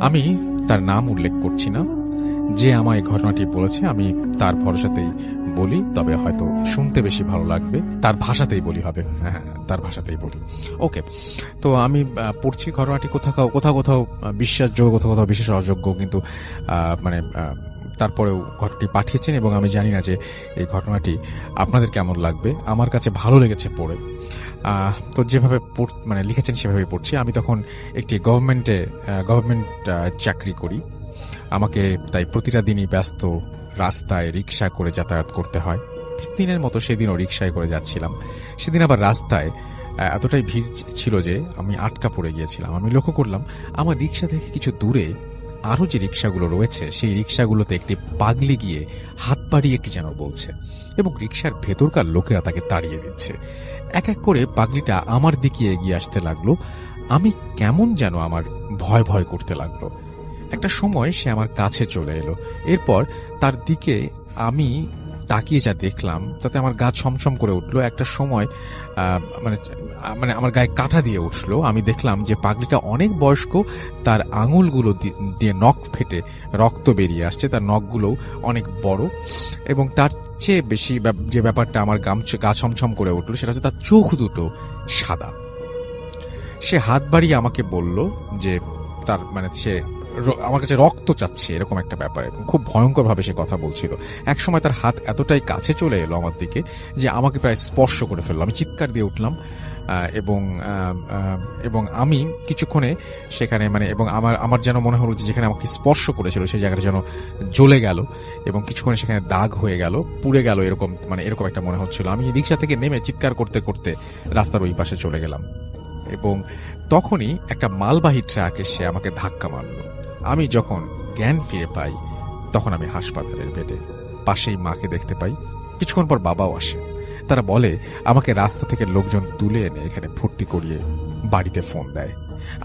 আমি তার নাম উল্লেখ করছি না। যে আমায় ঘটনাটি বলেছে আমি তার ভরসাতেই বলি, তবে হয়তো শুনতে বেশি ভালো লাগবে। তার ভাষাতেই বলি হবে, হ্যাঁ, তার ভাষাতেই বলি। ওকে, তো আমি পড়ছি ঘটনাটি। কোথাও কোথাও কোথাও বিশ্বাসযোগ্য, কোথাও কোথাও বিশেষ অযোগ্য, কিন্তু মানে তারপরেও ঘটনাটি পাঠিয়েছেন এবং আমি জানি না যে এই ঘটনাটি আপনাদের কেমন লাগবে। আমার কাছে ভালো লেগেছে পড়ে। তো যেভাবে মানে লিখেছেন সেভাবেই পড়ছি। আমি তখন একটি গভর্নমেন্ট চাকরি করি। আমাকে তাই প্রতিটা দিনই ব্যস্ত রাস্তায় রিক্সা করে যাতায়াত করতে হয়। প্রতিদিনের মতো সেদিনও রিক্সায় করে যাচ্ছিলাম। সেদিন আবার রাস্তায় এতটাই ভিড় ছিল যে আমি আটকা পড়ে গিয়েছিলাম। আমি লক্ষ্য করলাম আমার রিক্সা থেকে কিছু দূরে আরো যে রিক্সাগুলো রয়েছে সেই রিক্সাগুলোতে একটি পাগলি গিয়ে হাত বাড়িয়ে কি যেন বলছে এবং রিক্সার ভেতরকার লোকেরা তাকে তাড়িয়ে দিচ্ছে। এক এক করে পাগলিটা আমার দিকে এগিয়ে আসতে লাগলো। আমি কেমন যেন আমার ভয় ভয় করতে লাগলো। একটা সময় সে আমার কাছে চলে এলো। এরপর তার দিকে আমি তাকিয়ে যা দেখলাম তাতে আমার গা ছমছম করে উঠলো। একটা সময় মানে মানে আমার গায়ে কাঁটা দিয়ে উঠলো। আমি দেখলাম যে পাগলিটা অনেক বয়স্ক, তার আঙুলগুলো দিয়ে নখ ফেটে রক্ত বেরিয়ে আসছে, তার নখগুলো অনেক বড়, এবং তার চেয়ে বেশি যে ব্যাপারটা আমার গা ছমছম করে উঠলো সেটা হচ্ছে তার চোখ দুটো সাদা। সে হাত বাড়িয়ে আমাকে বলল যে তার মানে সে আমার কাছে রক্ত চাচ্ছে, এরকম একটা ব্যাপার। খুব ভয়ঙ্কর ভাবে সে কথা বলছিল। এক সময় তার হাত এতটাই কাছে চলে এলো আমার দিকে যে আমাকে প্রায় স্পর্শ করে ফেললো। আমি চিৎকার দিয়ে উঠলাম এবং আমি কিছুক্ষণে সেখানে মানে এবং আমার যেন মনে হলো যে যেখানে আমাকে স্পর্শ করেছিল সেই জায়গাটা যেন জ্বলে গেল এবং কিছুক্ষণে সেখানে দাগ হয়ে গেল, পুড়ে গেল, এরকম একটা মনে হচ্ছিল। আমি রিক্সা থেকে নেমে চিৎকার করতে করতে রাস্তার ওই পাশে চলে গেলাম এবং তখনই একটা মালবাহী ট্রাক এসে আমাকে ধাক্কা মারল। আমি যখন জ্ঞান ফিরে পাই তখন আমি হাসপাতালের বেডে, পাশেই মাকে দেখতে পাই। কিছুক্ষণ পর বাবাও আসে। তারা বলে আমাকে রাস্তা থেকে লোকজন তুলে এনে এখানে ভর্তি করিয়ে বাড়িতে ফোন দেয়।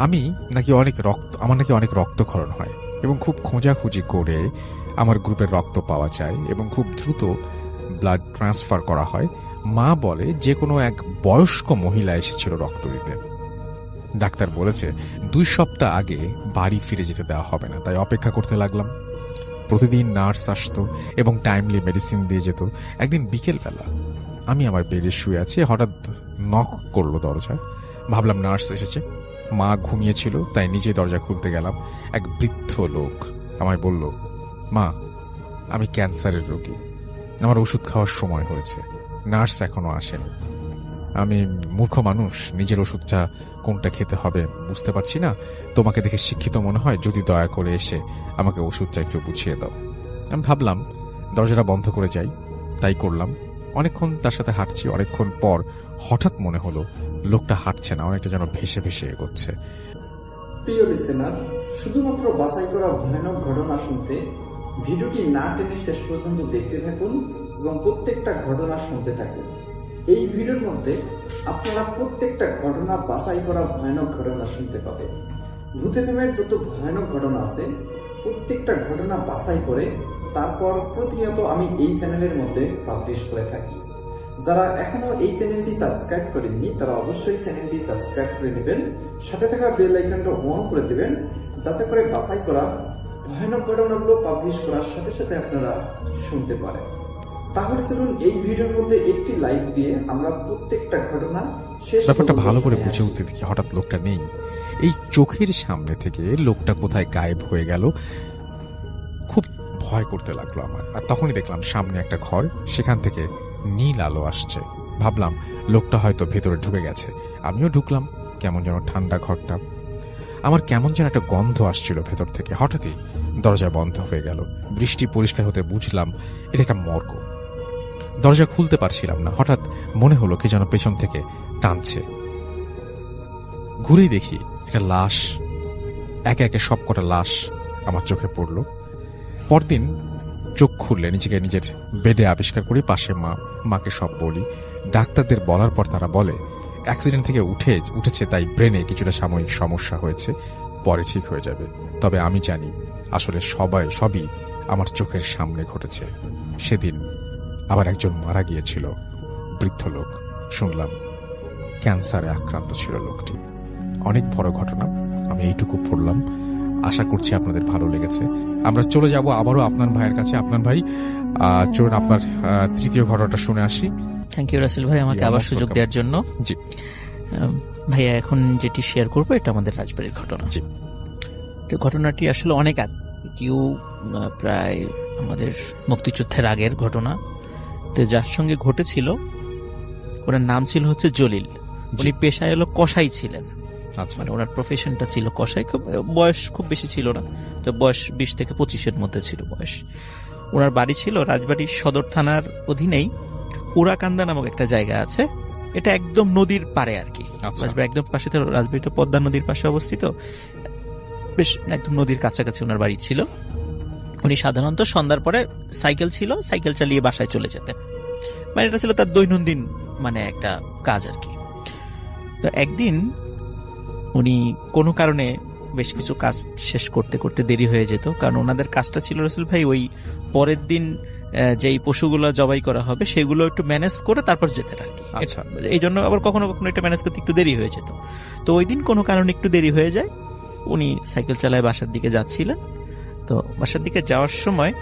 আমার নাকি অনেক রক্তক্ষরণ হয় এবং খুব খোঁজাখুঁজি করে আমার গ্রুপের রক্ত পাওয়া যায় এবং খুব দ্রুত ব্লাড ট্রান্সফার করা হয়। মা বলে যে কোনো এক বয়স্ক মহিলা এসেছিল রক্ত দিতে। ডাক্তার বলেছে 2 সপ্তাহ আগে বাড়ি ফিরে যেতে দেওয়া হবে না, তাই অপেক্ষা করতে লাগলাম। প্রতিদিন নার্স আসতো এবং টাইমলি মেডিসিন দিয়ে যেত। একদিন বিকেলবেলা আমি আমার বেডে শুয়ে আছি, হঠাৎ নক করলো দরজা। ভাবলাম নার্স এসেছে। মা ঘুমিয়েছিল, তাই নিজে দরজা খুলতে গেলাম। এক বৃদ্ধ লোক আমায় বলল, মা, আমি ক্যান্সারের রোগী, আমার ওষুধ খাওয়ার সময় হয়েছে, নার্স এখনো আসেনি। আমি মূর্খ মানুষ, নিজের ওষুধটা কোনটা খেতে হবে বুঝতে পারছি না। তোমাকে দেখে শিক্ষিত মনে হয়, যদি দয়া করে এসে আমাকে ওষুধটা একটু বুঝিয়ে দাও। আমি ভাবলাম দরজাটা বন্ধ করে যাই, তাই করলাম। অনেকক্ষণ তার সাথে হাঁটছি। অনেকক্ষণ পর হঠাৎ মনে হলো লোকটা হাঁটছে না, অনেকটা যেন ভেসে ভেসে এগোচ্ছে। প্রিয় লিসেনার, শুধুমাত্র বাছাই করা ভয়ানক ঘটনা শুনতে ভিডিওটি না টেনে শেষ পর্যন্ত দেখতে থাকুন এবং প্রত্যেকটা ঘটনা শুনতে থাকুন। এই ভিডিওর মধ্যে আপনারা প্রত্যেকটা ঘটনা বাছাই করা ভয়ানক ঘটনা শুনতে পাবেন। ভূতে প্রেমের যত ভয়ানক ঘটনা আছে প্রত্যেকটা ঘটনা বাছাই করে তারপর প্রতিনিয়ত আমি এই চ্যানেলের মধ্যে পাবলিশ করে থাকি। যারা এখনো এই চ্যানেলটি সাবস্ক্রাইব করেননি তারা অবশ্যই চ্যানেলটি সাবস্ক্রাইব করে নেবেন, সাথে থাকা বেল আইকনটা অন করে দেবেন, যাতে করে বাছাই করা ভয়ানক ঘটনাগুলো পাবলিশ করার সাথে সাথে আপনারা শুনতে পারেন। তাহলে চলুন এই ভিডিওর মধ্যে একটি লাইক দিয়ে আমরা প্রত্যেকটা ঘটনা শেষ ব্যাপারটা ভালো করে বুঝে উঠতে দেখি হঠাৎ লোকটা নেই। এই চোখের সামনে থেকে লোকটা কোথায় গায়েব হয়ে গেল। খুব ভয় করতে লাগলো আমার। আর তখনই দেখলাম সামনে একটা ঘর, সেখান থেকে নীল আলো আসছে। ভাবলাম লোকটা হয়তো ভেতরে ঢুকে গেছে। আমিও ঢুকলাম। কেমন যেন ঠান্ডা ঘরটা। আমার কেমন যেন একটা গন্ধ আসছিল ভেতর থেকে। হঠাৎই দরজা বন্ধ হয়ে গেল। বৃষ্টি পরিষ্কার হতে বুঝলাম এটা একটা মর্গ। দরজা খুলতে পারছিলাম না। হঠাৎ মনে হলো কে যেন পেছন থেকে টানছে। ঘুরেই দেখি একটা লাশ, একে একে সব কটা লাশ আমার চোখে পড়ল। পরদিন চোখ খুললে নিজেকে নিজের বেডে আবিষ্কার করি। পাশে মাকে সব বলি। ডাক্তারদের বলার পর তারা বলে অ্যাক্সিডেন্ট থেকে উঠেছে, তাই ব্রেনে কিছুটা সাময়িক সমস্যা হয়েছে, পরে ঠিক হয়ে যাবে। তবে আমি জানি আসলে সবই আমার চোখের সামনে ঘটেছে। সেদিন আবার একজন মারা গিয়েছিল, বৃদ্ধ লোক। শুনলাম ক্যান্সারে আক্রান্ত ছিল লোকটি। অনেক বড় ঘটনা, আমি এইটুকু পড়লাম। আশা করছি আপনাদের ভালো লেগেছে। আমরা চলে যাব আবারও আপনার ভাইয়ের কাছে। আপনার ভাই, চলুন আপনার তৃতীয় ঘটনাটা শুনে আসি। থ্যাংক ইউ রাসেল ভাই, আমাকে আবার সুযোগ দেওয়ার জন্য। জি ভাইয়া, এখন যেটি শেয়ার করবো এটা আমাদের রাজবাড়ির ঘটনা। জি। তো ঘটনাটি আসলে অনেক আগে, কেউ প্রায় আমাদের মুক্তিযুদ্ধের আগের ঘটনা। তো যার সঙ্গে ঘটেছিল ওনার নাম ছিল হচ্ছে জলিল। উনি পেশায় হলো কসাই ছিলেন। আচ্ছা, মানে ওনার প্রফেশনটা ছিল কসাই। খুব বয়স খুব বেশি ছিল না, তো বয়স 20 থেকে 25-এর মধ্যে ছিল বয়স। ওনার বাড়ি ছিল রাজবাড়ির সদর থানার অধীনেই উড়াকান্দা নামক একটা জায়গা আছে। এটা একদম নদীর পাড়ে আর কি। রাজবাড়ি একদম পাশে, তো রাজবাড়িটা পদ্মা নদীর পাশে অবস্থিত, বেশ একদম নদীর কাছাকাছি ওনার বাড়ি ছিল। উনি সাধারণত সন্ধ্যার পরে সাইকেল ছিল, সাইকেল চালিয়ে বাসায় চলে যেতেন। মানে এটা ছিল তার দৈনন্দিন মানে একটা কাজ আর কি। তো একদিন উনি কোনো কারণে বেশ কিছু কাজ শেষ করতে করতে দেরি হয়ে যেত, কারণ ওনাদের কাজটা ছিল রসুল ভাই ওই পরের দিন যেই পশুগুলো জবাই করা হবে সেগুলো একটু ম্যানেজ করে তারপর যেতেন আর কি। আচ্ছা, এই জন্য আবার কখনো কখনো এটা ম্যানেজ করতে একটু দেরি হয়ে যেত। তো ওই দিন কোনো কারণে একটু দেরি হয়ে যায়, উনি সাইকেল চালায় বাসার দিকে যাচ্ছিলেন। তো বাসার দিকে যাওয়ার সময়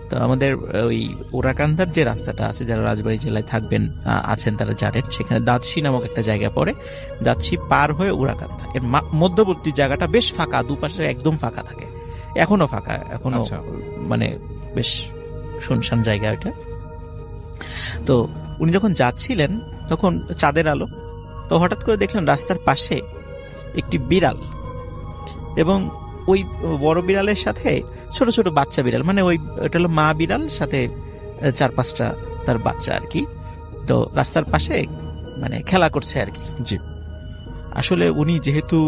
তো আমাদের ওই ওরাকান্দার যে রাস্তাটা আছে, যারা রাজবাড়ী জেলায় থাকবেন আছেন তারা জানেন, সেখানে দাঁতশি নামক একটা জায়গা পড়ে। দাঁতশি পার হয়ে ওরাকান্দা, এর মধ্যবর্তী জায়গাটা বেশ ফাঁকা, দুপাশে একদম ফাঁকা থাকে, এখনো ফাঁকা, এখনো মানে বেশ শুনশান জায়গা ওইটা। তো উনি যখন যাচ্ছিলেন তখন চাঁদের আলো, তো হঠাৎ করে দেখলেন রাস্তার পাশে একটি বিড়াল, এবং ওই বড় বিড়ালের সাথে ছোট ছোট বাচ্চা বিড়াল, মানে ওই এটা হলো মা বিড়াল, সাথে 4-5টা তার বাচ্চা আর কি। তো রাস্তার পাশে মানে খেলা করছে আর কি। জি। আসলে উনি যেহেতু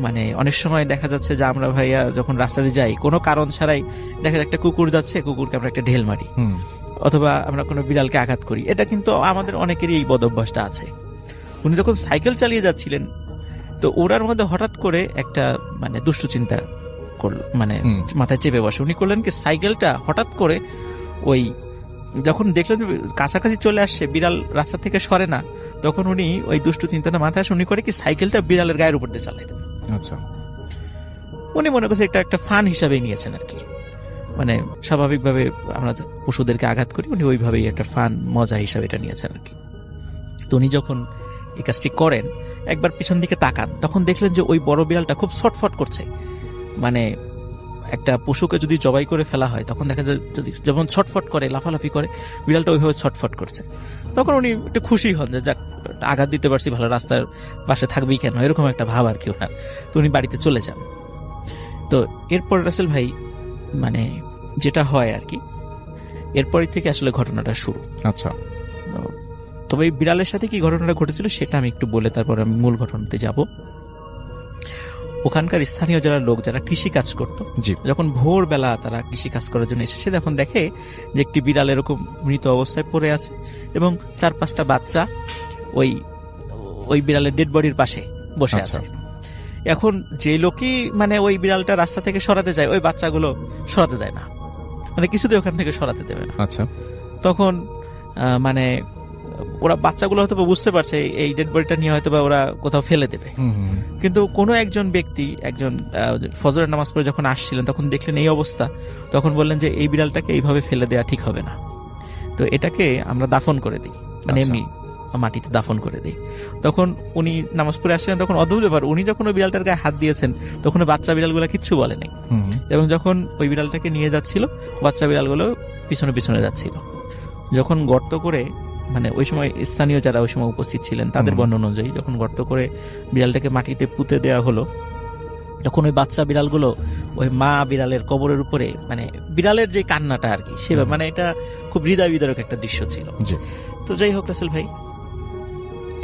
মানে অনেক সময় দেখা যাচ্ছে যে আমরা ভাইয়া যখন রাস্তাতে যাই কোনো কারণ ছাড়াই, দেখা যায় একটা কুকুর যাচ্ছে, কুকুরকে আমরা একটা ঢেল মারি, অথবা আমরা কোনো বিড়ালকে আঘাত করি। এটা কিন্তু আমাদের অনেকেরই এই বদ অভ্যাসটা আছে। উনি যখন সাইকেল চালিয়ে যাচ্ছিলেন, তো ওরার মধ্যে হঠাৎ করে একটা মানে দুষ্টু চিন্তা করল, মানে মাথায় চেপে বসে। উনি করলেন কি, সাইকেলটা হঠাৎ করে ওই যখন দেখলেন কাছাকাছি চলে আসছে, বিড়াল রাস্তা থেকে সরে না, তখন উনি ওই দুষ্টু চিন্তাটা মাথায় আসে, উনি করে কি সাইকেলটা বিড়ালের গায়ের উপর দিয়ে চালাই দেন। আচ্ছা, উনি মনে করছে এটা একটা ফান হিসাবে নিয়েছেন আর কি। মানে স্বাভাবিকভাবে আমরা পশুদেরকে আঘাত করি, উনি ওইভাবেই একটা ফান মজা হিসাবে এটা নিয়েছেন আর কি। তো উনি যখন এই কাজটি করেন, একবার পিছন দিকে তাকান, তখন দেখলেন যে ওই বড় বিড়ালটা খুব ছটফট করছে। মানে একটা পশুকে যদি জবাই করে ফেলা হয় তখন দেখা যায় যদি যেমন ছটফট করে, লাফালাফি করে, বিড়ালটা ওইভাবে ছটফট করছে। তখন উনি একটু খুশি হন যে যাক, আঘাত দিতে পারছি, ভালো, রাস্তার পাশে থাকবেই কেন, এরকম একটা ভাব আর কি ওনার। তো উনি বাড়িতে চলে যান। তো এরপর রাসেল ভাই মানে যেটা হয় আর কি, এরপরই থেকে আসলে ঘটনাটা শুরু। আচ্ছা, তবে এই বিড়ালের সাথে কি ঘটনাটা ঘটেছিল সেটা আমি একটু বলে তারপর আমি মূল ঘটনাতে যাব। ওখানকার স্থানীয় যারা লোক, যারা কৃষি কাজ করতো, যখন ভোরবেলা তারা কৃষি কাজ করার জন্য এসেছে, তখন দেখে যে একটি বিড়াল এরকম মৃত অবস্থায় পড়ে আছে, এবং 4-5টা বাচ্চা ওই বিড়ালের ডেড বডির পাশে বসে আছে। এখন যে লোকই মানে ওই বিড়ালটা রাস্তা থেকে সরাতে যায়, ওই বাচ্চাগুলো সরাতে দেয় না, মানে কিছুতেই ওখান থেকে সরাতে দেবে না। আচ্ছা, তখন মানে ওরা বাচ্চাগুলো হয়তো বুঝতে পারছে এই ডেড বডিটা নিয়ে হয়তো বা ওরা কোথাও ফেলে দেবে, কিন্তু কোনো একজন ব্যক্তি, একজন ফজরের নামাজ পড়ে যখন আসছিলেন, তখন দেখলেন এই অবস্থা, তখন বললেন যে এই বিড়ালটাকে এইভাবে ফেলে দেওয়া ঠিক হবে না, তো এটাকে আমরা দাফন করে দিই, মানে এমনি মাটিতে দাফন করে দিই। তখন উনি নামাজ পড়ে আসছিলেন, তখন অদ্ভুত ব্যাপার, উনি যখন ওই বিড়ালটার গায়ে হাত দিয়েছেন তখন বাচ্চা বিড়ালগুলো কিচ্ছু বলে নাই, এবং যখন ওই বিড়ালটাকে নিয়ে যাচ্ছিল, বাচ্চা বিড়ালগুলো পিছনে পিছনে যাচ্ছিল। যখন গর্ত করে, মানে ওই সময় স্থানীয় যারা ওই সময় উপস্থিত ছিলেন তাদের বর্ণনা অনুযায়ী, যখন গর্ত করে বিড়ালটাকে মাটিতে পুঁতে দেওয়া হলো, তখন ওই বাচ্চা বিড়ালগুলো ওই মা বিড়ালের কবরের উপরে, মানে বিড়ালের যে কান্নাটা আর কি, সে মানে এটা খুব হৃদয় বিদারক একটা দৃশ্য ছিল। তো যাই হোক রাসেল ভাই,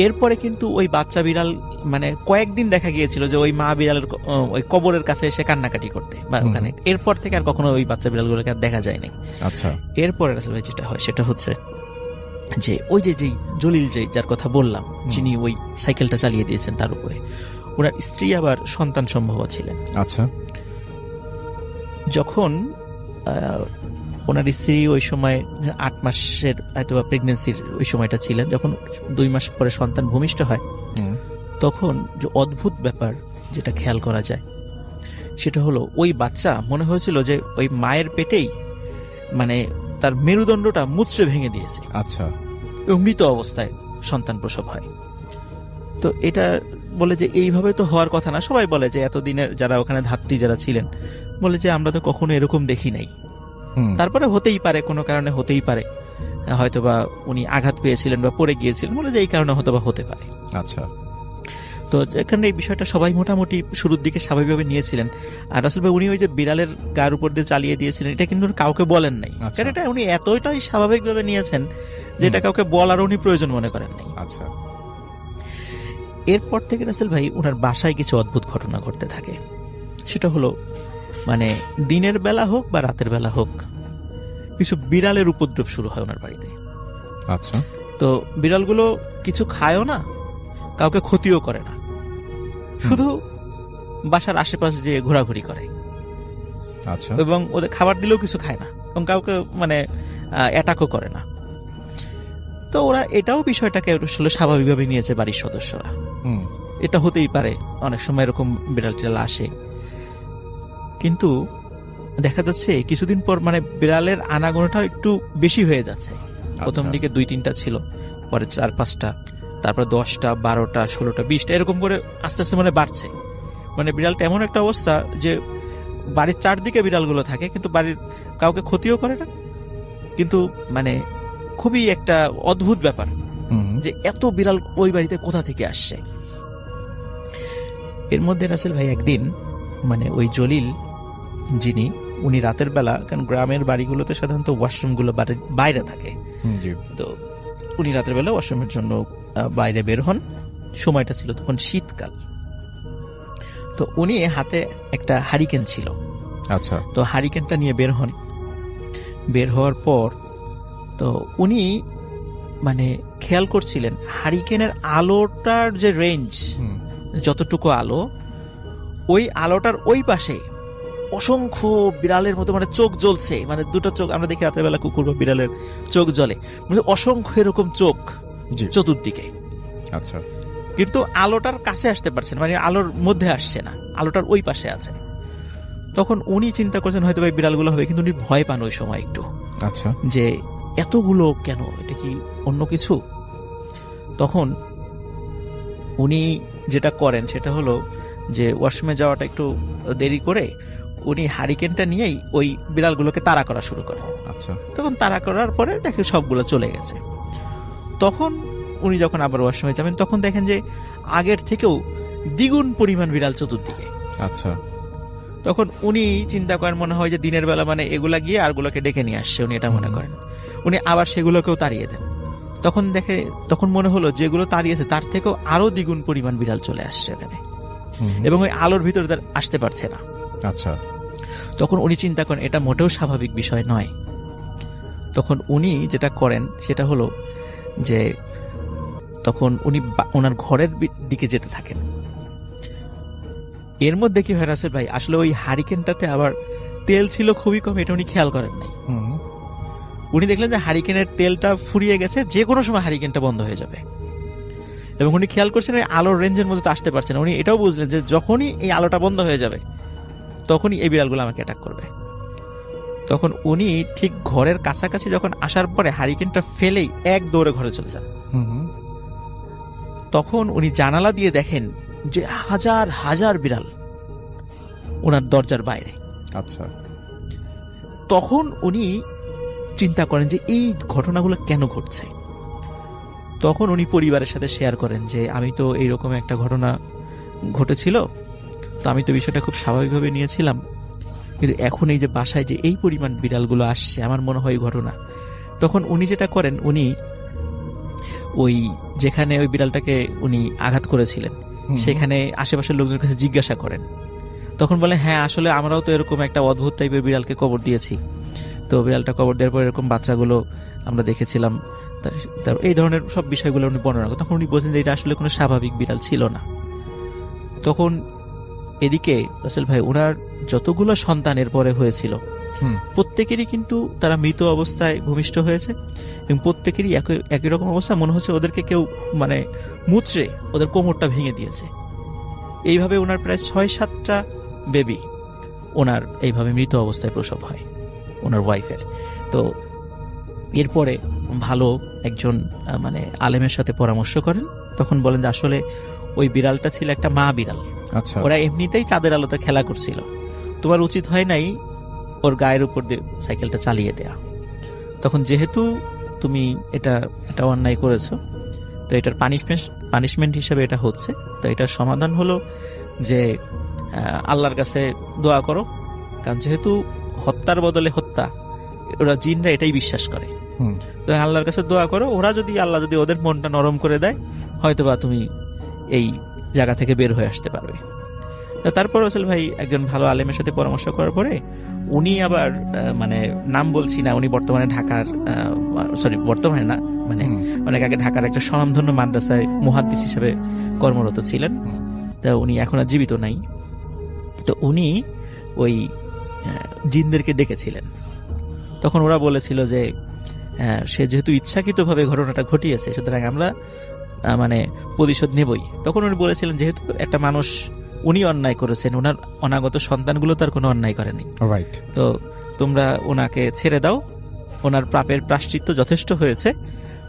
এরপরে কিন্তু ওই বাচ্চা বিড়াল মানে কয়েকদিন দেখা গিয়েছিল যে ওই মা বিড়ালের ওই কবরের কাছে এসে কান্নাকাটি করতে বা ওখানে, এরপর থেকে আর কখনো ওই বাচ্চা বিড়ালগুলোকে আর দেখা যায়নি। আচ্ছা, এরপরে রাসেল ভাই যেটা হয় সেটা হচ্ছে যে ওই যে জলিল যার কথা বললাম, যিনি ওই সাইকেলটা চালিয়ে দিয়েছেন, তার উপরে ওনার স্ত্রী আবার সন্তান সম্ভব ছিলেন। আচ্ছা, যখন ওনার স্ত্রী ওই সময় 8 মাসের হয়তো প্রেগনেন্সির ওই সময়টা ছিলেন, যখন 2 মাস পরে সন্তান ভূমিষ্ঠ হয়, তখন যে অদ্ভুত ব্যাপার যেটা খেয়াল করা যায় সেটা হলো ওই বাচ্চা মনে হয়েছিল যে ওই মায়ের পেটেই মানে তার মেরুদণ্ডটা মুচড়ে ভেঙে দিয়েছে। আচ্ছা। এবং মৃত অবস্থায় সন্তান প্রসব হয়। তো এটা বলে যে এইভাবে তো হওয়ার কথা না। সবাই বলে যে এতদিনের যারা ওখানে ধাত্রী যারা ছিলেন বলে যে আমরা তো কখনো এরকম দেখি নাই। তারপরে হতেই পারে, কোনো কারণে হতেই পারে, হয়তোবা উনি আঘাত পেয়েছিলেন বা পড়ে গিয়েছিলেন, বলে যে এই কারণে হয়তোবা হতে পারে। আচ্ছা। তো এখানে এই বিষয়টা সবাই মোটামুটি শুরুর দিকে স্বাভাবিকভাবে নিয়েছিলেন। আর আসলে ভাই উনি ওই যে বিড়ালের গার উপর দিয়ে চালিয়ে দিয়েছিলেন এটা কিন্তু কাউকে বলেন নাই। কারণ এটা উনি এতটাই স্বাভাবিকভাবে নিয়েছেন যে এটা কাউকে বলার উনি প্রয়োজন মনে করেন নাই। আচ্ছা। এরপর থেকে রাসেল ভাই ওনার বাসায় কিছু অদ্ভুত ঘটনা ঘটতে থাকে। সেটা হলো মানে দিনের বেলা হোক বা রাতের বেলা হোক কিছু বিড়ালের উপদ্রব শুরু হয় ওনার বাড়িতে। আচ্ছা। তো বিড়ালগুলো কিছু খায়ও না, কাউকে ক্ষতিও করে না, শুধু বাসার আশেপাশ দিয়ে ঘোরাঘুরি করে। আচ্ছা। এবং ওদের খাবার দিলেও কিছু খায় না এবং কাউকে মানে অ্যাটাকও করে না। তো ওরা এটাও বিষয়টাকে আসলে স্বাভাবিকভাবে নিয়েছে বাড়ির সদস্যরা। এটা হতেই পারে, অনেক সময় এরকম বিড়াল টিড়াল আসে। কিন্তু দেখা যাচ্ছে কিছুদিন পর মানে বিড়ালের আনাগোনাটা একটু বেশি হয়ে যাচ্ছে। প্রথম দিকে 2-3টা ছিল, পরে 4-5টা, তারপর 10টা, 12টা, 16টা, 20টা, এরকম করে আস্তে আস্তে মানে বাড়ছে। মানে বিড়ালটা এমন একটা অবস্থা যে বাড়ির চারদিকে বিড়ালগুলো থাকে কিন্তু বাড়ির কাউকে ক্ষতিও করে না। কিন্তু মানে খুবই একটা অদ্ভুত ব্যাপার যে এত বিড়াল ওই বাড়িতে কোথা থেকে আসছে। এর মধ্যে রাসেল ভাই একদিন মানে ওই জলিল যিনি, উনি রাতের বেলা, কারণ গ্রামের বাড়িগুলোতে সাধারণত ওয়াশরুমগুলো বাইরে থাকে, তো উনি রাতের বেলা ওয়াশরুমের জন্য বাইরে বের হন। সময়টা ছিল তখন শীতকাল। তো উনি হাতে একটা হারিকেন ছিল। আচ্ছা। তো হারিকেনটা নিয়ে বের হন। বের হওয়ার পর তো উনি মানে খেয়াল করছিলেন হারিকেনের আলোটার যে রেঞ্জ, যতটুকু আলো, ওই আলোটার ওই পাশে অসংখ্য বিড়ালের মতো মানে চোখ জ্বলছে। মানে দুটো চোখ আমরা দেখি রাতের বেলা কুকুর বা বিড়ালের চোখ জ্বলে, অসংখ্য এরকম চোখ চতুর্দিকে। আচ্ছা। কিন্তু আলোটার কাছে আসতে পারছে না, মানে আলোর মধ্যে আসছে না, আলোটার ওই পাশে আছে। তখন উনি চিন্তা করছেন হয়তো ভাই বিড়ালগুলো হবে, কিন্তু উনি ভয় পান ওই সময় একটু। আচ্ছা। যে এতগুলো কেন, এটা কি অন্য কিছু? তখন উনি যেটা করেন সেটা হলো যে ওয়াশরুমে যাওয়াটা একটু দেরি করে উনি হারিকেনটা নিয়েই ওই বিড়ালগুলোকে তাড়া করা শুরু করেন। আচ্ছা। তখন তাড়া করার পরে দেখে সবগুলো চলে গেছে। তখন উনি যখন আবার ওয়াশরুমে যাবেন তখন দেখেন যে আগের থেকেও দ্বিগুণ পরিমাণ বিড়াল চতুর্দিকে। আচ্ছা। তখন উনি চিন্তা করেন মনে হয় যে দিনের বেলা মানে এগুলা গিয়ে আরগুলোকে ডেকে নিয়ে আসছে, উনি এটা মনে করেন। উনি আবার সেগুলোকেও তাড়িয়ে দেন। তখন মনে হলো যেগুলো তাড়িয়েছে তার থেকেও আরো দ্বিগুণ পরিমাণ বিড়াল চলে আসছে এখানে, এবং ওই আলোর ভিতরে তার আসতে পারছে না। আচ্ছা। তখন উনি চিন্তা করেন এটা মোটেও স্বাভাবিক বিষয় নয়। তখন উনি যেটা করেন সেটা হলো যে তখন উনি ওনার ঘরের দিকে যেতে থাকেন। এর মধ্যে কি হয় রাসেল ভাই, আসলে ওই হারিকেনটাতে আবার তেল ছিল খুবই কম, এটা উনি খেয়াল করেন নাই। উনি দেখলেন যে হারিকেনের তেলটা ফুরিয়ে গেছে, যে কোনো সময় হারিকেনটা বন্ধ হয়ে যাবে। এবং উনি খেয়াল করছেন ওই আলোর রেঞ্জের মধ্যে তো আসতে পারছেন। উনি এটাও বুঝলেন যে যখনই এই আলোটা বন্ধ হয়ে যাবে তখনই এই বিড়ালগুলো আমাকে অ্যাটাক করবে। তখন উনি ঠিক ঘরের কাছাকাছি যখন আসার পরে হারিকেনটা ফেলেই এক দৌড়ে ঘরে চলে যান। তখন উনি জানালা দিয়ে দেখেন যে হাজার হাজার বিড়াল ওনার দরজার বাইরে। আচ্ছা। তখন উনি চিন্তা করেন যে এই ঘটনাগুলো কেন ঘটছে। তখন উনি পরিবারের সাথে শেয়ার করেন যে আমি তো এইরকম একটা ঘটনা ঘটেছিল, তো আমি তো বিষয়টা খুব স্বাভাবিকভাবে নিয়েছিলাম, কিন্তু এখন এই যে বাসায় যে এই পরিমাণ বিড়ালগুলো আসছে আমার মনে হয় ঘটনা। তখন উনি যেটা করেন, উনি ওই যেখানে ওই বিড়ালটাকে উনি আঘাত করেছিলেন সেখানে আশেপাশের লোকজনের কাছে জিজ্ঞাসা করেন। তখন বলে হ্যাঁ আসলে আমরাও তো এরকম একটা অদ্ভুত টাইপের বিড়ালকে কবর দিয়েছি, তো বিড়ালটা কবর দেওয়ার পর এরকম বাচ্চাগুলো আমরা দেখেছিলাম। এই ধরনের সব বিষয়গুলো উনি বর্ণনা করেন। তখন উনি বলছেন যে এটা আসলে কোনো স্বাভাবিক বিড়াল ছিল না। তখন এদিকে রাসেল ভাই ওনার যতগুলো সন্তানের পরে হয়েছিল প্রত্যেকেরই কিন্তু তারা মৃত অবস্থায় ভূমিষ্ঠ হয়েছে, এবং প্রত্যেকেরই একই রকম অবস্থা। মনে হচ্ছে ওদেরকে কেউ মানে মুচড়ে ওদের কোমরটা ভেঙে দিয়েছে। এইভাবে ওনার প্রায় 6-7টা বেবি ওনার এইভাবে মৃত অবস্থায় প্রসব হয় ওনার ওয়াইফের। তো এরপরে ভালো একজন মানে আলেমের সাথে পরামর্শ করেন, তখন বলেন যে আসলে ওই বিড়ালটা ছিল একটা মা বিড়াল, আচ্ছা, ওরা এমনিতেই চাঁদের আলোতে খেলা করছিল, তোমার উচিত হয় নাই ওর গায়ের উপর দিয়ে সাইকেলটা চালিয়ে দেয়া। তখন যেহেতু তুমি এটা অন্যায় করেছো, তো এটার পানিশমেন্ট হিসেবে এটা হচ্ছে, তো এটার সমাধান হলো যে আল্লাহর কাছে দোয়া করো, কারণ যেহেতু হত্যার বদলে হত্যা, ওরা জিনরা এটাই বিশ্বাস করে। তো আল্লাহর কাছে দোয়া করো, আল্লাহ যদি ওদের মনটা নরম করে দেয়, হয়তোবা তুমি এই জায়গা থেকে বের হয়ে আসতে পারবে। তারপর আসল ভাই একজন ভালো আলেমের সাথে পরামর্শ করার পরে উনি আবার মানে নাম বলছি না, উনি বর্তমানে ঢাকার বর্তমানে না মানে অনেক আগে ঢাকার একটা স্বনামধন্য মাদ্রাসায় মুহাদ্দিস হিসেবে কর্মরত ছিলেন। তা উনি এখন আর জীবিত নাই। তো উনি ওই জিনদেরকে ডেকেছিলেন। তখন ওরা বলেছিল যে সে যেহেতু ইচ্ছাকৃতভাবে ঘটনাটা ঘটিয়েছে, সুতরাং আমরা মানে প্রতিশোধ নেবই। তখন উনি বলেছিলেন যেহেতু একটা মানুষ, উনি অন্যায় করেছেন, ওনার অনাগত সন্তানগুলো তার কোনো অন্যায় করেনি, তো তোমরা ওনাকে ছেড়ে দাও, ওনার পাপের প্রায়শ্চিত্ত যথেষ্ট হয়েছে,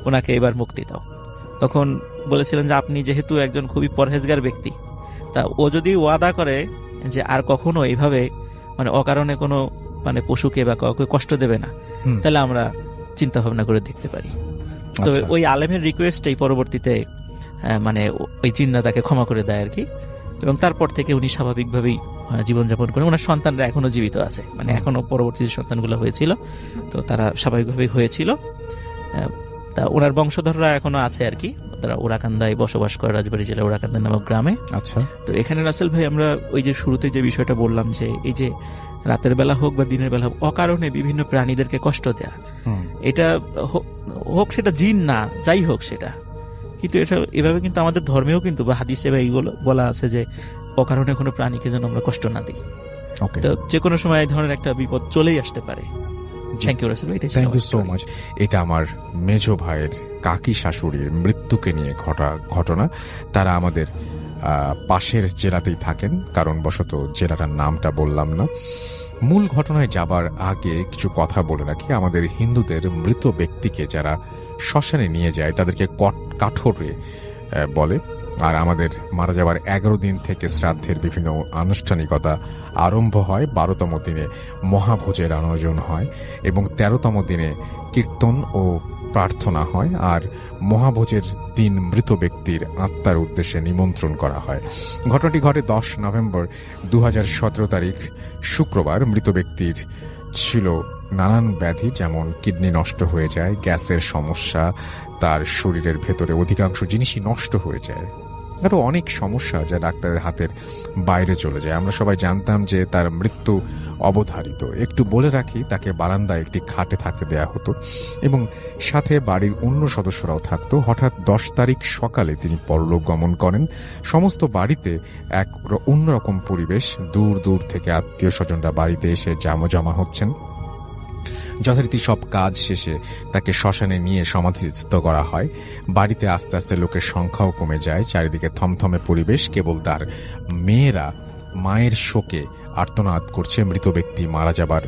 ওনাকে এবার মুক্তি দাও। তখন বলেছিলেন যে আপনি যেহেতু একজন খুবই পরহেজগার ব্যক্তি, তা ও যদি ওয়াদা করে যে আর কখনো এইভাবে মানে অকারণে কোনো মানে পশুকে বা কাউকে কষ্ট দেবে না, তাহলে আমরা চিন্তা ভাবনা করে দেখতে পারি। তো ওই আলেমের রিকোয়েস্টেই পরবর্তীতে মানে ওই জিন্না তাকে ক্ষমা করে দেয় আর কি, এবং তারপর থেকে উনি স্বাভাবিকভাবেই জীবনযাপন করেন। ওনার সন্তানরা এখনো জীবিত আছে, মানে এখনো পরবর্তী যে সন্তানগুলো হয়েছিল তো তারা স্বাভাবিকভাবেই হয়েছিল। তা ওনার বংশধররা এখনো আছে আর কি, তারা ওরাকান্দায় বসবাস করে, রাজবাড়ী জেলা ওরাকান্দা নামক গ্রামে। আচ্ছা, তো এখানে রাসেল ভাই আমরা ওই যে শুরুতে যে বিষয়টা বললাম যে এই যে রাতের বেলা হোক বা দিনের বেলা হোক অকারণে বিভিন্ন প্রাণীদেরকে কষ্ট দেয়া, এটা হোক সেটা জিন না যাই হোক সেটা, কিন্তু এটা এভাবে কিন্তু আমাদের ধর্মেও কিন্তু বা হাদিসে বা এইগুলো বলা আছে যে অকারণে কোনো প্রাণীকে যেন আমরা কষ্ট না দিই। তো যে কোনো সময় এই ধরনের একটা বিপদ চলেই আসতে পারে। থ্যাংক ইউ রাসেল ভাই, থ্যাংক ইউ সো মাচ। এটা আমার মেজ ভাইয়ের কাকি শাশুড়ির মৃত্যুকে নিয়ে ঘটনা। তারা আমাদের পাশের জেলাতেই থাকেন, কারণ বশত জেলাটার নামটা বললাম না। মূল ঘটনায় যাবার আগে কিছু কথা বলে রাখি। আমাদের হিন্দুদের মৃত ব্যক্তিকে যারা শ্মশানে নিয়ে যায় তাদেরকে কাঠোরে বলে, আর আমাদের মারা যাবার 11 দিন থেকে শ্রাদ্ধের বিভিন্ন আনুষ্ঠানিকতা আরম্ভ হয়। 12তম দিনে মহাভোজের আয়োজন হয় এবং 13তম দিনে কীর্তন ও প্রার্থনা হয়, আর মহাভোজের দিন মৃত ব্যক্তির আত্মার উদ্দেশ্যে নিমন্ত্রণ করা হয়। ঘটনাটি ঘটে 10 নভেম্বর 2017 তারিখ শুক্রবার। মৃত ব্যক্তির ছিল নানান ব্যাধি, যেমন কিডনি নষ্ট হয়ে যায়, গ্যাসের সমস্যা, তার শরীরের ভেতরে অধিকাংশ জিনিসই নষ্ট হয়ে যায়, আরো অনেক সমস্যা যা ডাক্তারের হাতের বাইরে চলে যায়। আমরা সবাই জানতাম যে তার মৃত্যু অবধারিত। একটু বলে রাখি, তাকে বারান্দায় একটি খাটে থাকতে দেয়া হতো এবং সাথে বাড়ির অন্য সদস্যরাও থাকতো। হঠাৎ 10 তারিখ সকালে তিনি পরলোক গমন করেন। সমস্ত বাড়িতে এক অন্যরকম পরিবেশ, দূর দূর থেকে আত্মীয় স্বজনরা বাড়িতে এসে জমা হচ্ছেন। যথারীতি সব কাজ শেষে তাকে শ্মশানে নিয়ে সমাধিস্থ করা হয়। বাড়িতে আস্তে আস্তে লোকের সংখ্যাও কমে যায়, চারিদিকে থমথমে পরিবেশ। কেবল তার মেয়েরা মায়ের শোকে আর্তনাদ করছে। মৃত ব্যক্তি মারা যাবার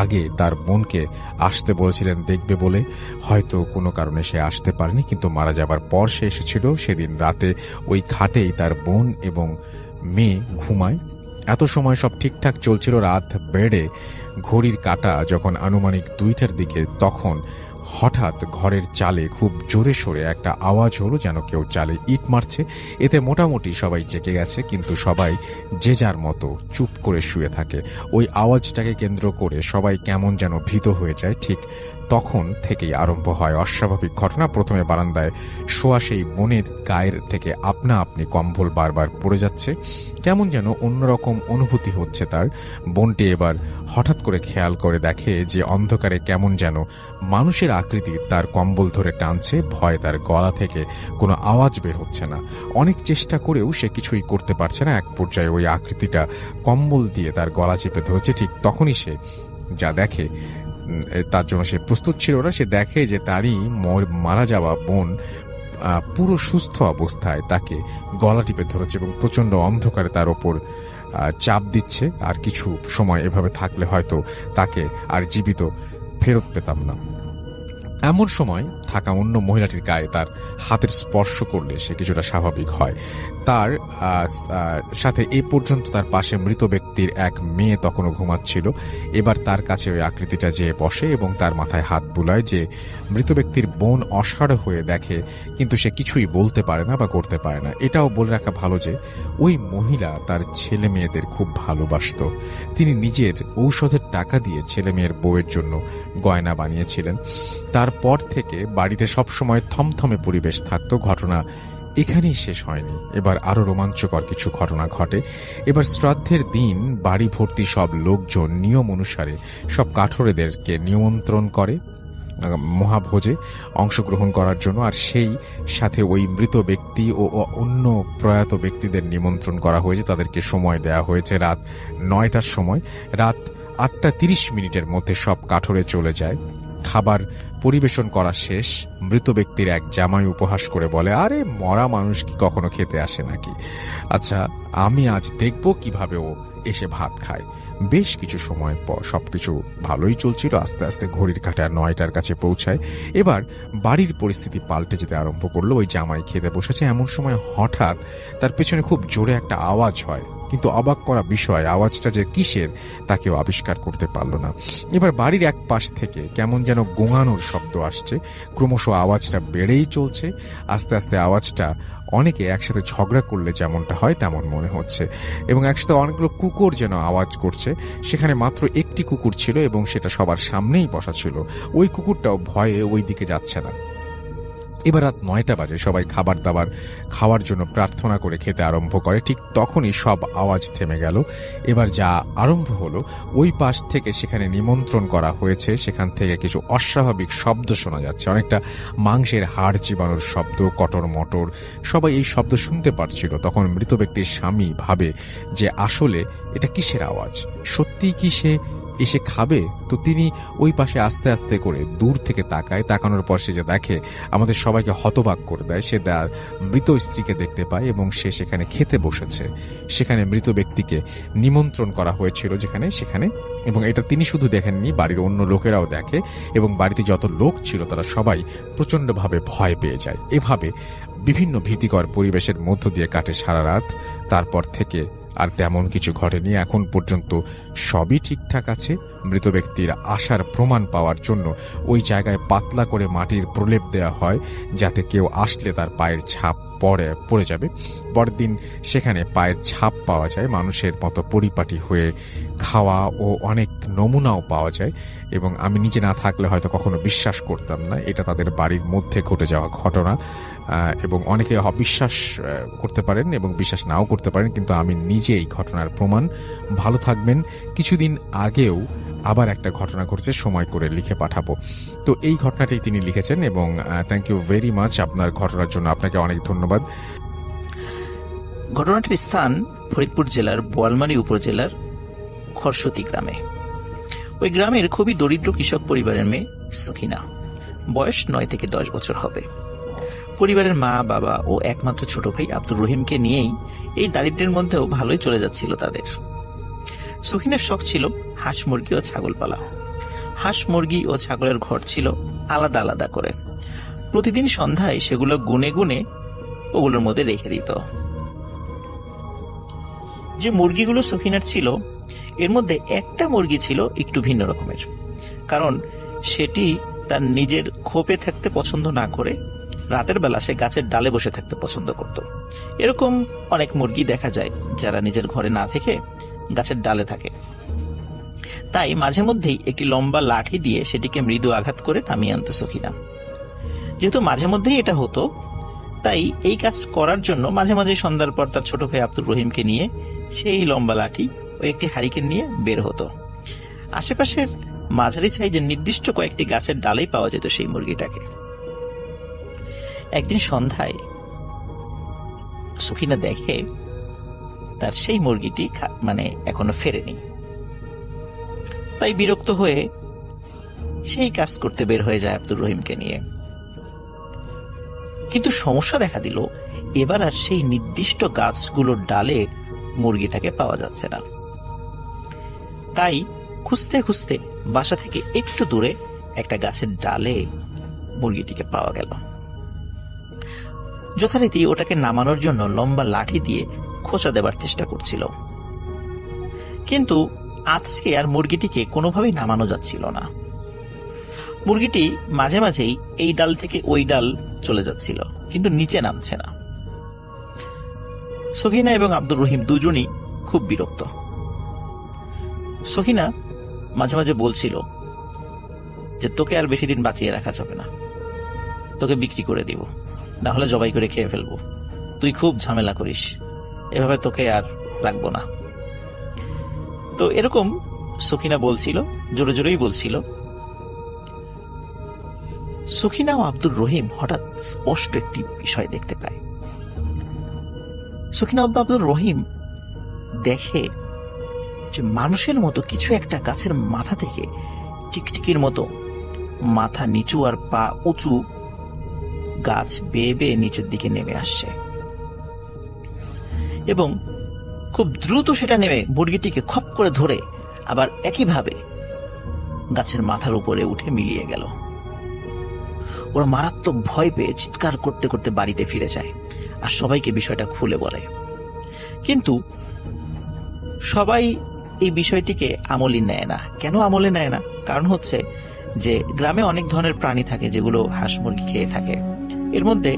আগে তার বোনকে আসতে বলেছিলেন দেখবে বলে, হয়তো কোনো কারণে সে আসতে পারেনি, কিন্তু মারা যাবার পর সে এসেছিল। সেদিন রাতে ওই খাটেই তার বোন এবং মেয়ে ঘুমায়। এত সময় সব ঠিকঠাক চলছিল। রাত বেড়ে ঘড়ির কাঁটা যখন আনুমানিক 2টার দিকে, তখন হঠাৎ ঘরের চালে খুব জোরে সোরে একটা আওয়াজ হলো, যেন কেউ চালে ইট মারছে। এতে মোটামুটি সবাই জেগে গেছে, কিন্তু সবাই যে যার মতো চুপ করে শুয়ে থাকে। ওই আওয়াজটাকে কেন্দ্র করে সবাই কেমন যেন ভীত হয়ে যায়। ঠিক তখন থেকেই আরম্ভ হয় অস্বাভাবিক ঘটনা। প্রথমে বারান্দায় শোয়া সেই বোনের গায়ের থেকে আপনা আপনি কম্বল বারবার পড়ে যাচ্ছে, কেমন যেন অন্যরকম অনুভূতি হচ্ছে তার। বোনটি এবার হঠাৎ করে খেয়াল করে দেখে যে অন্ধকারে কেমন যেন মানুষের আকৃতি তার কম্বল ধরে টানছে। ভয় তার গলা থেকে কোনো আওয়াজ বের হচ্ছে না। অনেক চেষ্টা করেও সে কিছুই করতে পারছে না। এক পর্যায়ে ওই আকৃতিটা কম্বল দিয়ে তার গলা চেপে ধরেছে। ঠিক তখনই সে যা দেখে, তার জন্য সে প্রস্তুত ছিল না। সে দেখে যে তারই মারা যাওয়া বোন পুরো সুস্থ অবস্থায় তাকে গলা টিপে ধরেছে এবং প্রচন্ড অন্ধকারে তার ওপর চাপ দিচ্ছে, আর কিছু সময় এভাবে থাকলে হয়তো তাকে আর জীবিত ফেরত পেতাম না। এমন সময় থাকা অন্য মহিলাটির গায়ে তার হাতের স্পর্শ করলে সে কিছুটা স্বাভাবিক হয়। তার সাথে এ পর্যন্ত তার পাশে মৃত ব্যক্তির এক মেয়ে তখনও ঘুমাচ্ছিল। এবার তার কাছে ওই আকৃতিটা যেয়ে বসে এবং তার মাথায় হাত বুলায়, যে মৃত ব্যক্তির বোন অসাড় হয়ে দেখে, কিন্তু সে কিছুই বলতে পারে না বা করতে পারে না। এটাও বলে রাখা ভালো যে ওই মহিলা তার ছেলে মেয়েদের খুব ভালোবাসত। তিনি নিজের ঔষধের টাকা দিয়ে ছেলে মেয়ের বউয়ের জন্য গয়না বানিয়েছিলেন। তারপর থেকে বাড়িতে সবসময় থমথমে পরিবেশ থাকত। ঘটনা এখানেই শেষ হয়নি, এবার আরো রোমাঞ্চকর কিছু ঘটনা ঘটে। এবার শ্রাদ্ধের দিন বাড়ি ভর্তি সব লোকজন নিয়ম অনুসারে সব কাঠুরেদেরকে নিমন্ত্রণ করে মহাভোজে অংশগ্রহণ করার জন্য, আর সেই সাথে ওই মৃত ব্যক্তি ও অন্য প্রয়াত ব্যক্তিদের নিমন্ত্রণ করা হয়েছে। তাদেরকে সময় দেয়া হয়েছে রাত 9টার সময়। রাত 8:30 মধ্যে সব কাঠুরে চলে যায়। খাবার পরিবেশন করা শেষ। মৃত ব্যক্তির এক জামাই উপহাস করে বলে, আরে মরা মানুষ কি কখনো খেতে আসে নাকি? আচ্ছা, আমি আজ দেখব কিভাবে ও এসে ভাত খায়। বেশ কিছু সময় পর সবকিছু ভালোই চলছিল। আস্তে আস্তে ঘড়ির কাঁটা 9টার কাছে পৌঁছায়। এবার বাড়ির পরিস্থিতি পাল্টে যেতে আরম্ভ করলো। ওই জামাই খেতে বসেছে, এমন সময় হঠাৎ তার পেছনে খুব জোরে একটা আওয়াজ হয়, কিন্তু অবাক করা বিষয় আওয়াজটা যে কিসের তা কেউ আবিষ্কার করতে পারল না। এবার বাড়ির এক পাশ থেকে কেমন যেন গোঙানোর শব্দ আসছে। ক্রমশ আওয়াজটা বেড়েই চলছে। আস্তে আস্তে আওয়াজটা অনেকে একসাথে ঝগড়া করলে যেমনটা হয় তেমন মনে হচ্ছে, এবং একসাথে অনেকগুলো কুকুর যেন আওয়াজ করছে। সেখানে মাত্র একটি কুকুর ছিল এবং সেটা সবার সামনেই বসা ছিল। ওই কুকুরটাও ভয়ে ওই দিকে যাচ্ছে না। এবার রাত 9টা বাজে। সবাই খাবার দাবার খাওয়ার জন্য প্রার্থনা করে খেতে আরম্ভ করে। ঠিক তখনই সব আওয়াজ থেমে গেল। এবার যা আরম্ভ হলো, ওই পাশ থেকে সেখানে নিমন্ত্রণ করা হয়েছে সেখান থেকে কিছু অস্বাভাবিক শব্দ শোনা যাচ্ছে, অনেকটা মাংসের হাড় চিবানোর শব্দ, কটর মটর। সবাই এই শব্দ শুনতে পারছিল। তখন মৃত ব্যক্তির স্বামী ভাবে যে আসলে এটা কিসের আওয়াজ, সত্যিই কি সে এসে খাবে? তো তিনি ওই পাশে আস্তে আস্তে করে দূর থেকে তাকায়। তাকানোর পর সে যে দেখে, আমাদের সবাইকে হতবাক করে দেয়। সে তার মৃত স্ত্রীকে দেখতে পায় এবং সে সেখানে খেতে বসেছে। সেখানে মৃত ব্যক্তিকে নিমন্ত্রণ করা হয়েছিল সেখানে, এবং এটা তিনি শুধু দেখেননি, বাড়ির অন্য লোকেরাও দেখে, এবং বাড়িতে যত লোক ছিল তারা সবাই প্রচন্ডভাবে ভয় পেয়ে যায়। এভাবে বিভিন্ন ভীতিকর পরিবেশের মধ্য দিয়ে কাটে সারা রাত। তারপর থেকে আর তেমন কিছু ঘটেনি। এখন পর্যন্ত সবই ঠিকঠাক আছে। মৃত ব্যক্তির আসার প্রমাণ পাওয়ার জন্য ওই জায়গায় পাতলা করে মাটির প্রলেপ দেওয়া হয়, যাতে কেউ আসলে তার পায়ের ছাপ পড়ে যাবে। পরের দিন সেখানে পায়ের ছাপ পাওয়া যায়, মানুষের মতো পরিপাটি হয়ে খাওয়া ও অনেক নমুনাও পাওয়া যায়। এবং আমি নিজে না থাকলে হয়তো কখনো বিশ্বাস করতাম না এটা তাদের বাড়ির মধ্যে ঘটে যাওয়া ঘটনা। এবং অনেকে বিশ্বাস করতে পারেন এবং বিশ্বাস নাও করতে পারেন, কিন্তু আমি নিজে এই ঘটনার প্রমাণ। ভালো থাকবেন। কিছুদিন আগেও আবার একটা ঘটনা ঘটেছে, সময় করে লিখে পাঠাবো। তো এই ঘটনাটি তিনি লিখেছেন, এবং থ্যাংক ইউ ভেরি মাচ আপনার ঘটনার জন্য। আপনাকে অনেক ধন্যবাদ। ঘটনাটির স্থান ফরিদপুর জেলার বোয়ালমারী উপজেলার খরসতি গ্রামে। ওই গ্রামের খুবই দরিদ্র কৃষক পরিবারের মেয়ে সখিনা। বয়স 9 থেকে 10 বছর হবে। পরিবারের মা, বাবা ও একমাত্র ছোট ভাই আব্দুর রহিমকে নিয়েই এই দারিদ্র্যের মধ্যেও ভালোই চলে যাচ্ছিল তাদের। সখিনার শখ ছিল হাঁস, মুরগি ও ছাগল পালা। হাঁস, মুরগি ও ছাগলের ঘর ছিল আলাদা আলাদা করে। প্রতিদিন সন্ধ্যায় সেগুলো গুনে গুনে ওগুলোর মধ্যে রেখে দিত। যে মুরগিগুলো সখিনার ছিল, এর মধ্যে একটা মুরগি ছিল একটু ভিন্ন রকমের, কারণ সেটি তার নিজের খোপে থাকতে পছন্দ না করে রাতের বেলা সে গাছের ডালে বসে থাকতে পছন্দ করত। এরকম অনেক মুরগি দেখা যায় যারা নিজের ঘরে না থেকে গাছের ডালে থাকে। তাই মাঝে মধ্যেই একটি লম্বা লাঠি দিয়ে সেটিকে মৃদু আঘাত করে নামিয়ে আনত সখিনা। যেহেতু মাঝে মধ্যেই এটা হতো, তাই এই কাজ করার জন্য মাঝে মাঝে সন্ধ্যার পর তার ছোট ভাই আব্দুর রহিমকে নিয়ে সেই লম্বা লাঠি ও একটি হারিকেন নিয়ে বের হতো। আশেপাশের মাঝারি সাইজের নির্দিষ্ট কয়েকটি গাছের ডালেই পাওয়া যেত সেই মুরগিটাকে। একদিন সন্ধ্যায় সখিনা দেখে তার সেই মুরগিটি এখনো ফেরেনি। তাই বিরক্ত হয়ে সেই কাজ করতে বের হয়ে যায় আব্দুর রহিমকে নিয়ে। কিন্তু সমস্যা দেখা দিল, এবার আর সেই নির্দিষ্ট গাছগুলোর ডালে মুরগিটাকে পাওয়া যাচ্ছে না। তাই খুঁজতে খুঁজতে বাসা থেকে একটু দূরে একটা গাছের ডালে মুরগিটিকে পাওয়া গেল। যথারীতি ওটাকে নামানোর জন্য লম্বা লাঠি দিয়ে খোঁচা দেবার চেষ্টা করছিল, কিন্তু আজকে আর মুরগিটিকে কোনোভাবেই নামানো যাচ্ছিল না। মুরগিটি মাঝে মাঝেই এই ডাল থেকে ওই ডাল চলে যাচ্ছিল, কিন্তু নিচে নামছে না। সখিনা এবং আব্দুর রহিম দুজনই খুব বিরক্ত। সখিনা মাঝে মাঝে বলছিল যে তোকে আর বেশি দিন বাঁচিয়ে রাখা যাবে না, তোকে বিক্রি করে দিব, না হলে জবাই করে খেয়ে ফেলবো, তুই খুব ঝামেলা করিস, এভাবে তোকে আর রাখবো না। তো এরকম সখিনা বলছিল, জোরে জোরেই বলছিল। সখিনা ও আব্দুর রহিম হঠাৎ স্পষ্ট একটি বিষয় দেখতে পায়। সখিনা ও আব্দুর রহিম দেখে যে মানুষের মতো কিছু একটা গাছের মাথা থেকে টিকটিকির মতো মাথা নিচু আর পা উঁচু গাছ বেয়ে বেয়ে নিচের দিকে নেমে আসছে, এবং খুব দ্রুত সেটা নেমে মুরগিটিকে খপ করে ধরে আবার একইভাবে গাছের মাথার উপরে উঠে মিলিয়ে গেল। ওরা মারাত্মক ভয় পেয়ে চিৎকার করতে করতে বাড়িতে ফিরে যায় আর সবাইকে বিষয়টা খুলে বলে। কিন্তু সবাই এই বিষয়টিকে আমলে নেয় না। কেন আমলে নেয় না? কারণ হচ্ছে যে গ্রামে অনেক ধরনের প্রাণী থাকে যেগুলো হাঁস মুরগি খেয়ে থাকে, এর মধ্যে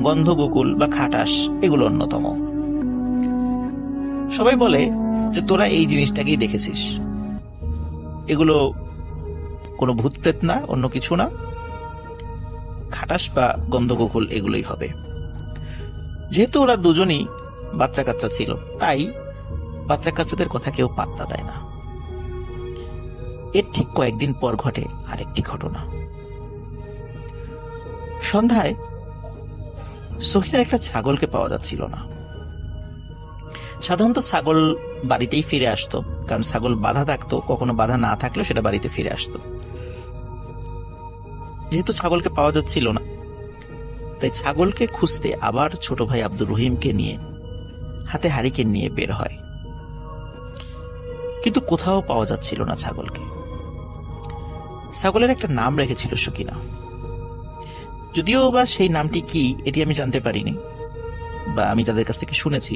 গন্ধগোকুল বা খাটাস এগুলো অন্যতম। সবাই বলে যে তোরা এই জিনিসটাকেই দেখেছিস, এগুলো কোনো ভূত প্রেত না, অন্য কিছু না, খাটাস বা গন্ধগোকুল এগুলোই হবে। যেহেতু ওরা দুজনই বাচ্চা কাচ্চা ছিল, তাই বাচ্চা কাচ্চাদের কথা কেউ পাত্তা দেয় না। এর ঠিক কয়েকদিন পর ঘটে আরেকটি ঘটনা। সন্ধ্যায় সখিনার একটা ছাগলকে পাওয়া যাচ্ছিল না। সাধারণত ছাগল বাড়িতেই ফিরে আসতো, কারণ ছাগল বাধা থাকতো, কখনো বাধা না থাকলেও সেটা বাড়িতে ফিরে আসতো। যেহেতু ছাগলকে পাওয়া যাচ্ছিল না, তাই ছাগলকে খুঁজতে আবার ছোট ভাই আব্দুর রহিমকে নিয়ে হাতে হারিকেন নিয়ে বের হয়, কিন্তু কোথাও পাওয়া যাচ্ছিল না ছাগলকে। ছাগলের একটা নাম রেখেছিল সখিনা, যদিও বা সেই নামটি কি এটি আমি জানতে পারিনি, বা আমি যাদের কাছ থেকে শুনেছি,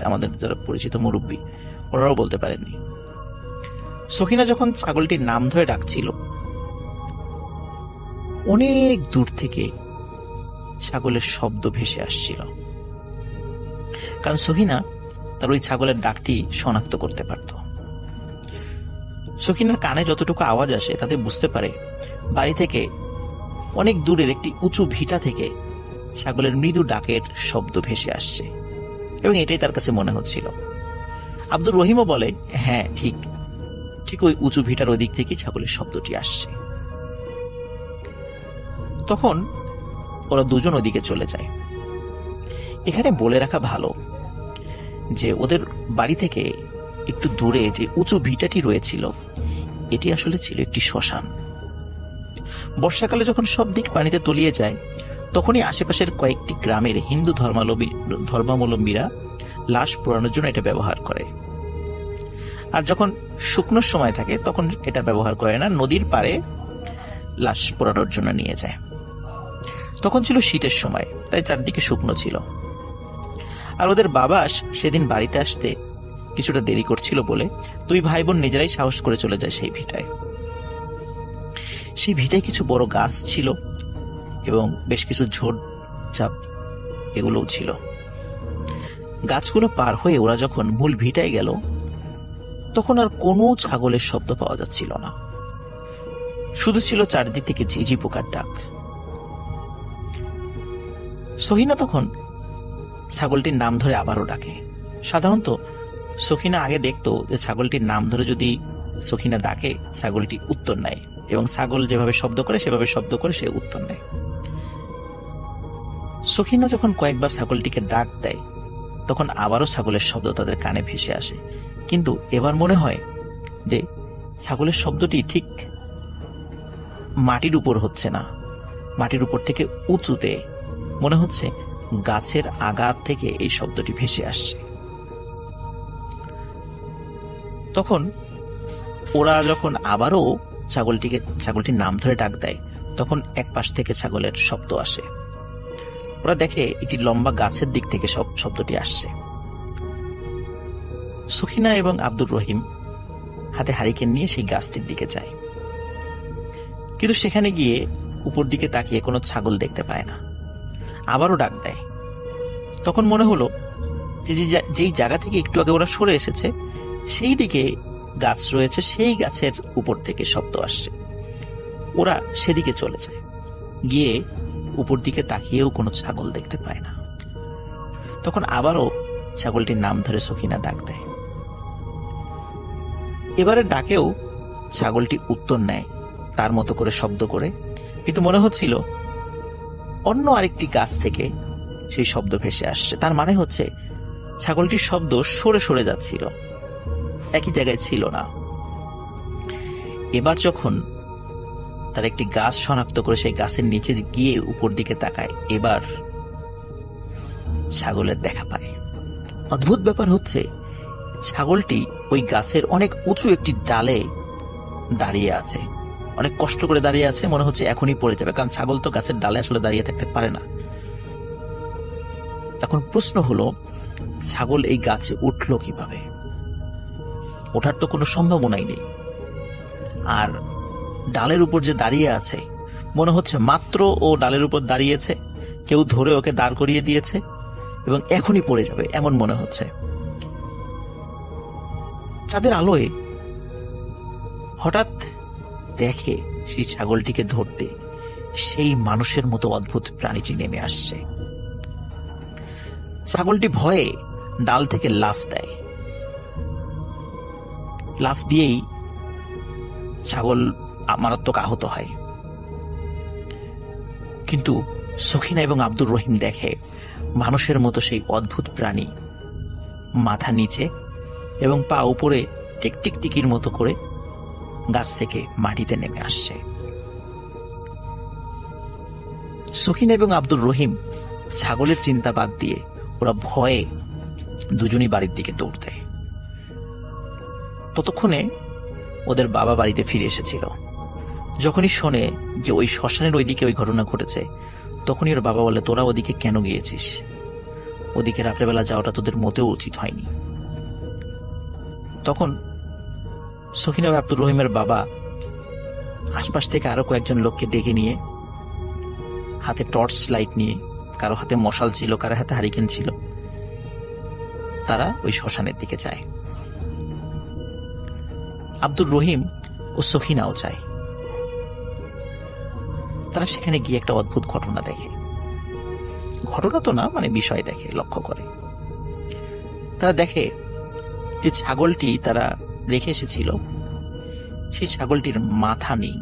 আমাদের যারা পরিচিত মুরব্বী, ওনারাও বলতে পারেননি। সখিনা যখন ছাগলটির নাম ধরে ডাকছিল, অনেক দূর থেকে ছাগলের শব্দ ভেসে আসছিল, কারণ সখিনা তার ওই ছাগলের ডাকটি শনাক্ত করতে পারত। সখিনার কানে যতটুকু আওয়াজ আসে তাতে বুঝতে পারে বাড়ি থেকে অনেক দূরের একটি উঁচু ভিটা থেকে ছাগলের মৃদু ডাকের শব্দ ভেসে আসছে, এবং এটাই তার কাছে মনে হচ্ছিল। আব্দুর রহিমও বলে, হ্যাঁ ঠিক ঠিক ওই উঁচু ভিটার ওই দিক থেকেই ছাগলের শব্দটি আসছে। তখন ওরা দুজন ওদিকে চলে যায়। এখানে বলে রাখা ভালো যে ওদের বাড়ি থেকে একটু দূরে যে উঁচু ভিটাটি রয়েছিল, এটি আসলে ছিল একটি শ্মশান। বর্ষাকালে যখন সব দিক পানিতে তলিয়ে যায়, তখনই আশেপাশের কয়েকটি গ্রামের হিন্দু ধর্মাবলম্বীরা লাশ পোড়ানোর জন্য এটা ব্যবহার করে। আর যখন শুকনোর সময় থাকে তখন এটা ব্যবহার করে না, নদীর পাড়ে লাশ পোড়ানোর জন্য নিয়ে যায়। তখন ছিল শীতের সময়, তাই চারদিকে শুকনো ছিল। আর ওদের বাবা সেদিন বাড়িতে আসতে কিছুটা দেরি করছিল বলে দুই ভাই বোন নিজেরাই সাহস করে চলে যায় সেই ভিটায়। সেই ভিটায় কিছু বড় গাছ ছিল এবং বেশ কিছু ঝোড় চাপ এগুলোও ছিল। গাছগুলো পার হয়ে ওরা যখন মূল ভিটায় গেল, তখন আর কোনো ছাগলের শব্দ পাওয়া যাচ্ছিল না, শুধু ছিল চারদিক থেকে ঝিঝি পোকার ডাক। সখিনা তখন ছাগলটির নাম ধরে আবারও ডাকে। সাধারণত সখিনা আগে দেখতো যে ছাগলটির নাম ধরে যদি সখিনা ডাকে, ছাগলটি উত্তর নেয়, এবং ছাগল যেভাবে শব্দ করে সেভাবে শব্দ করে সে উত্তর নেয়। সখিনা যখন কয়েকবার ছাগলটিকে ডাক দেয়, তখন আবারও ছাগলের শব্দ তাদের কানে ভেসে আসে, কিন্তু এবার মনে হয় যে ছাগলের শব্দটি ঠিক মাটির উপর হচ্ছে না, মাটির উপর থেকে উঁচুতে, মনে হচ্ছে গাছের আগার থেকে এই শব্দটি ভেসে আসছে। তখন ওরা যখন আবারও ছাগলটির নাম ধরে ডাক দেয়, তখন এক পাশ থেকে ছাগলের শব্দ আসে। ওরা দেখে একটি লম্বা গাছের দিক থেকে শব্দটি আসছে। সখিনা এবং আব্দুর রহিম হাতে হারিকেন নিয়ে সেই গাছটির দিকে যায়, কিন্তু সেখানে গিয়ে উপর দিকে তাকিয়ে কোনো ছাগল দেখতে পায় না। আবারও ডাক দেয়। তখন মনে হলো যেই জায়গা থেকে একটু আগে ওরা সরে এসেছে সেই দিকে গাছ রয়েছে, সেই গাছের উপর থেকে শব্দ আসছে। ওরা সেদিকে চলে যায়, গিয়ে উপর দিকে তাকিয়েও কোনো ছাগল দেখতে পায় না। তখন আবারও ছাগলটির নাম ধরে সখিনা ডাক দেয়। এবারে ডাকেও ছাগলটি উত্তর নেয় তার মতো করে শব্দ করে, কিন্তু মনে হচ্ছিল অন্য আরেকটি গাছ থেকে সেই শব্দ ভেসে আসছে। তার মানে হচ্ছে ছাগলটির শব্দ সরে সরে যাচ্ছিল, একই জায়গায় ছিল না। এবার যখন তার একটি গাছ শনাক্ত করে সেই গাছের নিচে গিয়ে উপর দিকে তাকায়, এবার ছাগলের দেখা পায়। অদ্ভুত ব্যাপার হচ্ছে ছাগলটি ওই গাছের অনেক উঁচু একটি ডালে দাঁড়িয়ে আছে, অনেক কষ্ট করে দাঁড়িয়ে আছে, মনে হচ্ছে এখনই পড়ে যাবে, কারণ ছাগল তো গাছের ডালে আসলে দাঁড়িয়ে থাকতে পারে না। এখন প্রশ্ন হলো, ছাগল এই গাছে উঠল কিভাবে? ওঠার তো কোনো সম্ভাবনাই নেই। আর ডালের উপর যে দাঁড়িয়ে আছে, মনে হচ্ছে মাত্র ও ডালের উপর দাঁড়িয়েছে, কেউ ধরে ওকে দাঁড় করিয়ে দিয়েছে এবং এখনই পড়ে যাবে এমন মনে হচ্ছে। চাঁদের আলোয় হঠাৎ দেখে সেই ছাগলটিকে ধরতে সেই মানুষের মতো অদ্ভুত প্রাণীটি নেমে আসছে। ছাগলটি ভয়ে ডাল থেকে লাফ দেয়। লাফ দিয়েই ছাগল মারাত্মক আহত হয়। কিন্তু সখিনা এবং আব্দুর রহিম দেখে মানুষের মতো সেই অদ্ভুত প্রাণী মাথা নিচে এবং পা উপরে টিকটিক টিকির মতো করে গাছ থেকে মাটিতে নেমে আসছে। সখিনা এবং আব্দুর রহিম ছাগলের চিন্তা বাদ দিয়ে ওরা ভয়ে দুজনই বাড়ির দিকে দৌড় দেয়। ততক্ষণে ওদের বাবা বাড়িতে ফিরে এসেছিল। যখনই শোনে যে ওই শ্মশানের ওইদিকে ওই ঘটনা ঘটেছে, তখনই ওর বাবা বলে, তোরা ওদিকে কেন গিয়েছিস? ওদিকে রাত্রেবেলা যাওয়াটা তোদের মোটেও উচিত হয়নি। তখন সখিনা আব্দুর রহিমের বাবা আশপাশ থেকে আরো কয়েকজন লোককে ডেকে নিয়ে, হাতে টর্চ লাইট নিয়ে, কারো হাতে মশাল ছিল, কারো হাতে হারিকেন ছিল, তারা ওই শ্মশানের দিকে যায়। আব্দুর রহিম ও সখিনাও যায়। তারা সেখানে গিয়ে একটা অদ্ভুত ঘটনা দেখে। ঘটনা তো না, মানে বিষয় দেখে, লক্ষ্য করে। তারা দেখে যে ছাগলটি তারা রেখে এসেছিল, সেই ছাগলটির মাথা নেই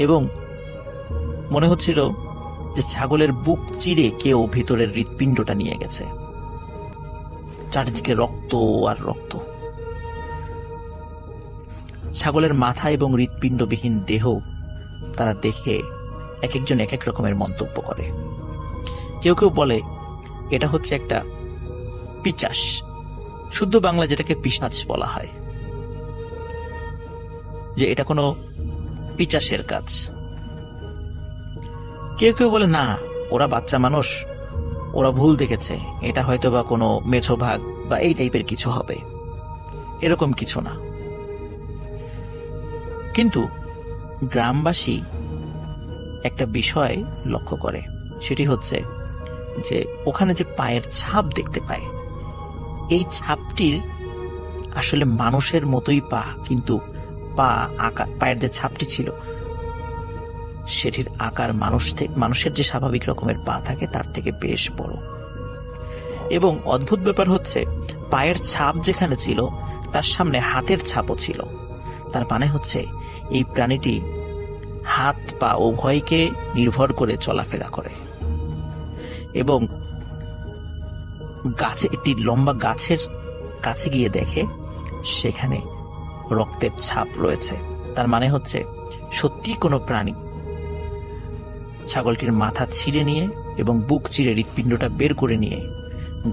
এবং মনে হচ্ছিল যে ছাগলের বুক চিরে কেউ ভিতরের হৃৎপিণ্ডটা নিয়ে গেছে। চারিদিকে রক্ত আর রক্ত। ছাগলের মাথা এবং হৃৎপিণ্ডবিহীন দেহ তারা দেখে এক একজন এক এক রকমের মন্তব্য করে। কেউ কেউ বলে এটা হচ্ছে একটা পিচাস, শুদ্ধ বাংলা যেটাকে পিশাচ বলা হয়, যে এটা কোনো পিচাসের কাজ। কেউ কেউ বলে না, ওরা বাচ্চা মানুষ, ওরা ভুল দেখেছে, এটা হয়তো বা কোনো মেছো ভাগ বা এই টাইপের কিছু হবে, এরকম কিছু না। কিন্তু গ্রামবাসী একটা বিষয় লক্ষ্য করে, সেটি হচ্ছে যে ওখানে যে পায়ের ছাপ দেখতে পায়, এই ছাপটির আসলে মানুষের মতোই পা, কিন্তু পায়ের যে ছাপটি ছিল সেটির আকার মানুষের যে স্বাভাবিক রকমের পা থাকে তার থেকে বেশ বড়। এবং অদ্ভুত ব্যাপার হচ্ছে পায়ের ছাপ যেখানে ছিল তার সামনে হাতের ছাপও ছিল। তার মানে হচ্ছে এই প্রাণীটি হাত পা উভয়কে নির্ভর করে চলাফেরা করে। এবং একটি লম্বা গাছের কাছে গিয়ে দেখে সেখানে রক্তের ছাপ রয়েছে। তার মানে হচ্ছে সত্যি কোনো প্রাণী ছাগলটির মাথা ছিঁড়ে নিয়ে এবং বুক চিরে হৃৎপিণ্ডটা বের করে নিয়ে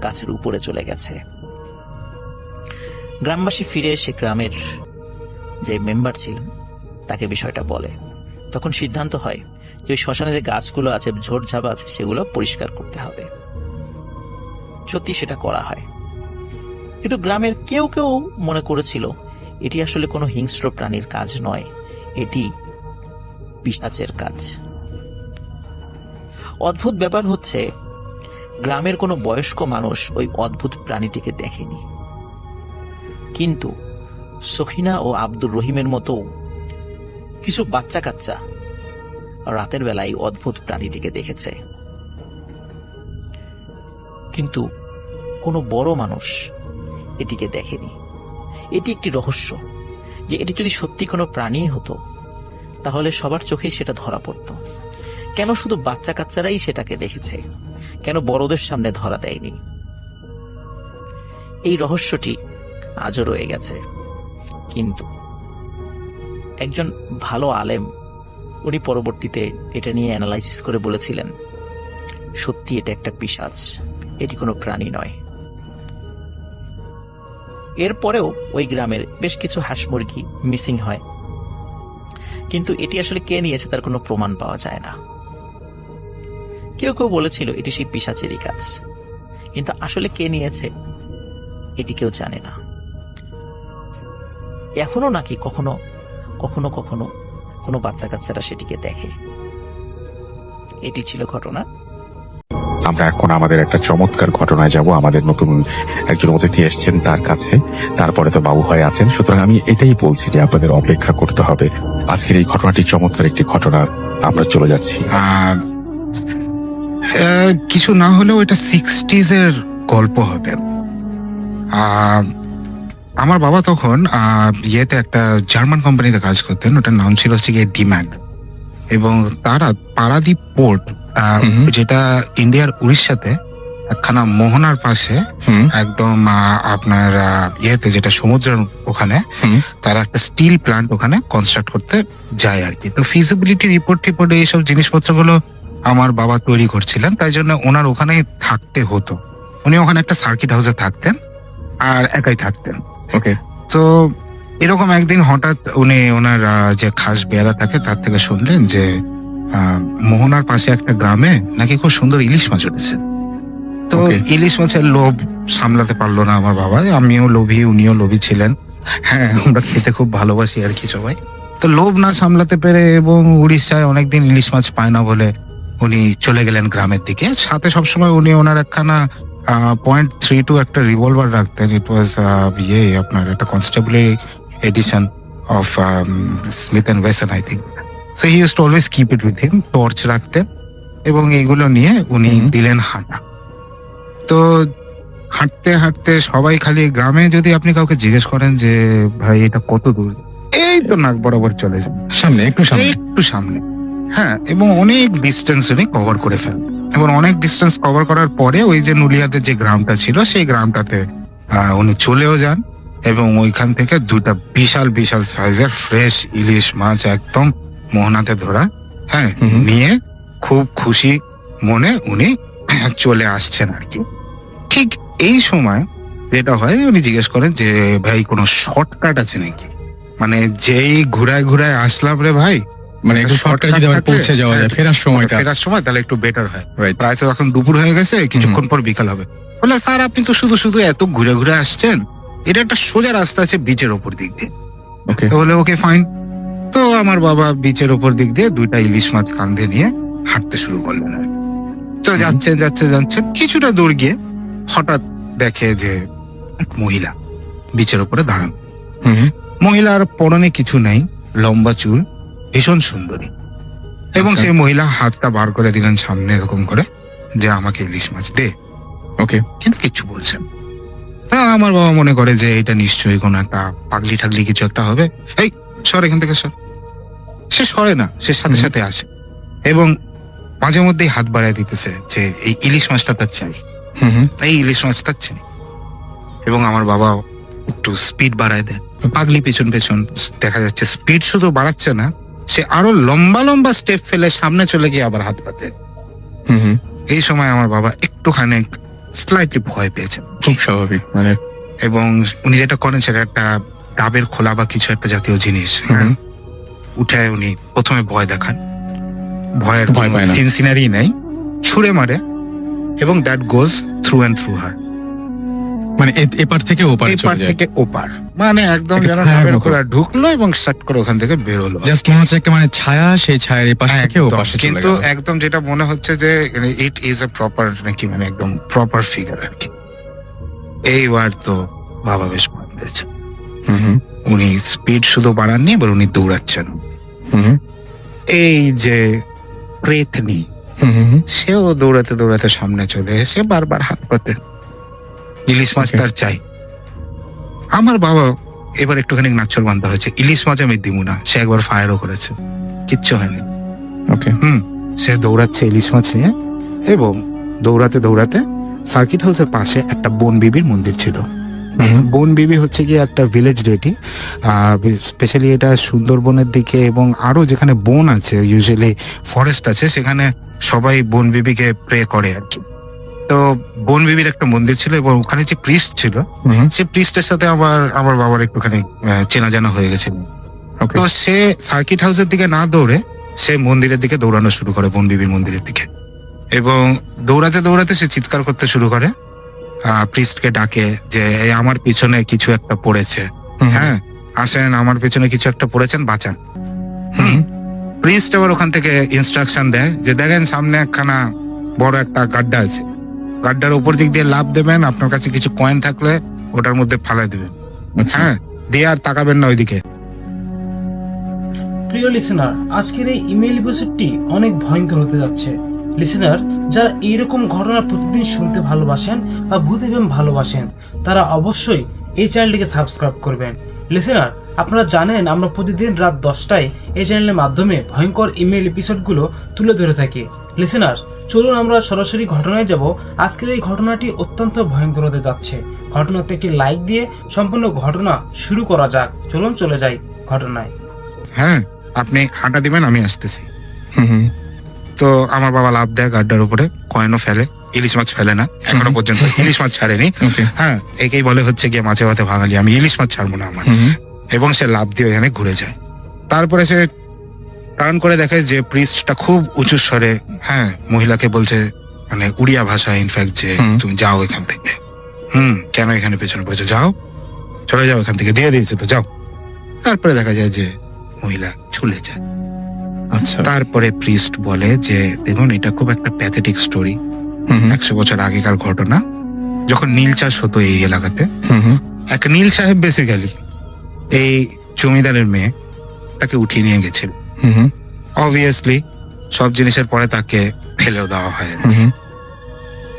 গাছের উপরে চলে গেছে। গ্রামবাসী ফিরে এসে গ্রামের যে মেম্বার ছিলেন তাকে বিষয়টা বলে। তখন সিদ্ধান্ত হয় যে ওই শ্মশানে যে গাছগুলো আছে, ঝোড়ঝাপ আছে, সেগুলো পরিষ্কার করতে হবে। সত্যি সেটা করা হয়, কিন্তু গ্রামের কেউ কেউ মনে করেছিল এটি আসলে কোনো হিংস্র প্রাণীর কাজ নয়, এটি পিশাচের কাজ। অদ্ভুত ব্যাপার হচ্ছে, গ্রামের কোনো বয়স্ক মানুষ ওই অদ্ভুত প্রাণীটিকে দেখেনি, কিন্তু সখিনা ও আব্দুর রহিমের মতো কিছু বাচ্চা কাচ্চা রাতের বেলায় অদ্ভুত প্রাণীটিকে দেখেছে। কিন্তু কোনো বড় মানুষ এটিকে দেখেনি। এটি একটি রহস্য যে এটি যদি সত্যি কোনো প্রাণী হতো তাহলে সবার চোখেই সেটা ধরা পড়ত। কেন শুধু বাচ্চা কাচ্চারাই সেটাকে দেখেছে, কেন বড়দের সামনে ধরা দেয়নি? এই রহস্যটি আজও রয়ে গেছে। কিন্তু একজন ভালো আলেম, উনি পরবর্তীতে এটা নিয়ে অ্যানালাইসিস করে বলেছিলেন, সত্যি এটা একটা পিশাচ, এটি কোনো প্রাণী নয়। এরপরেও ওই গ্রামের বেশ কিছু হাঁস মুরগি মিসিং হয়, কিন্তু এটি আসলে কে নিয়েছে তার কোনো প্রমাণ পাওয়া যায় না। কেউ কেউ বলেছিল এটি সেই পিশাচেরই কাজ, কিন্তু আসলে কে নিয়েছে এটি কেউ জানে না। এখনো নাকি কখনো কখনো কখনো কোনো বাচ্চা কাচ্চারা সেটিকে দেখে। এটি ছিল ঘটনা। আমরা এখন আমাদের একটা চমৎকার ঘটনায় যাব। আমাদের নতুন একজন অতিথি এসছেন, তার কাছে। তারপরে তো বাবু ভাই আছেন, সুতরাং আমি এটাই বলছি যে আপনাদের অপেক্ষা করতে হবে। আজকের এই ঘটনাটি চমৎকার একটি ঘটনা, আমরা চলে যাচ্ছি। কিছু না হলেও এটা 60s এর গল্প হবে। আমার বাবা তখন ইয়েতে একটা জার্মান কোম্পানিতে কাজ করতেন, ওটার নাম ছিল হচ্ছে গিয়ে ডিম্যাগ, এবং তারা পারাদীপ পোর্ট, যেটা ইন্ডিয়ার উড়িষ্যাতে একখানা মোহনার পাশে, একদম আপনার ইয়েতে যেটা সমুদ্রের ওখানে, তারা একটা স্টিল প্ল্যান্ট ওখানে কনস্ট্রাক্ট করতে যায় আর কি। তো ফিজিবিলিটি রিপোর্ট টিপোর্ট এইসব জিনিসপত্রগুলো আমার বাবা তৈরি করছিলেন, তাই জন্য ওনার ওখানে থাকতে হতো। উনি ওখানে একটা সার্কিট হাউসে থাকতেন আর একাই থাকতেন। ওকে। তো এরকম একদিন হঠাৎ উনি ওনার যে খাস বেয়ারা থাকে তার থেকে শুনলেন যে মোহনার পাশে একটা গ্রামে নাকি খুব সুন্দর ইলিশ মাছ উঠেছে। তো ইলিশ মাছের লোভ সামলাতে পারলো না আমার বাবা। আমিও লোভী, উনিও লোভী ছিলেন। হ্যাঁ, আমরা খেতে খুব ভালোবাসি আর কি সবাই। তো লোভ না সামলাতে পেরে এবং উড়িষ্যায় অনেকদিন ইলিশ মাছ পায় না বলে উনি চলে গেলেন গ্রামের দিকে। সাথে সবসময় উনি ওনার একখানা .32 একটা রিভলভার রাখতেন। ইট ওয়াজ আপনার একটা কনস্টেবলের edition of Smith and Wesson, I think. So he used to always keep it with him. Torch রাখতেন এবং এগুলো নিয়ে উনি দিলেন হাঁটা। তো হাঁটতে হাঁটতে সবাই খালি, গ্রামে যদি আপনি কাউকে জিজ্ঞেস করেন যে ভাই এটা কত দূর, এই তো নাক বরাবর চলে যান, সামনে একটু সামনে, একটু সামনে। হ্যাঁ, এবং অনেক ডিস্টেন্স উনি কভার করে ফেলেন। এবং অনেক ডিস্টেন্স কভার করার পরে ওই যে নুলিয়াতে যে গ্রামটা ছিল সেই গ্রামটাতে উনি চলেও যান, এবং ওইখান থেকে দুটা বিশাল বিশাল সাইজের ফ্রেশ ইলিশ মাছ একদম মোহনাতে ধরা, হ্যাঁ, নিয়ে খুব খুশি মনে উনি চলে আসছেন আর কি। ঠিক এই সময় যেটা হয়, উনি জিজ্ঞেস করেন যে ভাই কোনো শর্টকাট আছে নাকি, মানে যেই ঘুরায় ঘুরায় আসলাম রে ভাই, মানে একটু শর্টকাট যদি আবার পৌঁছে যাওয়া যায় ফেরার সময় তাহলে একটু বেটার হয়। প্রায় তো এখন দুপুর হয়ে গেছে, কিছুক্ষণ পর বিকাল হবে। বলে স্যার আপনি তো শুধু শুধু এত ঘুরে ঘুরে আসছেন, এটা একটা সোজা রাস্তা আছে বিচের ওপর দিক দিয়ে। বলে ওকে ফাইন। তো আমার বাবা বিচের ওপর দিক দিয়ে দুইটা ইলিশ মাছ কাঁধে নিয়ে হাঁটতে শুরু করলেন। তো যাচ্ছে কিছুটা দূর গিয়ে হঠাৎ দেখে যে এক মহিলা বিচের ওপরে দাঁড়ানো। মহিলার পরনে কিছু নাই, লম্বা চুল, ভীষণ সুন্দরী। এবং সেই মহিলা হাতটা বার করে দিলেন সামনে এরকম করে যে আমাকে ইলিশ মাছ দে। ওকে। কিন্তু কিচ্ছু বলছেন। আমার বাবা মনে করে যে এটা নিশ্চয়ই কোনো একটা পাগলি ঠাগলি কিছু একটা হবে। এই সর এখান থেকে সর। সে সরে না, সে সাথে সাথে আসে এবং মাঝে মধ্যেই হাত বাড়ায় দিতেছে যে এই ইলিশ মাছটা তার চাই, এই ইলিশ মাছ তার চাই। এবং আমার বাবা একটু স্পিড বাড়ায় দেয়। পাগলি পেছন পেছন দেখা যাচ্ছে স্পিড শুধু বাড়াচ্ছে না, সে আরো লম্বা লম্বা স্টেপ ফেলে সামনে চলে গিয়ে আবার হাত পাতে। এই সময় আমার বাবা একটুখানি স্লাইটলি ভয় পেয়েছেন। খুব স্বাভাবিক, মানে এবং উনি যেটা করেন সেটা একটা ডাবের খোলা বা কিছু একটা জাতীয় জিনিস, হ্যাঁ, উঠে উনি প্রথমে ভয় দেখান, ভয়ের ভয় পায় না। সিনারি নেই, ছুঁড়ে মারে এবং that goes through and through her, মানে এপার থেকে ওপারে এপার চলে যায়। থেকে ওপার, মানে একদম একটা যেন ছায়ার ডাবের মতো। খোলা ঢুকলো এবং শাট করে ওখান থেকে বেরোলো। জাস্ট মনে হচ্ছে একটা মানে ছায়া, সেই ছায়ার এপাশ থেকে একদম, ওপাশে চলে কিন্তু গেল। একদম যেটা মনে হচ্ছে যে ইট ইজ এ প্রপার নাকি, মানে একদম প্রপার ফিগার আর কি। এইবার তো বাবা বেশ ভয় পেয়েছে, হুম, উনি স্পিড শুধু বাড়াননি, এবার উনি দৌড়াচ্ছেন। হুম, এই যে প্রেতনি, হুম, সেও দৌড়াতে দৌড়াতে সামনে চলে এসে বারবার হাত পাতে, ইলিশ মাছ Okay. তার চাই। আমার বাবা এবার একটুখানি নাচর বান্ধা হয়েছে, ইলিশ মাছ আমি দিব না। সে একবার ফায়ারও করেছে, কিচ্ছু হয়নি। ওকে, সে দৌড়াচ্ছে ইলিশ মাছ নিয়ে, এবং দৌড়াতে দৌড়াতে সার্কিট হাউসের পাশে একটা বন বিবির মন্দির ছিল। বন বিবি হচ্ছে গিয়ে একটা ভিলেজ ডেটি, স্পেশালি এটা সুন্দরবনের দিকে এবং আরো যেখানে বন আছে, ইউজুয়ালি ফরেস্ট আছে, সেখানে সবাই বন বিবিকে প্রে করে আর কি। তো বন বিবির একটা মন্দির ছিল এবং ওখানে যে প্রিস্ট ছিল, সে প্রিস্টের সাথে আমার বাবার একটুখানি চেনা জানা হয়ে গেছিল। ওকে, তো সে সার্কিট হাউসের দিকে না দৌড়ে সে মন্দিরের দিকে দৌড়ানো শুরু করে, বন বিবির মন্দিরের দিকে, এবং দৌড়াতে দৌড়াতে সে চিৎকার করতে শুরু করে, প্রিস্টকে ডাকে যে এই আমার পিছনে কিছু একটা পড়েছে, হ্যাঁ আসেন, আমার পিছনে কিছু একটা পড়েছেন, বাঁচান। প্রিস্ট আবার ওখান থেকে ইনস্ট্রাকশন দেয় যে দেখেন সামনে একখানা বড় একটা গাড্ডা আছে, গাড্ডার উপর দিক দিয়ে লাফ দেবেন, আপনার কাছে কিছু কয়েন থাকলে ওটার মধ্যে ফালাই দেবেন, আচ্ছা, হ্যাঁ, দিয়ে আর তাকাবেন না ওইদিকে। প্রিয় লিসেনার, আজকের এই ইমেইল এপিসোডটি অনেক ভয়ঙ্কর হতে যাচ্ছে। লিসেনার, যারা এইরকম ঘটনা প্রতিদিন শুনতে ভালোবাসেন বা ভূত এবং ভালোবাসেন, তারা অবশ্যই এই চ্যানেলটিকে সাবস্ক্রাইব করবেন। লিসেনার, আপনারা জানেন আমরা প্রতিদিন রাত 10টায় এই চ্যানেলের মাধ্যমে ভয়ঙ্কর ইমেইল এপিসোডগুলো তুলে ধরে থাকি। লিসেনার, চলুন আমরা সরাসরি ঘটনায় যাব। আজকের এই ঘটনাটি অত্যন্ত ভয়ঙ্কর হতে যাচ্ছে। ঘটনাতে একটি লাইক দিয়ে সম্পূর্ণ ঘটনা শুরু করা যাক। চলুন চলে যাই ঘটনায়। হ্যাঁ, আপনি হাঁটা দিবেন, আমি আসতেছি। তো আমার বাবা লাভ দেয় গাড্ডার উপরে, কয়েনও ফেলে, ইলিশ মাছ ফেলে না এখনো পর্যন্ত, ইলিশ মাছ ছাড়েনি। হ্যাঁ, একেই বলে হচ্ছে গিয়ে মাছে ভাতে বাঙালি, আমি ইলিশ মাছ ছাড়বো না আমার। এবং সে লাভ দিয়ে এখানে ঘুরে যায়। তারপরে সে টার্ন করে দেখে যে প্রিস্টটা খুব উঁচু স্বরে, হ্যাঁ, মহিলাকে বলছে, মানে উড়িয়া ভাষায় ইনফ্যাক্ট, যে তুমি যাও এখান থেকে, কেন এখানে পেছনে পড়েছো, যাও, চলে যাও এখান থেকে, দিয়ে দিয়েছে তো যাও। তারপরে দেখা যায় যে মহিলা চলে যায়। আচ্ছা, তারপরে প্রিস্ট বলে যে দেখুন, এটা খুব একটা প্যাথেটিক স্টোরি, 100 বছর আগেকার ঘটনা, যখন নীল চাষ হতো এই এলাকাতে। এক নীল সাহেব বেসিক্যালি এই জমিদারের মেয়ে তাকে উঠিয়ে নিয়ে গেছিল। অবভিয়াসলি সব জিনিসের পরে তাকে ফেলেও দেওয়া হয়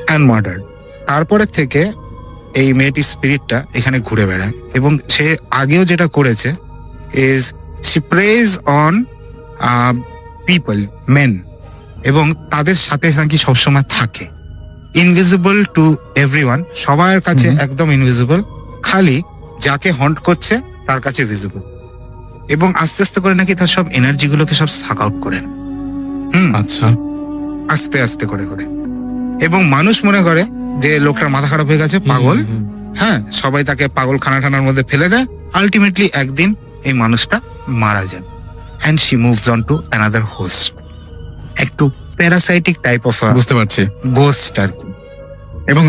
অ্যান্ড মার্ডার। তারপরে থেকে এই মেয়েটির স্পিরিটটা এখানে ঘুরে বেড়ায়, এবং সে আগেও যেটা করেছে is she preys on people, men, এবং তাদের সাথে নাকি সবসময় থাকে, ইনভিজিবল টু এভরিওয়ান, সবার কাছে একদম ইনভিজিবল, খালি যাকে হন্ট করছে তার কাছে ভিজিবল, এবং আস্তে আস্তে করে নাকি তার সব এনার্জি গুলোকে সব সাক আউট করে, আচ্ছা, আস্তে আস্তে করে করে, এবং মানুষ মনে করে যে লোকটার মাথা খারাপ হয়ে গেছে, পাগল, হ্যাঁ, সবাই তাকে পাগল খানার মধ্যে ফেলে দেয়। আলটিমেটলি একদিন এই মানুষটা মারা যায়, and she moves on to another host, একটু প্যারাসাইটিক টাইপ অফ বুঝতে পারছি। গোস্ট আর কি। এবং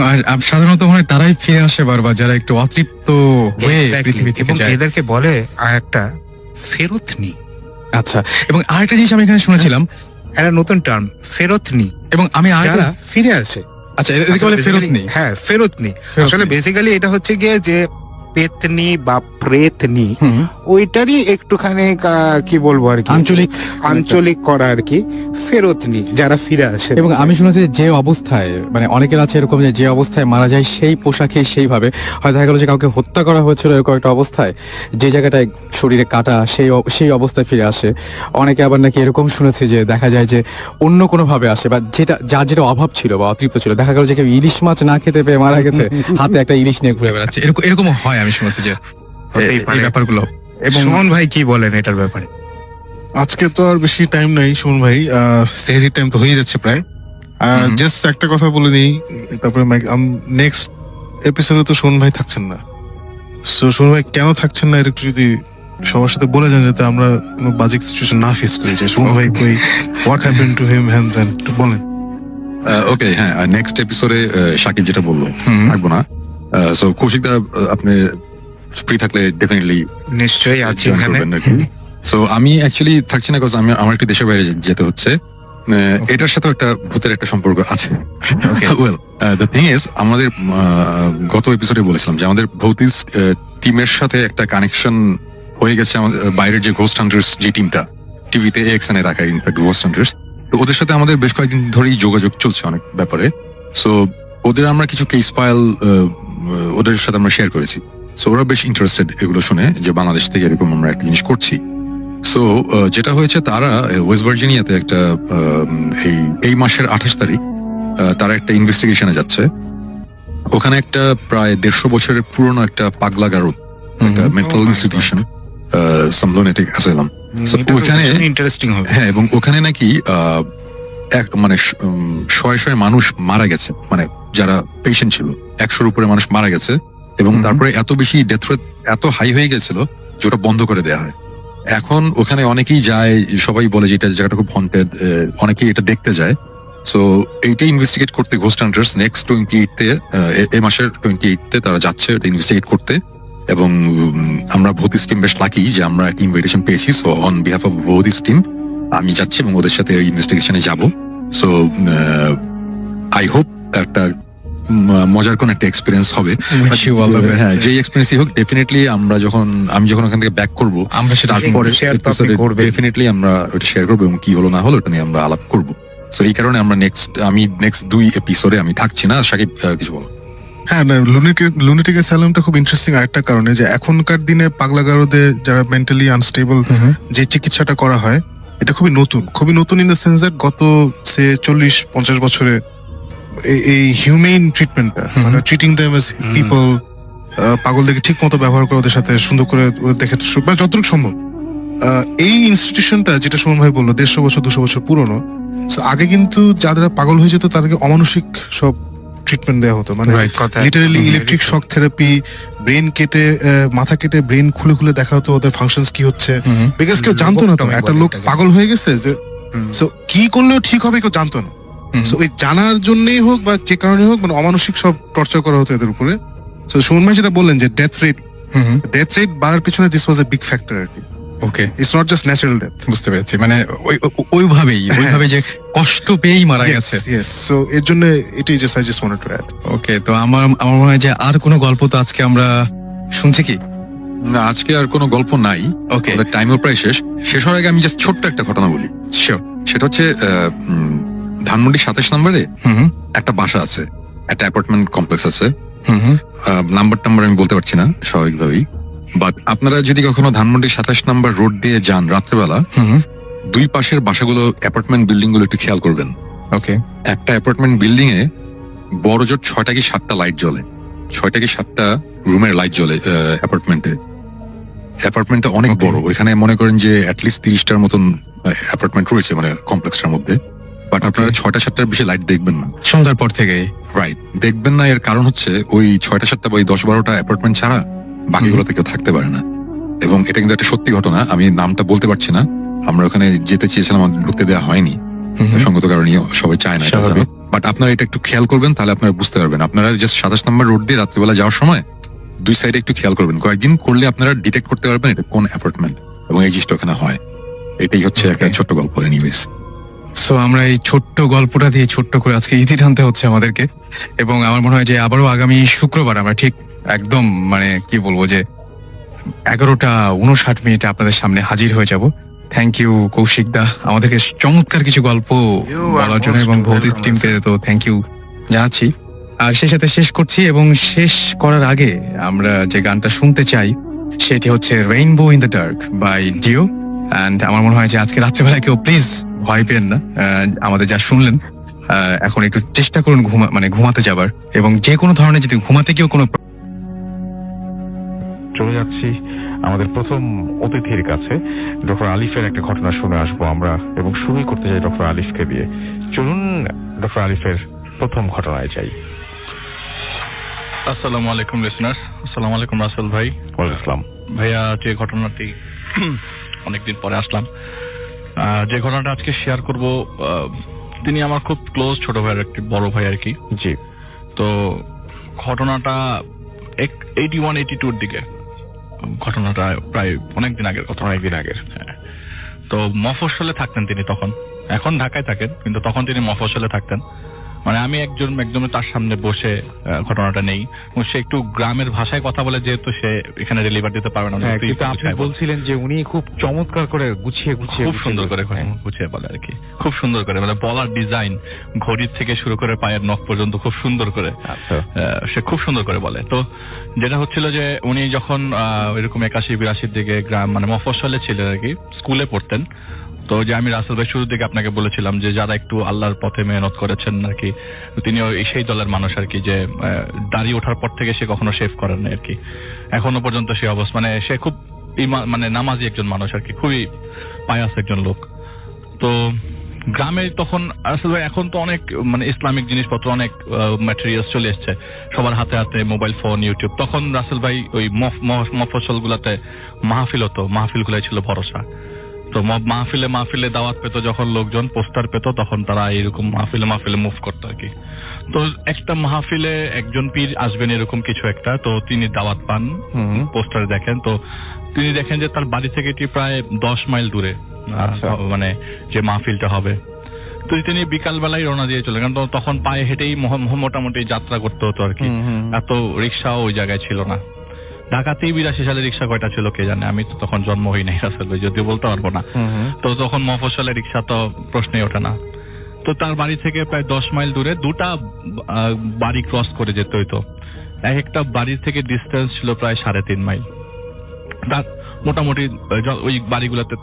সাধারণত মনে হয় তারাই ফিরে আসে বারবার, যারা একটু অতৃপ্ত হয়ে Exactly. পৃথিবী থেকে এবং যায়। এদেরকে বলে একটা ফেরতনি, আচ্ছা, এবং আরেকটা জিনিস আমি এখানে শুনেছিলাম, একটা নতুন টার্ম, ফেরতনি, এবং আমি যারা আরেকটা, ফিরে আসে। আচ্ছা, এদেরকে বলে ফেরত নেই। হ্যাঁ, ফেরতনি। ফেরতনি। আসলে বেসিক্যালি এটা হচ্ছে গিয়ে যে পেতনি বা প্রেতনি, ওইটারই একটুখানি কি বলবো আর কি, আঞ্চলিক করা আর কি, ফেরতনি, যারা ফিরে আসে। এবং আমি শুনেছি যে অবস্থায়, মানে অনেকের আছে এরকম যে অবস্থায় মারা যায় সেই পোশাকে সেইভাবে, হয় দেখা গেল যে কাউকে হত্যা করা হয়েছিল এরকম একটা অবস্থায়, যে জায়গাটায় শরীরে কাটা, সেই অবস্থায় ফিরে আসে। অনেকে আবার নাকি এরকম শুনেছি যে দেখা যায় যে অন্য কোনো ভাবে আসে, বা যার যেটা অভাব ছিল বা অতৃপ্ত ছিল, দেখা গেল যে কেউ ইলিশ মাছ না খেতে পেয়ে মারা গেছে, হাতে একটা ইলিশ নিয়ে ঘুরে বেড়াচ্ছে, এরকম হয় আমি শুনেছি যে হতেই পারে। এই ব্যাপারগুলো। এবং সুমন ভাই কি বলেন এটার ব্যাপারে? আজকে তো আর বেশি টাইম নাই সুমন ভাই, সেহরির টাইম তো হয়ে যাচ্ছে প্রায়। জাস্ট একটা কথা বলে নিই, তারপরে নেক্সট এপিসোডে তো সুমন ভাই থাকছেন না, সো সুমন ভাই কেন থাকছেন না এটা একটু যদি সবার সাথে বলে যান, যাতে আমরা কোনো বাজে সিচুয়েশন না ফেস করি, যে সুমন ভাই কই, what happened to him hand then, একটু বলেন। ওকে, হ্যাঁ, নেক্সট এপিসোডে সাকিব যেটা বললো থাকবো না। সো কৌশিকদা আপনি ফ্রি থাকলে ডেফিনেটলি নিশ্চয়ই আছি এখানে। সো আমি অ্যাকচুয়ালি থাকছি না, আমি আমার একটু দেশের বাইরে যেতে হচ্ছে। এটার সাথে একটা ভূতের একটা সম্পর্ক আছে। ওয়েল, দ্য থিং ইজ, আমাদের গত এপিসোডে বলেছিলাম যে আমাদের ভৌতিক টিমের সাথে একটা কানেকশন হয়ে গেছে। আমাদের বাইরের যে ঘোস্ট হান্টার্স যে টিমটা টিভিতে এক্সএনএ দেখায়, ইনফ্যাক্ট ঘোস্ট হান্টার্স, তো ওদের সাথে আমাদের বেশ কয়েকদিন ধরেই যোগাযোগ চলছে অনেক ব্যাপারে। সো ওদের আমরা কিছু কেস ফাইল ওদের সাথে আমরা শেয়ার করেছি। সো ওরা বেশ ইন্টারেস্টেড এগুলো শুনে, যে বাংলাদেশ থেকে এরকম আমরা একটা জিনিস করছি। সো যেটা হয়েছে, তারা ওয়েস্ট ভার্জিনিয়াতে একটা এই মাসের 28 তারিখ তারা একটা ইনভেস্টিগেশনে যাচ্ছে। ওখানে একটা প্রায় 150 বছরের পুরনো একটা পাগলা গারদ, একটা মেন্টাল ইনস্টিটিউশন, সাম লুনেটিক অ্যাসাইলাম। সো ওখানে ইন্টারেস্টিং হবে। হ্যাঁ, এবং ওখানে নাকি মানে শয়ে শয়ে মানুষ মারা গেছে, মানে যারা পেশেন্ট ছিল 100-র উপরে মানুষ মারা গেছে। এবং তারপরে এত বেশি ডেথ রেট এত হাই হয়ে গেছিল যে ওটা বন্ধ করে দেওয়া হয়। এখন ওখানে অনেকেই যায়, সবাই বলে যে এটা জায়গাটা খুব হন্টেড, অনেকেই এটা দেখতে যায়। সো এইটা ইনভেস্টিগেট করতে ঘোস্ট হান্টার্স নেক্সট 28-তে, এই মাসের 28-তে তারা যাচ্ছে এটা ইনভেস্টিগেট করতে। এবং আমরা ভৌতিক টিম বেশ লাকি যে আমরা একটা ইনভিটেশন পেয়েছি। সো অন বিহাফ অফ ভৌতিক টিম আমি যাচ্ছি এবং ওদের সাথে ইনভেস্টিগেশনে যাব। সো আই হোপ একটা মজার কোন একটা এক্সপিরিয়েন্স হবে। হ্যাঁ, যে এক্সপিরিয়েন্সই হোক, ডেফিনেটলি আমি যখন ওখান থেকে ব্যাক করবো, আমরা সেটা তারপরে করব। ডেফিনেটলি আমরা ওটা শেয়ার করবো এবং কি হলো না হলো ওটা নিয়ে আমরা আলাপ করবো। সো এই কারণে আমরা নেক্সট 2 এপিসোডে আমি থাকছি না। সাকিব কিছু বলো? হ্যাঁ, লুনেটিক অ্যাসাইলামটা খুব ইন্টারেস্টিং আরেকটা কারণে, যে এখনকার দিনে পাগলা গারদে যারা মেন্টালি আনস্টেবল যে চিকিৎসাটা করা হয়, এটা খুবই নতুন ইন দ্য সেন্স দ্যাট গত 40-50 বছরে এই হিউম্যান ট্রিটমেন্টটা, মানে ট্রিটিং দেম অ্যাজ পিপল, পাগলদেরকে ঠিক মতো ব্যবহার করে ওদের সাথে সুন্দর করে দেখে বা যতটুকু সম্ভব, এই ইনস্টিটিউশনটা যেটা সুমন ভাই বললো 150 বছর 200 বছর পুরনো। আগে কিন্তু যারা পাগল হয়ে যেত তাদেরকে অমানসিক সব ট্রিটমেন্ট দেওয়া হতো, মানে literally electric shock therapy, brain কেটে মাথা কেটে ব্রেন খুলে খুলে দেখা হতো ওদের ফাংশনস কি হচ্ছে, বিকজ কেউ জানতো না তো একটা লোক পাগল হয়ে গেছে, যে সো কি করলেও ঠিক হবে কেউ জানতো না। সো ওই জানার জন্যই হোক বা যে কারণে হোক, মানে অমানসিক সব টর্চার করা হতো এদের উপরে। সো সুমন ভাই যেটা বললেন যে ডেথ রেট বাড়ার পিছনে this was a big factor আর কি। Okay, it's not just natural death. বুঝতে পেরেছি, মানে ওইভাবে যে কষ্ট পেয়েই মারা গেছে। সো এর জন্য এটাই just I just wanted to add. Okay, তো আমার মনে হয় যে আর কোনো গল্প তো আজকে আমরা শুনছি কি? না, আজকে আর কোনো গল্প নাই। ওকে, টাইমও প্রায় শেষ হওয়ার আগে আমি জাস্ট ছোট্ট একটা ঘটনা বলি। শিওর। সেটা হচ্ছে ধানমন্ডি 27 নম্বরে একটা বাসা আছে, একটা অ্যাপার্টমেন্ট কমপ্লেক্স আছে। নাম্বার আমি বলতে পারছি না স্বাভাবিকভাবেই, বাট আপনারা যদি কখনো ধানমন্ডি 27 নম্বর রোড দিয়ে যান রাত্রেবেলা, 2 পাশের বাসাগুলো, অ্যাপার্টমেন্ট বিল্ডিং গুলো একটু খেয়াল করবেন। ওকে, একটা অ্যাপার্টমেন্ট বিল্ডিং এ বড় জোর 6টা কি 7টা লাইট জ্বলে, 6টা কি 7টা রুমের লাইট জ্বলে অ্যাপার্টমেন্টটা অনেক বড়। ওইখানে মনে করেন যে অ্যাটলিস্ট 30টার মতন অ্যাপার্টমেন্ট রয়েছে, মানে কমপ্লেক্সটার মধ্যে। বাট আপনারা 6টা-7টার বেশি লাইট দেখবেন না সন্ধ্যার পর থেকে। রাইট, দেখবেন না। এর কারণ হচ্ছে ওই 6টা-7টা বা 10-12টা অ্যাপার্টমেন্ট ছাড়া বাকিগুলোতে কেউ থাকতে পারে না। এবং এটা কিন্তু একটা সত্যি ঘটনা, আমি নামটা বলতে পারছি না। আমরা ওখানে যেতে চেয়েছিলাম, আমাদের ঢুকতে দেওয়া হয়নি সঙ্গত কারণে, সবাই চায় না। বাট আপনারা এটা একটু খেয়াল করবেন, তাহলে আপনারা বুঝতে পারবেন। আপনারা জাস্ট 27 নম্বর রোড দিয়ে রাত্রিবেলা যাওয়ার সময় 2 সাইডে একটু খেয়াল করবেন, কয়েকদিন করলে আপনারা ডিটেক্ট করতে পারবেন এটা কোন অ্যাপার্টমেন্ট, এবং এই জিনিসটা ওখানে হয়। এটাই হচ্ছে একটা ছোট্ট গল্প। এনিওয়েজ, সো আমরা এই ছোট্ট গল্পটা দিয়ে ছোট্ট করে আজকে ইতি টানতে হচ্ছে আমাদেরকে। এবং আমার মনে হয় যে আবারও আগামী শুক্রবার আমরা ঠিক একদম, মানে কি বলবো, যে 11:59 আপনাদের সামনে হাজির হয়ে যাব। থ্যাংক ইউ কৌশিক দা আমাদেরকে চমৎকার কিছু গল্প বলার জন্য, এবং ভৌতিক টিমকে তো থ্যাংক ইউ জানাচ্ছি। আর সেই সাথে শেষ করছি, এবং শেষ করার আগে আমরা যে গানটা শুনতে চাই সেটি হচ্ছে rainbow in the dark by Dio. And আমার মনে হয় যে আজকে রাত্রেবেলা কেউ প্লিজ ভয় পেন না, আমাদের যা শুনলেন এখন একটু চেষ্টা করুন ঘুমাতে যাবার, এবং যে কোনো ধরনের যদি ঘুমাতে গিয়েও কোনো চলে যাচ্ছি আমাদের প্রথম অতিথির কাছে। ডক্টর আলিফের একটা ঘটনা শুনে আসবো আমরা, এবং শুরুই করতে চাই ডক্টর আলিফকে দিয়ে। চলুন ডক্টর আলিফের প্রথম ঘটনায় যাই। আসসালামু আলাইকুম লিসনার, আসসালামু আলাইকুম রাসেল ভাই। ওয়ালাইকুম আসসালাম। ভাইয়া, যে ঘটনাটি অনেকদিন পরে আসলাম, যে ঘটনাটা আজকে শেয়ার করব, তিনি আমার খুব ক্লোজ ছোট ভাইয়ের একটি বড় ভাই আর কি। জি। তো ঘটনাটা 81-82 দিকে, ঘটনাটা প্রায় অনেকদিন আগের কথা। অনেকদিন আগের। হ্যাঁ। তো মফস্বলে থাকতেন তিনি তখন, এখন ঢাকায় থাকেন কিন্তু তখন তিনি মফস্বলে থাকতেন। মানে আমি একজন তার সামনে বসে ঘটনাটা নেই, সে একটু গ্রামের ভাষায় কথা বলে, যেহেতু সে এখানে ডেলিভার দিতে পারবে না। আপনি বলছিলেন যে উনি খুব চমৎকার করে গুছিয়ে খুব সুন্দর করে গুছিয়ে বলে আর কি, খুব সুন্দর করে মানে বলার ডিজাইন, ঘড়ির থেকে শুরু করে পায়ের নখ পর্যন্ত খুব সুন্দর করে সে খুব সুন্দর করে বলে। তো যেটা হচ্ছিল যে উনি যখন এরকম 81-82 দিকে গ্রাম মানে মফস্বলে ছিলেন আর কি, স্কুলে পড়তেন। তো যে আমি রাসেল ভাই শুরুর দিকে আপনাকে বলেছিলাম যে যারা একটু আল্লাহর পথে মেহনত করেছেন আর কি, তিনি সেই দলের মানুষ আর কি, যে দাড়ি ওঠার পর থেকে সে কখনো শেভ করেন না আর কি, এখনো পর্যন্ত সে অবস্থা। মানে সে খুব মানে নামাজি একজন মানুষ আর কি, খুবই পায়াস একজন লোক। তো গ্রামে তখন রাসেল ভাই, এখন তো অনেক মানে ইসলামিক জিনিসপত্র, অনেক ম্যাটেরিয়ালস চলে এসছে সবার হাতে হাতে, মোবাইল ফোন, ইউটিউব। তখন রাসেল ভাই ওই মফস্বল গুলাতে মাহফিল হতো, মাহফিল গুলাই ছিল ভরসা। তো মাহফিলে দাওয়াত পেত, যখন লোকজন পোস্টার পেত তখন তারা এইরকম মাহফিলে মুভ করতো আর কি। তো একটা মাহফিলে একজন পীর আসবেন এরকম কিছু একটা, তো তিনি দাওয়াত পান, পোস্টারে দেখেন, তো তিনি দেখেন যে তার বাড়ি থেকে এটি প্রায় 10 মাইল দূরে মানে যে মাহফিলটা হবে। তো তিনি বিকালবেলায় রওনা দিয়ে চলে, কারণ তখন পায়ে হেঁটেই মোটামুটি যাত্রা করতে হতো আর কি, এত রিক্সাও ওই জায়গায় ছিল না। ঢাকাতেই 82 সালে রিক্সা কয়টা ছিল কে জানে, আমি তো তখন জন্ম হই নাই রাসেল ভাই, যদিও বলতে পারবো না। তো তখন মফস্বলে রিক্সা তো প্রশ্নই ওঠে না। তো তার বাড়ি থেকে প্রায় 10 মাইল দূরে দুটা বাড়ি ক্রস করে যেতে হইতো। একটা বাড়ির থেকে ডিস্টেন্স ছিল প্রায় 3.5 মাইল। তার মোটামুটি ওই বাড়িগুলোতে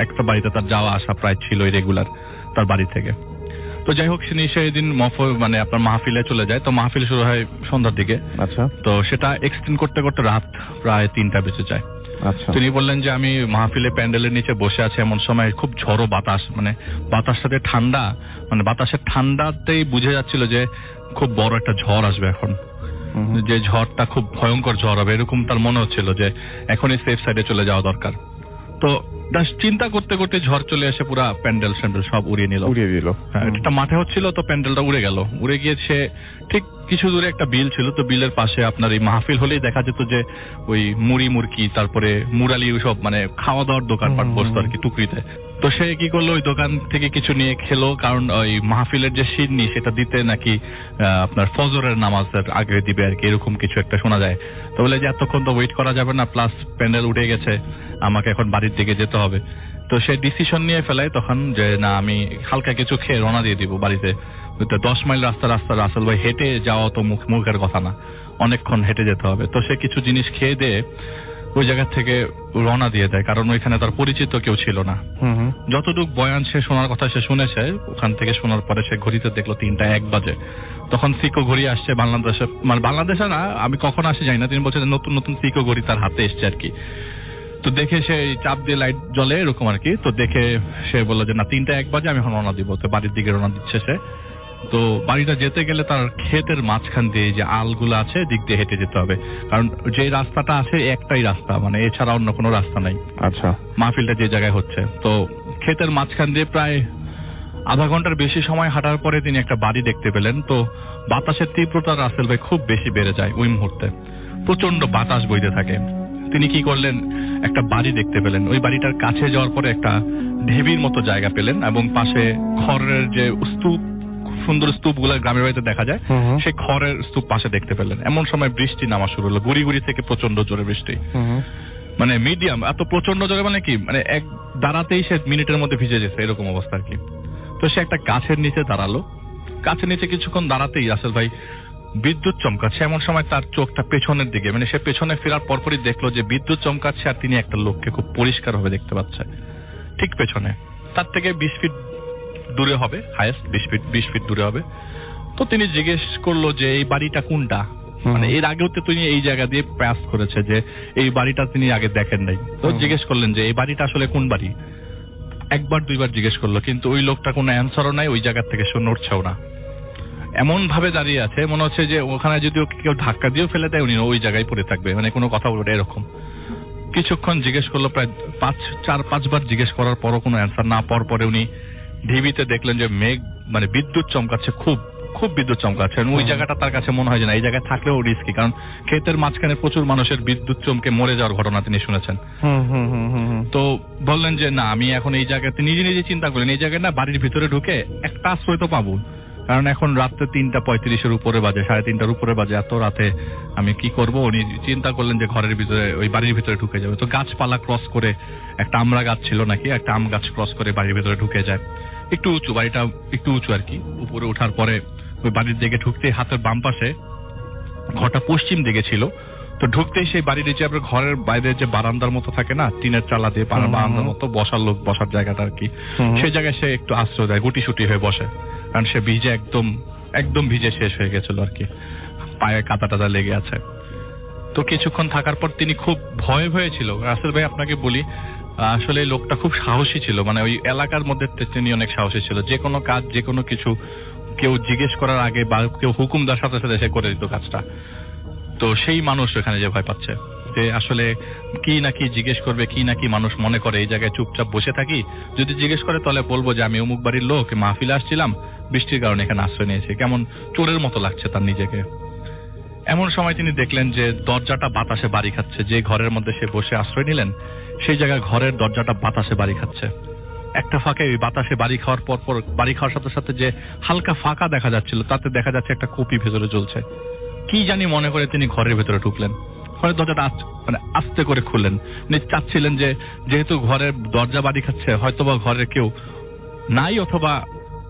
একটা বাড়িতে তার যাওয়া আসা প্রায় ছিল রেগুলার তার বাড়ি থেকে। তো যাই হোক, সেদিন মানে আপনার মাহফিলে চলে যায়। তো মাহফিল শুরু হয় সন্ধ্যার দিকে। আচ্ছা। তো সেটা এক্সটেন্ড করতে করতে রাত প্রায় 3টা বেজে যায়। আচ্ছা। তিনি বললেন যে আমি মাহফিলে প্যান্ডেলের নিচে বসে আছি, এমন সময় খুব ঝড়ো বাতাস, মানে বাতাসটাতে ঠান্ডা, মানে বাতাসের ঠান্ডাতেই বুঝে যাচ্ছিল যে খুব বড় একটা ঝড় আসবে এখন, যে ঝড়টা খুব ভয়ঙ্কর ঝড় হবে এরকম তার মনে হচ্ছিল, যে এখনই সেফ সাইডে চলে যাওয়া দরকার। তো চিন্তা করতে করতে ঝড় চলে এসে পুরা প্যান্ডেল সব উড়িয়ে দিল। একটা মাঠে হচ্ছিল, তো প্যান্ডেলটা উড়ে গেল। উড়ে গিয়ে সে ঠিক কিছু দূরে একটা বিল ছিল, তো বিলের পাশে আপনার এই মাহফিল হলেই দেখা যেত যে ওই মুড়ি মুরকি, তারপরে মুরালি, সব মানে খাওয়া দাওয়ার দোকানপাট বসতো আর কি টুকরিতে। তো সে কি করলো, ওই দোকান থেকে কিছু নিয়ে খেলো, কারণ ওই মাহফিলের যে সিন্নি সেটা দিতে নাকি আপনার ফজরের নামাজের আগে দিবে আর কি, এরকম কিছু একটা শোনা যায়। তো বলে যে এতক্ষণ তো ওয়েট করা যাবে না, প্লাস প্যান্ডেল উঠে গেছে, আমাকে এখন বাড়ির দিকে যেতে হবে। তো সে ডিসিশন নিয়ে ফেলায় তখন যে না, আমি হালকা কিছু খেয়ে রওনা দিয়ে দিব বাড়িতে। 10 মাইল রাস্তা রাসেল ভাই, হেঁটে যাওয়া তো মুখের কথা না, অনেকক্ষণ হেঁটে যেতে হবে। তো সে কিছু জিনিস খেয়ে দিয়ে ওই জায়গা থেকে রওনা দিয়ে দেয়, কারণ ওইখানে তার পরিচিত কেউ ছিল না। যতটুকু বয়ান সে শোনার কথা সে শুনেছে, ওখান থেকে শোনার পরে সে ঘড়িতে দেখলো 3টা 1 বাজে। তখন সিকো ঘড়ি আসছে বাংলাদেশে, মানে বাংলাদেশে না, আমি কখন আসে যাই না, তিনি বলছেন নতুন নতুন সিকো ঘড়ি তার হাতে এসছে আর কি। তো দেখে সে চাপ দিয়ে লাইট জ্বলে এরকম আর কি। তো দেখে সে বললো যে না, 3টা 1 বাজে আমি এখন রওনা দিব। তো বাড়ির দিকে রওনা দিচ্ছে সে। তো বাড়িটা যেতে গেলে তার ক্ষেতের মাঝখান দিয়ে যে আলগুলো আছে দিক দিয়ে হেঁটে যেতে হবে, কারণ যে রাস্তাটা আছে একটাই রাস্তা, মানে এছাড়া অন্য কোনো রাস্তা নাই। আচ্ছা। মাহফিলটা যে জায়গায় হচ্ছে, তো ক্ষেতের মাঝখান দিয়ে প্রায় আধা ঘন্টার বেশি সময় হাঁটার পরে তিনি একটা বাড়ি দেখতে পেলেন। তো বাতাসের তীব্রতা রাসেল ভাই খুব বেশি বেড়ে যায় ওই মুহূর্তে, প্রচন্ড বাতাস বইতে থাকে। তিনি কি করলেন, একটা বাড়ি দেখতে পেলেন। ওই বাড়িটার কাছে যাওয়ার পরে একটা ঢিবির মতো জায়গা পেলেন, এবং পাশে খড়ের যে স্তূপ, সুন্দর স্তূপ গুলা গ্রামের বাড়িতে দেখা যায়, সেই খড়ের স্তূপ পাশে দেখতে পেলেন। এমন সময় বৃষ্টি নামা শুরু হলো, গুড়ি গুড়ি থেকে প্রচন্ড জোরে বৃষ্টি, মানে মিডিয়াম, এত প্রচন্ড জোরে মানে কি, মানে এক দাঁড়াতেই সে মিনিটের মধ্যে ভিজে যেছে এরকম অবস্থা আর কি। তো সে একটা গাছের নিচে দাঁড়ালো। গাছের নিচে কিছুক্ষণ দাঁড়াতেই রাসেল ভাই বিদ্যুৎ চমকাচ্ছে। এমন সময় তার চোখটা পেছনের দিকে, মানে সে পেছনে ফেরার পরপরই দেখলো যে বিদ্যুৎ চমকাচ্ছে, আর তিনি একটা লোককে খুব পরিষ্কার ভাবে দেখতে পাচ্ছে ঠিক পেছনে, তার থেকে 20 ফিট দূরে হবে, হাইয়েস্ট 20 ফিট দূরে হবে। তো তিনি জিজ্ঞেস করলো যে এই বাড়িটা কোনটা, মানে এর আগেও তো তিনি এই জায়গা দিয়ে পাস করেছে, যে এই বাড়িটা তিনি আগে দেখেন নাই। তো জিজ্ঞেস করলেন যে এই বাড়িটা আসলে কোন বাড়ি। 1 বার 2 বার জিজ্ঞেস করলো, কিন্তু ওই লোকটা কোনো অ্যান্সারও নাই, ওই জায়গা থেকে সে নড়ছেও না। এমন ভাবে দাঁড়িয়ে আছে মনে হচ্ছে যে ওখানে যদি কেউ ধাক্কা দিয়েও ফেলে দেয় উনি ওই জায়গায় পড়ে থাকবে, মানে কোনো কথা বলবে এরকম। কিছুক্ষণ জিজ্ঞেস করলো, প্রায় 4-5 বার জিজ্ঞেস করার পরও কোনো অ্যান্সার না পাওয়ার পরে উনি ঢিবিতে দেখলেন যে মেঘ মানে বিদ্যুৎ চমকাচ্ছে, খুব খুব বিদ্যুৎ চমকাচ্ছে। ওই জায়গাটা তার কাছে মনে হয় যে না, এই জায়গায় থাকলেও রিস্কি, কারণ ক্ষেতের মাঝখানে প্রচুর মানুষের বিদ্যুৎ চমকে মরে যাওয়ার ঘটনা তিনি শুনেছেন। তো বললেন যে না, আমি এখন এই জায়গাতে নিজে নিজে চিন্তা করলেন এই জায়গায় না বাড়ির ভিতরে ঢুকে একটা আশ্রয় তো পাবো, কারণ এখন রাত্রে 3:35 উপরে বাজে, 3:30 উপরে বাজে, এত রাতে আমি কি করব। উনি চিন্তা করলেন যে ঘরের ভিতরে ওই বাড়ির ভিতরে ঢুকে যাবে। তো গাছপালা ক্রস করে, একটা আমড়া গাছ ছিল নাকি, একটা আম গাছ ক্রস করে বাড়ির ভিতরে ঢুকে যায়। একটু উঁচু, বাড়িটা একটু উঁচু আর কি। উপরে ওঠার পরে ওই বাড়ির দিকে ঢুকতে হাতের বাম পাশে, ঘরটা পশ্চিম দিকে ছিল, তো ঢুকতেই সেই বাড়ির যে আপনার ঘরের বাইরে যে বারান্দার মতো থাকে না, টিনের চালা দিয়ে বারান্দার মতো বসার লোক বসার জায়গাটা আর কি, সেই জায়গায় সে একটু আশ্রয় দেয়, গুটিসুটি হয়ে বসে, কারণ সে ভিজে একদম ভিজে শেষ হয়ে গেছিল আর কি, পায়ে কাদা টাদা লেগে আছে। তো কিছুক্ষণ থাকার পর তিনি খুব ভয়ে ভয়ে ছিল। রাসেল ভাই আপনাকে বলি, আসলে লোকটা খুব সাহসী ছিল, মানে ওই এলাকার মধ্যে তিনি অনেক সাহসী ছিল। যে কোনো কাজ, যে কোনো কিছু কেউ জিজ্ঞেস করার আগে বা কেউ হুকুম দেওয়ার সাথে সাথে সে করে দিত কাজটা। তো সেই মানুষ এখানে যে ভয় পাচ্ছে যে আসলে কি নাকি জিজ্ঞেস করবে, কি নাকি মানুষ মনে করে এই জায়গায় চুপচাপ বসে থাকি, যদি জিজ্ঞেস করে তাহলে বলবো যে আমি অমুক বাড়ির লোক, মাহফিলে আসছিলাম, বৃষ্টির কারণে এখানে আশ্রয় নিয়েছি। কেমন চোরের মতো লাগছে তার নিজেকে। এমন সময় তিনি দেখলেন যে দরজাটা বাতাসে বাড়ি খাচ্ছে। যে ঘরের মধ্যে সে বসে আশ্রয় নিলেন সেই জায়গায় ঘরের দরজাটা বাতাসে বাড়ি খাচ্ছে। একটা ফাঁকে ওই বাতাসে বাড়ি খাওয়ার পর বাড়ি খাওয়ার সাথে সাথে যে হালকা ফাঁকা দেখা যাচ্ছিল, তাতে দেখা যাচ্ছে একটা কপি ভেতরে জ্বলছে। কি জানি মনে করে তিনি ঘরের ভেতরে ঢুকলেন, ঘরের দরজাটা মানে আস্তে করে খুললেন। উনি চাচ্ছিলেন যে যেহেতু ঘরের দরজা বাড়ি খাচ্ছে, হয়তোবা ঘরের কেউ নাই অথবা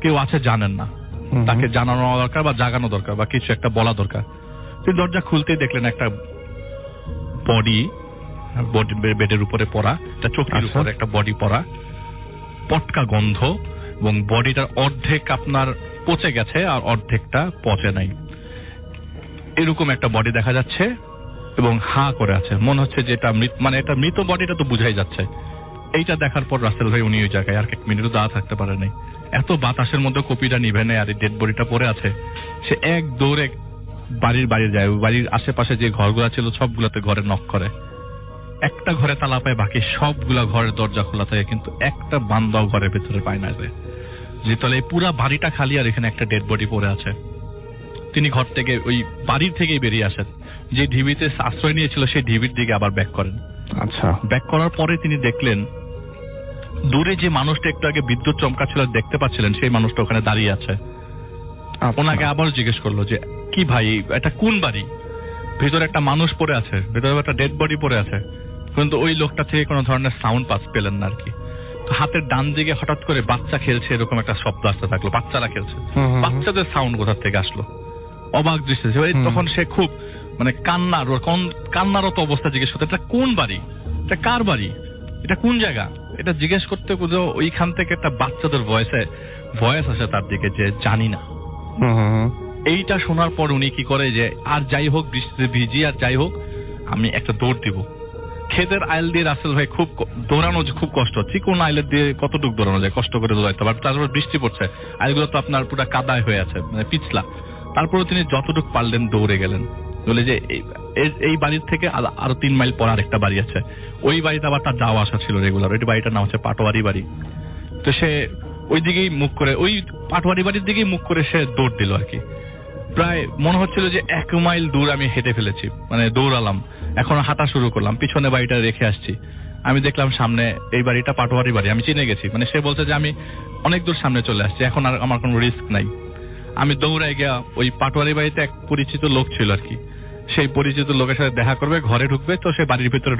কেউ আছে জানেন না, তাকে জানানো দরকার বা জাগানো দরকার বা কিছু একটা বলা দরকার। তিনি দরজা খুলতেই দেখলেন একটা বডি বেডের উপরে পড়া, একটা চোখের উপরে একটা বডি পড়া, পটকা গন্ধ, এবং বডিটার অর্ধেক আপনার পচে গেছে আর অর্ধেকটা পচে নাই, এরকম একটা বডি দেখা যাচ্ছে এবং হা করে আছে। মনে হচ্ছে যে এটা মানে এটা মৃত বডিটা তো বুঝাই যাচ্ছে। এইটা দেখার পর রাসেল ভাই উনি ওই জায়গায় আর এক মিনিটও দাঁড়া থাকতে পারে নাই। এত বাতাসের মধ্যে কপিটা নিভে নেয় আর এই ডেড বডিটা পড়ে আছে। সে এক দৌড়ে বাড়ির যায়, বাড়ির আশেপাশে যে ঘরগুলা ছিল সবগুলাতে ঘরে নক করে। একটা ঘরে তালা পায়, বাকি সবগুলা ঘরের দরজা খোলা থাকে, কিন্তু একটা বান্দাও ঘরের ভেতরে পায় না। যে তলে পুরা বাড়িটা খালি আর এখানে একটা ডেড বডি পড়ে আছে। তিনি ঘর থেকে ওই বাড়ির থেকেই বেরিয়ে আসেন, যে ঢিবিতে আশ্রয় নিয়েছিল সেই ঢিবির দিকে আবার ব্যাক করেন। আচ্ছা, ব্যাক করার পরে তিনি দেখলেন দূরে যে মানুষটা একটু আগে বিদ্যুৎ চমকাচ্ছিল দেখতে পাচ্ছিলেন, সেই মানুষটা ওখানে দাঁড়িয়ে আছে। ওনাকে আবার জিজ্ঞেস করলো যে কি ভাই, এটা কোন বাড়ি? ভিতরে একটা মানুষ পড়ে আছে, ভিতরে একটা ডেড বডি পড়ে আছে, কিন্তু ওই লোকটা থেকে কোনো ধরনের সাউন্ড পাস পেলেন না আর কি। হাতের ডান দিকে হঠাৎ করে বাচ্চা খেলছে, এরকম একটা শব্দ আসতে থাকলো, বাচ্চারা খেলছে। বাচ্চাদের সাউন্ড কোথা থেকে আসলো? অবাক দৃষ্টি। তখন সে খুব মানে কান্নারত অবস্থা জিজ্ঞেস করতে, এটা কোন বাড়ি, এটা কার বাড়ি, এটা কোন জায়গা? এটা জিজ্ঞেস করতে ওইখান থেকে একটা বাচ্চাদের ভয়েস আসে তার দিকে যে জানি না। এইটা শোনার পর উনি কি করে যে আর যাই হোক বৃষ্টিতে ভিজি, আর যাই হোক আমি একটা দৌড় দিব। ক্ষেতের আইল দিয়ে রাসেল ভাই খুব দৌড়ানো খুব কষ্ট হচ্ছে, কোন আইলের দিয়ে কতটুকু দৌড়ানো যায়, কষ্ট করে দৌড়াইতে হবে। তারপর বৃষ্টি পড়ছে, আইলগুলো তো আপনার পুরো কাদায় হয়ে আছে, মানে পিছলা। তারপরে তিনি যতটুকু পারলেন দৌড়ে গেলেন। বলে যে এই বাড়ির থেকে আরো 3 মাইল পর আর একটা বাড়ি আছে, ওই বাড়িতে আবার তার যাওয়া আসা ছিল রেগুলার। ওই বাড়িটার নাম হচ্ছে পাটোয়ারি বাড়ি। তো সে ওই দিকেই মুখ করে, ওই পাটোয়ারি বাড়ির দিকেই মুখ করে সে দৌড় দিল আর কি। প্রায় মনে হচ্ছিল যে 1 মাইল দূর আমি হেঁটে ফেলেছি, মানে দৌড়ালাম, এখন হাঁটা শুরু করলাম, পিছনে বাড়িটা রেখে আসছি। আমি দেখলাম সামনে এই বাড়িটা পাটোয়ারি বাড়ি, আমি চিনে গেছি। মানে সে বলছে যে আমি অনেক দূর সামনে চলে আসছি, এখন আর আমার কোনো রিস্ক নাই। আমি দৌড়াই গিয়া ওই পাটোয়ারি বাড়িতে এক পরিচিত লোক ছিল আর কি, সেই পরিচিত লোকের সাথে দেখা করবে, ঘরে ঢুকবে। তো সে বাড়ির ভিতরে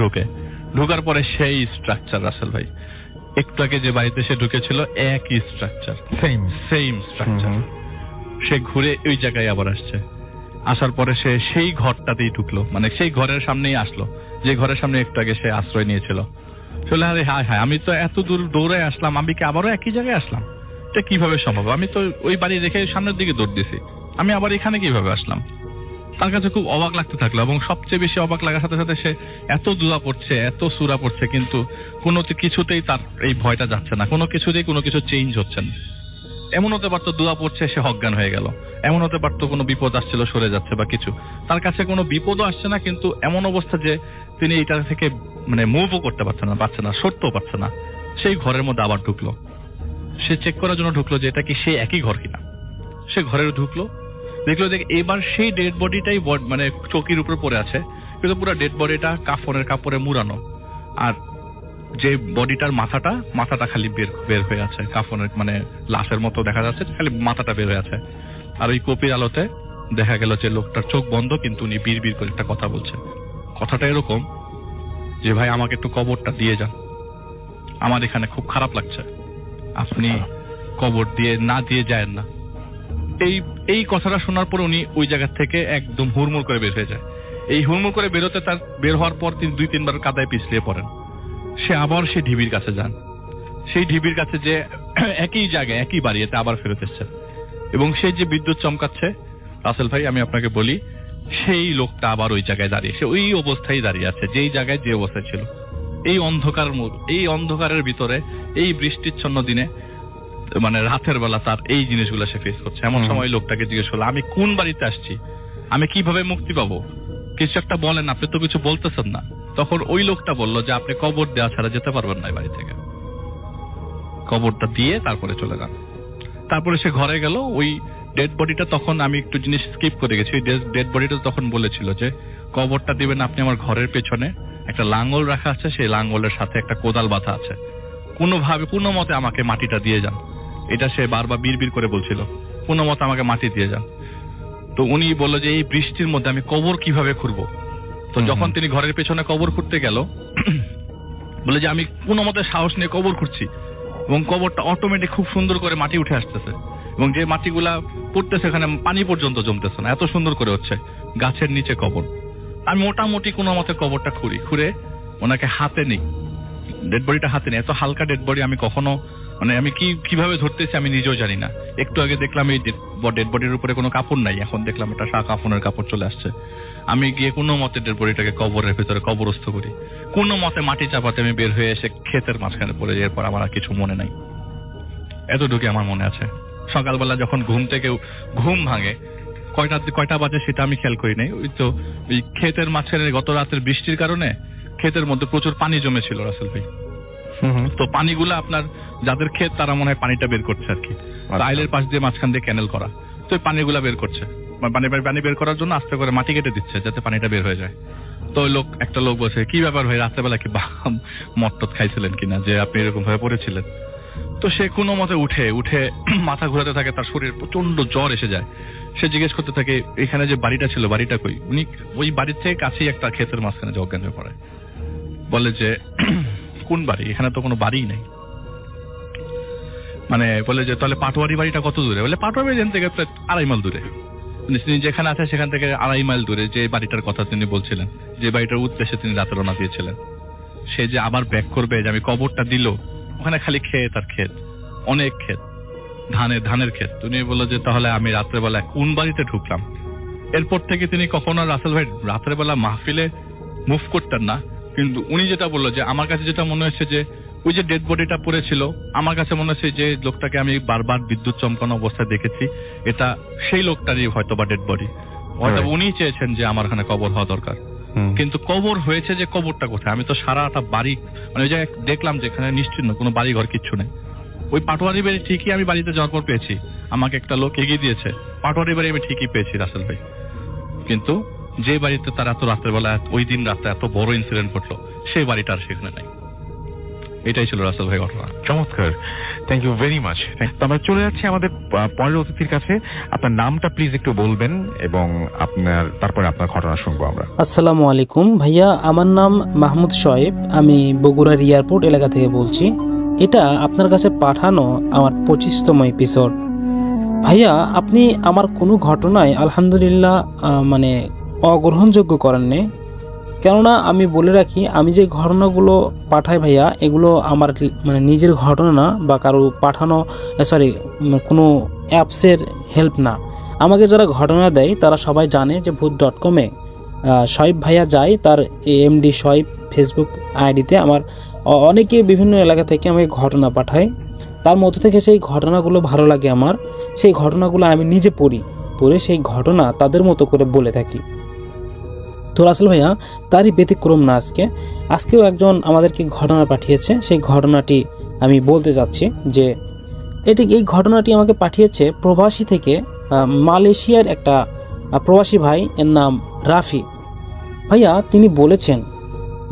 ঢোকার পরে সেই স্ট্রাকচার রাসেল ভাই, একটু আগে যে বাড়িতে সে ঢুকেছিল একই স্ট্রাকচার, সেম স্ট্রাকচার। সে ঘুরে ওই জায়গায় আবার আসছে, আসার পরে সে সেই ঘরটাতেই ঢুকলো, মানে সেই ঘরের সামনেই আসলো যে ঘরের সামনে একটু আগে সে আশ্রয় নিয়েছিল। চলে আরে হায় হায়, আমি তো এত দূর দৌড়ে আসলাম, আমি কি আবারও একই জায়গায় আসলাম? এটা কিভাবে সম্ভব? আমি তো ওই বাড়ি রেখে সামনের দিকে দৌড় দিছি, আমি আবার এখানে কিভাবে আসলাম? তার কাছে খুব অবাক লাগতে থাকলো, এবং সবচেয়ে বেশি অবাক লাগার সাথে সাথে সে এত দোয়া পড়ছে, এত সূরা পড়ছে, কিন্তু কোনো কিছুতেই তার এই ভয়টা যাচ্ছে না, কোনো কিছুতেই কোনো কিছু চেঞ্জ হচ্ছে না। এমন হতে পারতো দোয়া পড়ছে, সে অজ্ঞান হয়ে গেল। এমন হতে পারতো কোনো বিপদ আসছিল, সরে যাচ্ছে বা কিছু। তার কাছে কোনো বিপদও আসছে না, কিন্তু এমন অবস্থা যে তিনি এটা থেকে মানে মুভও করতে পারছে না, সরতেও পারছে না। সেই ঘরের মধ্যে আবার ঢুকলো, সে চেক করার জন্য ঢুকলো যে এটা কি সেই একই ঘর কিনা। সে ঘরে ঢুকলো, দেখলো যে এবার সেই ডেড বডিটাই মানে চৌকির উপর পড়ে আছে, কিন্তু পুরো ডেড বডিটা কাফনের কাপড়ে মুড়ানো, আর যে বডিটার মাথাটা খালি বের হয়ে আছে, কাফনের মানে লাশের মতো দেখা যাচ্ছে, খালি মাথাটা বের হয়ে আছে। আর ওই কপির আলোতে দেখা গেল যে লোকটার চোখ বন্ধ, কিন্তু উনি বিড় করে একটা কথা বলছে। কথাটা এরকম যে, ভাই আমাকে একটু কবরটা দিয়ে যান, আমার এখানে খুব খারাপ লাগছে, আপনি কবর না দিয়ে যায় না। এই কথাটা শোনার পর উনি ওই জায়গা থেকে একদম হুড়মুড় করে বের হয়ে যায়। এই হুড়মুড় করে বেরোতে তার বের হওয়ার পর তিনি 2-3 বার কাদায় পিছলিয়ে পড়েন। সে আবার সেই ঢিবির কাছে যান, সেই ঢিবির কাছে যে একই জায়গায় একই বাড়িতে আবার ফেরত এসছে, এবং সেই যে বিদ্যুৎ চমকাচ্ছে, রাসেল ভাই আমি আপনাকে বলি, সেই লোকটা আবার ওই জায়গায় দাঁড়িয়ে, সে ওই অবস্থায় দাঁড়িয়ে আছে যেই জায়গায় যে অবস্থায় ছিল। এই অন্ধকারের ভিতরে, এই বৃষ্টিচ্ছন্ন দিনে, মানে রাতের বেলা তার এই জিনিসগুলো সে ফেস করছে। এমন সময় লোকটাকে জিজ্ঞেস করলো, আমি কোন বাড়িতে আসছি, আমি কিভাবে মুক্তি পাবো, কিছু একটা বলেন, আপনি তো কিছু বলতেছেন না। তখন ওই লোকটা বললো যে আপনি কবর দেওয়া ছাড়া যেতে পারবেন না বাড়ি থেকে, কবরটা দিয়ে তারপরে চলে যান। তারপরে সে ঘরে গেল। ওই ডেড বডিটা, তখন আমি একটু জিনিস স্কিপ করে গেছি, ওই ডেড বডিটা তখন বলেছিল যে কবরটা দিবেন আপনি আমার ঘরের পেছনে, একটা লাঙ্গল রাখা আছে, সেই লাঙ্গলের সাথে একটা কোদাল বাঁধা আছে, কোনো মতে আমাকে মাটিটা দিয়ে যান। এটা সে বারবার বিড় করে বলছিল, কোনো মতে আমাকে মাটি দিয়ে যান। তো উনি বললো যে এই বৃষ্টির মধ্যে আমি কবর কিভাবে খুঁড়বো। তো যখন তিনি ঘরের পেছনে কবর খুঁড়তে গেল, বলে যে আমি কোনো মতে সাহস নিয়ে কবর খুঁড়ছি, এবং কবরটা অটোমেটিক খুব সুন্দর করে মাটি উঠে আসতেছে, এবং যে মাটিগুলা পড়তেছে এখানে পানি পর্যন্ত জমতেছে না, এত সুন্দর করে হচ্ছে। গাছের নিচে কবর। আমি মোটামুটি কোনো মতে কবরটা খুঁড়ে ওনাকে হাতে নিই, ডেড বডিটা হাতে নেই। এত হালকা ডেড বডি আমি কখনো, মানে আমি কিভাবে ধরতেছি আমি নিজেও জানি না। একটু আগে দেখলাম এই ডেড বডির উপরে কোনো কাপড় নাই, এখন দেখলাম এটা কাফনের কাপড় চলে আসছে। আমি গিয়ে কোনো মতে ডেড বডিটাকে কবরের ভিতরে কবরস্থ করি, কোনো মতে মাটি চাপাতে আমি বের হয়ে এসে ক্ষেতের মাঝখানে পড়ে যাওয়ার পর আমার আর কিছু মনে নাই। এতটুকু আমার মনে আছে। সকালবেলা যখন ঘুম থেকে ঘুম ভাঙে, কয়টা বাজে সেটা আমি খেয়াল করি নাই। ওই তো ওই ক্ষেতের মাঝখানে গত রাতের বৃষ্টির কারণে ক্ষেতের মধ্যে প্রচুর পানি জমেছিল রাসেল ভাই। তো পানিগুলো আপনার যাদের ক্ষেত তারা মনে হয় পানিটা বের করছে আর কি, আইলের পাশ দিয়ে মাঝখান দিয়ে ক্যানেল করা, তো ওই পানিগুলা বের করছে। পানি বের করার জন্য আস্তে করে মাটি কেটে দিচ্ছে যাতে পানিটা বের হয়ে যায়। তো ওই একটা লোক বলছে, কি ব্যাপার ভাই, রাত্রেবেলা কি মট্টত খাইছিলেন কিনা যে আপনি এরকম ভাবে পড়েছিলেন। তো সে কোনো মতে উঠে মাথা ঘোরাতে থাকে, তার শরীর প্রচন্ড জ্বর এসে যায়। সে জিজ্ঞেস করতে থাকে এখানে যে বাড়িটা ছিল, বাড়িটা কই। উনি ওই বাড়ির থেকে কাছেই একটা ক্ষেতের মাঝখানে অজ্ঞান হয়ে পড়ে। বলে যে কোন বাড়ি, এখানে তো কোনো বাড়ি নেই। মানে বলে যে তাহলে পাটোয়ারি বাড়িটা কত দূরে। বলে পাটোয়ারি বাড়ি থেকে প্রায় 2.5 মাইল দূরে। তিনি যেখানে আছে সেখান থেকে 2.5 মাইল দূরে যে বাড়িটার কথা তিনি বলছিলেন, যে বাড়িটার উদ্দেশ্যে তিনি রাতে রওনা দিয়েছিলেন। সে যে আবার ব্যাক করবে, যে আমি কবরটা দিল, ওখানে খালি ক্ষেত আর ক্ষেত, অনেক ক্ষেত, ধানের ক্ষেত। উনি বললো যে তাহলে আমি রাত্রেবেলা কোন বাড়িতে ঢুকলাম। এরপর থেকে তিনি কখনো রাসেল ভাই রাত্রেবেলা মাহফিলে মুভ করতেন না। কিন্তু উনি যেটা বললো যে আমার কাছে যেটা মনে হচ্ছে যে ওই যে ডেড বডিটা পড়েছিল, আমার কাছে মনে হচ্ছে যে লোকটাকে আমি বারবার বিদ্যুৎ চমকানো অবস্থায় দেখেছি, এটা সেই লোকটারই হয়তো বা ডেড বডি। হয়তো উনি চেয়েছেন যে আমার এখানে কবর হওয়া দরকার, কিন্তু কবর হয়েছে যে কবরটা কোথায়। আমি তো সারাটা বাড়ি, মানে ওই জায়গায় দেখলাম যেখানে নিশ্চিন্ন কোনো বাড়ি ঘর কিচ্ছু নেই। ওই পাটোয়ারি বাড়ি ঠিকই আমি বাড়িতে যাওয়ার পর পেয়েছি, আমাকে একটা লোক এগিয়ে দিয়েছে, পাটোয়ারি বাড়ি আমি ঠিকই পেয়েছি রাসেল ভাই। কিন্তু যে বাড়িতে তার এত রাতের বেলা ওই দিন রাতে এত বড় ইনসিডেন্ট ঘটলো, সেই বাড়িটা আর সেখানে নাই। এটাই ছিল রাসেল ভাই ঘটনা। চমৎকার, থ্যাংক ইউ ভেরি মাচ। তো আমরা চলে যাচ্ছি আমাদের পরের অতিথির কাছে। আপনার নামটা প্লিজ একটু বলবেন এবং তারপরে আপনার ঘটনা শুনবো আমরা। আসসালামু আলাইকুম ভাইয়া, আমার নাম মাহমুদ শোয়েব, আমি বগুড়ার এয়ারপোর্ট এলাকা থেকে বলছি। এটা আপনার কাছে পাঠানো আমার 25তম এপিসোড। ভাইয়া, আপনি আমার কোনো ঘটনায় আলহামদুলিল্লাহ মানে অগ্রহণযোগ্য করেননি। কেননা আমি বলে রাখি, আমি যে ঘটনাগুলো পাঠাই ভাইয়া, এগুলো আমার মানে নিজের ঘটনা না, বা কারো পাঠানো কোনো অ্যাপসের হেল্প না। আমাকে যারা ঘটনা দেয় তারা সবাই জানে যে ভূত.com-এ শোয়েব ভাইয়া যায়, তার এমডি শোয়েব ফেসবুক আইডিতে আমার অনেকে বিভিন্ন এলাকা থেকে আমাকে ঘটনা পাঠায়। তার মধ্যে থেকে সেই ঘটনাগুলো ভালো লাগে আমার, সেই ঘটনাগুলো আমি নিজে পড়ি পড়ে সেই ঘটনা তাদের মতো করে বলে থাকি। তো রাসেল ভাইয়া তারই ব্যতিক্রম না, আজকেও একজন আমাদেরকে ঘটনা পাঠিয়েছে। সেই ঘটনাটি আমি বলতে যাচ্ছি যে এই ঘটনাটি আমাকে পাঠিয়েছে প্রবাসী থেকে মালয়েশিয়ার একটা প্রবাসী ভাই, এর নাম রাফি ভাইয়া। তিনি বলেছেন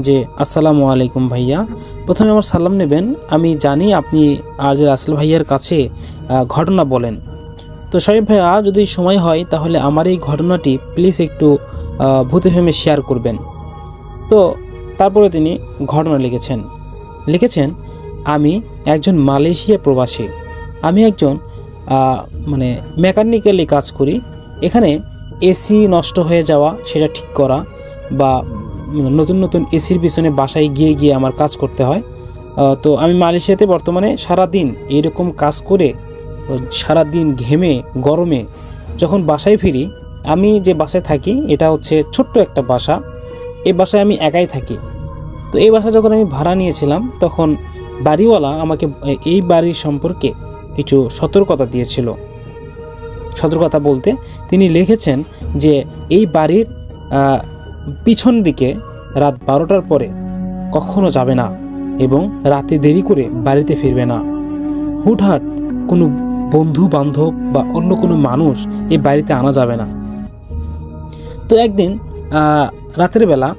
যে আসসালামু আলাইকুম ভাইয়া, প্রথমে আমার সালাম নেবেন। আমি জানি আপনি আজ রাসেল ভাইয়ার কাছে ঘটনা বলেন। তো শরীফ ভাইয়া, যদি সময় হয় তাহলে আমার এই ঘটনাটি প্লিজ একটু ভূতে ফেমে শেয়ার করবেন। তো তারপরে তিনি ঘটনা লিখেছেন আমি একজন মালয়েশিয়া প্রবাসী। আমি একজন মানে মেকানিক্যালি কাজ করি। এখানে এসি নষ্ট হয়ে যাওয়া সেটা ঠিক করা বা নতুন নতুন এসির পিছনে বাসায় গিয়ে আমার কাজ করতে হয়। তো আমি মালয়েশিয়াতে বর্তমানে সারাদিন এইরকম কাজ করে, সারাদিন ঘেমে গরমে যখন বাসায় ফিরি, আমি যে বাসায় থাকি এটা হচ্ছে ছোট্ট একটা বাসা। এই বাসায় আমি একাই থাকি। তো এই বাসা যখন আমি ভাড়া নিয়েছিলাম তখন বাড়িওয়ালা আমাকে এই বাড়ির সম্পর্কে কিছু সতর্কতা দিয়েছিল। সতর্কতা বলতে তিনি লিখেছেন যে এই বাড়ির পিছন দিকে রাত 12টার পরে কখনো যাবে না এবং রাতে দেরি করে বাড়িতে ফিরবে না। হুটহাট কোনো বন্ধু বান্ধব বা অন্য কোনো মানুষ এই বাড়িতে আনা যাবে না। তো একদিন রাতের বেলা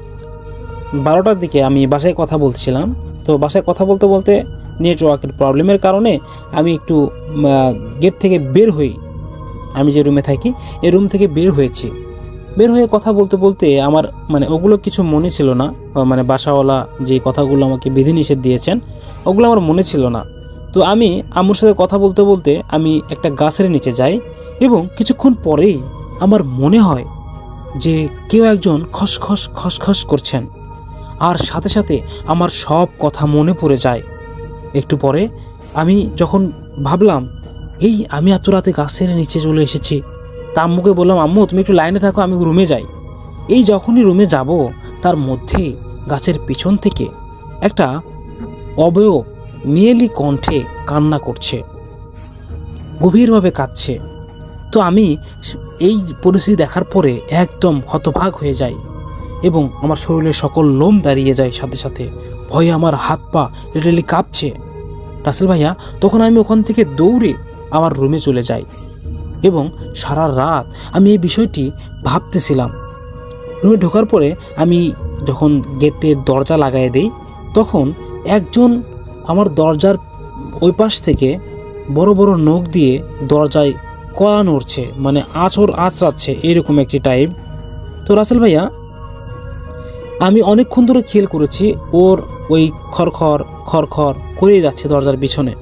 12টার দিকে আমি বাসায় কথা বলছিলাম। তো বাসায় কথা বলতে বলতে নেটওয়ার্কের প্রবলেমের কারণে আমি একটু গেট থেকে বের হই। আমি যে রুমে থাকি এই রুম থেকে বের হয়ে কথা বলতে বলতে আমার মানে ওগুলো কিছু মনে ছিল না। মানে বাসাওয়ালা যে কথাগুলো আমাকে বিধিনিষেধ দিয়েছেন ওগুলো আমার মনে ছিল না। তো আমি আম্মুর সাথে কথা বলতে বলতে আমি একটা গাছের নিচে যাই এবং কিছুক্ষণ পরেই আমার মনে হয় যে কেউ একজন খসখস খসখস করছেন। আর সাথে সাথে আমার সব কথা মনে পড়ে যায়। একটু পরে আমি যখন ভাবলাম আমি এত রাতে গাছের নিচে চলে এসেছি, তা আম্মুকে বললাম, আম্মু তুমি একটু লাইনে থাকো, আমি রুমে যাই। যখনই রুমে যাব তার মধ্যে গাছের পিছন থেকে একটা অবয়ব মেয়েলি কণ্ঠে কান্না করছে, গভীরভাবে কাঁদছে। তো আমি এই পরিস্থিতি দেখার পরে একদম হতভাগ হয়ে যাই এবং আমার শরীরের সকল লোম দাঁড়িয়ে যায়। সাথে সাথে ভয়ে আমার হাত পা লিটারালি কাঁপছে। রাসেল ভাইয়া, তখন আমি ওখান থেকে দৌড়ে আমার রুমে চলে যাই এবং সারা রাত আমি এই বিষয়টি ভাবতেছিলাম। রুমে ঢোকার পরে আমি যখন গেটের দরজা লাগাই দেই তখন একজন আমার দরজার ওই পাশ থেকে বড় বড় নখ দিয়ে দরজায় কড়া নড়ছে, মানে আঁচড়াচ্ছে এরকম একটি টাইপ। তো রাসেল ভাইয়া, আমি অনেকক্ষণ ধরে খেয়াল করেছি ওর ওই খড়খড় খড়খড় করেই যাচ্ছে দরজার পিছনে।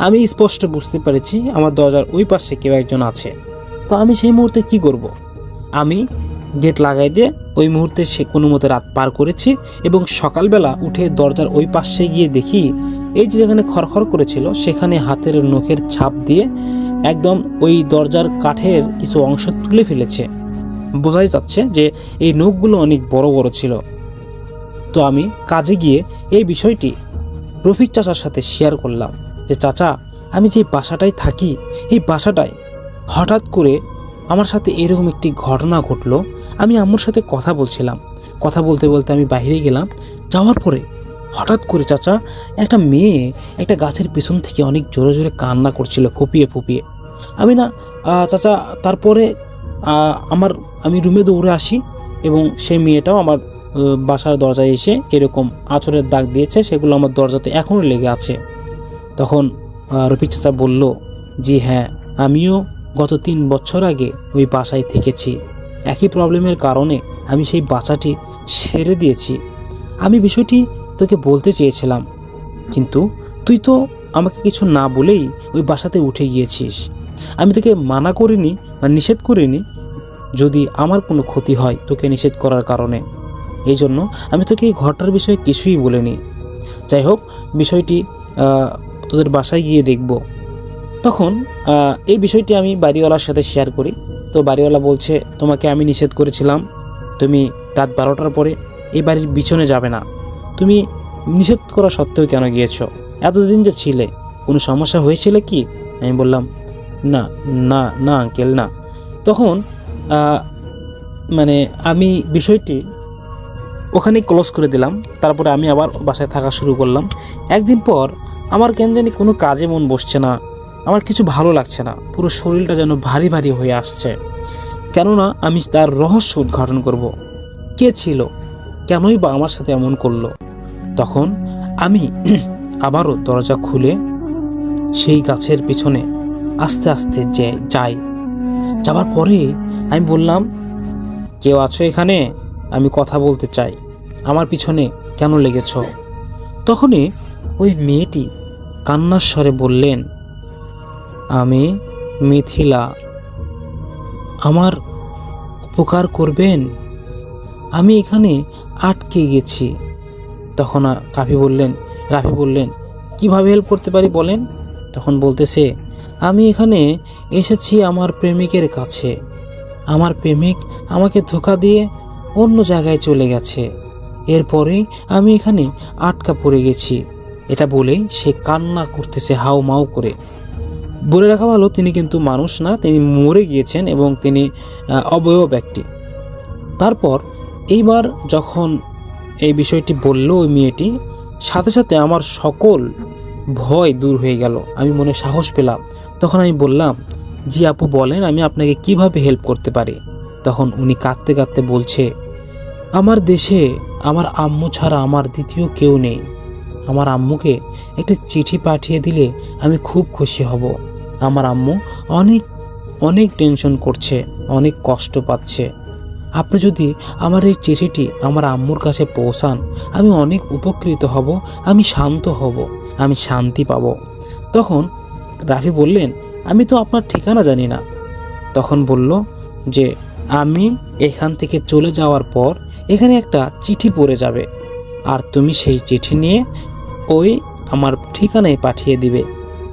আমি স্পষ্ট বুঝতে পেরেছি আমার দরজার ওই পাশে কেউ একজন আছে। তো আমি সেই মুহূর্তে কি করব? আমি গেট লাগাই দিয়ে ওই মুহূর্তে কোনো মতে রাত পার করেছি এবং সকালবেলা উঠে দরজার ওই পাশে গিয়ে দেখি যেখানে খড়খড় করেছিল সেখানে হাতের নখের ছাপ দিয়ে একদম ওই দরজার কাঠের কিছু অংশ তুলে ফেলেছে। বোঝাই যাচ্ছে যে এই নখগুলো অনেক বড় বড় ছিল। তো আমি কাজে গিয়ে এই বিষয়টি রফিক চাচার সাথে শেয়ার করলাম যে চাচা, আমি যে বাসাটায় থাকি এই বাসাটায় হঠাৎ করে আমার সাথে এরকম একটি ঘটনা ঘটলো। আমি আম্মুর সাথে কথা বলছিলাম, কথা বলতে বলতে আমি বাইরে গেলাম। যাওয়ার পরে হঠাৎ করে চাচা একটা মেয়ে একটা গাছের পিছন থেকে অনেক জোরে জোরে কান্না করছিল ফুপিয়ে ফুপিয়ে। আমি না চাচা তারপরে আমি রুমে দৌড়ে আসি এবং সেই মেয়েটাও আমার বাসার দরজায় এসে এরকম আঁচড়ের দাগ দিয়েছে, সেগুলো আমার দরজাতে এখনও লেগে আছে। তখন রফিক চাচা বলল, জি হ্যাঁ, আমিও গত 3 বছর আগে ওই বাসায় থেকেছি। একই প্রবলেমের কারণে আমি সেই বাসাটি ছেড়ে দিয়েছি। আমি বিষয়টি তোকে বলতে চেয়েছিলাম, কিন্তু তুই তো আমাকে কিছু না বলেই ওই বাসাতে উঠে গিয়েছিস। আমি তোকে মানা করিনি বা নিষেধ করিনি যদি আমার কোনো ক্ষতি হয় তোকে নিষেধ করার কারণে। এই জন্য আমি তোকে এই ঘরটার বিষয়ে কিছুই বলিনি। যাই হোক, বিষয়টি তোদের বাসায় গিয়ে দেখব। তখন এই বিষয়টি আমি বাড়িওয়ালার সাথে শেয়ার করি। তো বাড়িওয়ালা বলছে, তোমাকে আমি নিষেধ করেছিলাম তুমি রাত 12টার পরে এই বাড়ির পিছনে যাবে না। তুমি নিষেধ করা সত্ত্বেও কেন গিয়েছো? এতদিন যে ছিলে কোনো সমস্যা হয়েছিল কি? আমি বললাম, না না না আঙ্কেল, না, তখন মানে আমি বিষয়টি ওখানে ক্লোজ করে দিলাম। তারপরে আমি আবার বাসায় থাকা শুরু করলাম। একদিন পর আমার কেন জানি কোনো কাজে মন বসছে না, আমার কিছু ভালো লাগছে না, পুরো শরীরটা যেন ভারী ভারী হয়ে আসছে। কেননা আমি তার রহস্য উদ্ঘাটন করব, কে ছিল, কেনই বা আমার সাথে এমন করলো। তখন আমি আবারও দরজা খুলে সেই গাছের পিছনে আস্তে আস্তে যাই। যাবার পরে আমি বললাম, কেউ আছো এখানে? আমি কথা বলতে চাই, আমার পিছনে কেন লেগেছ? তখনই ওই মেয়েটি কান্নার স্বরে বললেন, আমি মিথিলা, আমার উপকার করবেন, আমি এখানে আটকে গেছি। তখন রাফি বললেন, কিভাবে হেল্প করতে পারি বলেন? তখন বলতেছে, আমি এখানে এসেছি আমার প্রেমিকের কাছে, আমার প্রেমিক আমাকে ধোঁকা দিয়ে অন্য জায়গায় চলে গেছে, এরপরেই আমি এখানে আটকা পড়ে গেছি। এটা বলেই সে কান্না করতেছে হাউ মাউ করে। বলে রাখা ভালো, তিনি কিন্তু মানুষ না, তিনি মরে গিয়েছেন এবং তিনি অবয়ব ব্যক্তি। তারপর এইবার যখন এই বিষয়টি বলল ওই মেয়েটি, সাথে সাথে আমার সকল ভয় দূর হয়ে গেল, আমি মনে সাহস পেলাম। তখন আমি বললাম, জি আপু বলেন, আমি আপনাকে কিভাবে হেল্প করতে পারি? তখন উনি কাঁদতে কাঁদতে বলছে, আমার দেশে আমার আম্মু ছাড়া আমার দ্বিতীয় কেউ নেই, আমার আম্মুকে একটা চিঠি পাঠিয়ে দিলে আমি খুব খুশি হব। আমার আম্মু অনেক অনেক টেনশন করছে, অনেক কষ্ট পাচ্ছে, আপনি যদি আমার এই চিঠিটি আমার আম্মুর কাছে পৌঁছান, আমি অনেক উপকৃত হব, আমি শান্ত হব, আমি শান্তি পাব। তখন রাফি বললেন, আমি তো আপনার ঠিকানা জানি না। তখন বলল যে, আমি এখান থেকে চলে যাওয়ার পর এখানে একটা চিঠি পড়ে যাবে, আর তুমি সেই চিঠি নিয়ে ওই আমার ঠিকানায় পাঠিয়ে দিবে।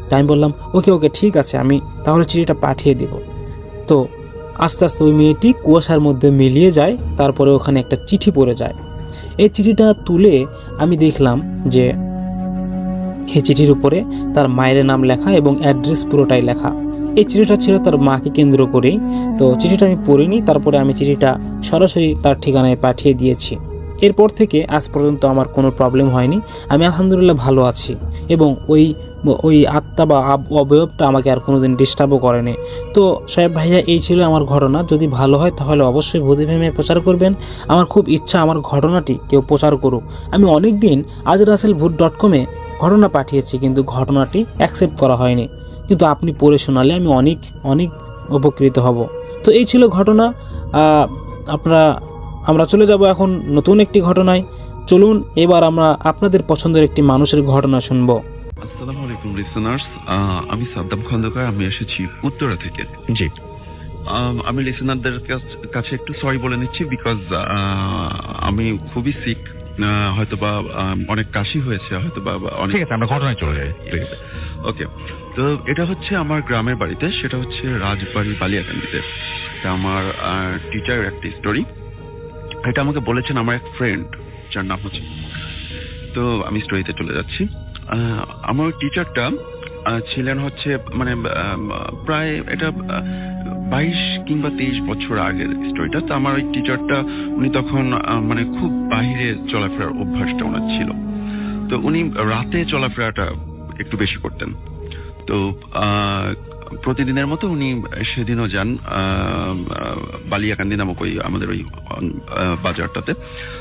তাই আমি বললাম, ওকে ঠিক আছে, আমি তাহলে চিঠিটা পাঠিয়ে দিব। তো আস্তে আস্তে ওই মেয়েটি কুয়াশার মধ্যে মিলিয়ে যায়, তারপরে ওখানে একটা চিঠি পড়ে যায়। এই চিঠিটা তুলে আমি দেখলাম যে এই চিঠির উপরে তার মায়ের নাম লেখা এবং অ্যাড্রেস পুরোটাই লেখা। এই চিঠিটা ছিল তার মাকে কেন্দ্র করেই। তো চিঠিটা আমি পড়িনি, তারপরে আমি চিঠিটা সরাসরি তার ঠিকানায় পাঠিয়ে দিয়েছি। এরপর থেকে আজ পর্যন্ত আমার কোনো প্রবলেম হয়নি, আমি আলহামদুলিল্লাহ ভালো আছি, এবং ওই আত্মা বা অবয়বটা আমাকে আর কোনোদিন ডিস্টার্বও করেনি। তো সাহেব ভাইয়া, এই ছিল আমার ঘটনা। যদি ভালো হয় তাহলে অবশ্যই ভূত এফএম প্রচার করবেন। আমার খুব ইচ্ছা আমার ঘটনাটি কেউ প্রচার করুক। আমি অনেক দিন azraselbhoot.com ঘটনা পাঠিয়েছি, কিন্তু ঘটনাটি অ্যাকসেপ্ট করা হয়নি, কিন্তু আপনি পড়ে শোনালে আমি অনেক অনেক উপকৃত হব। তো এই ছিল ঘটনা। আমরা চলে যাব এখন নতুন একটি ঘটনায়। চলুন এবার আমরা আপনাদের পছন্দের একটি মানুষের ঘটনা শুনব। আসসালামু আলাইকুম লিসেনার্স, আমি সাদ্দাম খন্দকার, আমি এসেছি উত্তরা থেকে। জি, আমি লিসেনারদের কাছে একটু সরি বলে নিচ্ছি, বিকজ আমি খুবই সিক, হয়তোবা অনেক কাশি হয়েছে, হয়তোবা অনেক। ঠিক আছে, আমরা ঘটনায় চলে যাই। ওকে, তো এটা হচ্ছে আমার গ্রামের বাড়িতে, সেটা হচ্ছে রাজবাড়ি বালিয়াকান্দিতে। এটা আমার টিচারের একটা স্টোরি। এটা আমাকে বলেছেন আমার এক ফ্রেন্ড, যার নাম হচ্ছে। তো আমি স্টোরিতে চলে যাচ্ছি। আমার টিচারটা ছিলেন হচ্ছে মানে প্রায় এটা 22 কিংবা 23 বছর আগের স্টোরিটা। তো আমার ওই টিচারটা, উনি তখন মানে খুব বাহিরে চলাফেরার অভ্যাসটা ওনার ছিল। তো উনি রাতে চলাফেরাটা একটু বেশি করতেন। তো প্রতিদিনের মতো উনি সেদিনও যান বালিয়াকান্দি নামক ওই আমাদের ওই বাজারটাতে।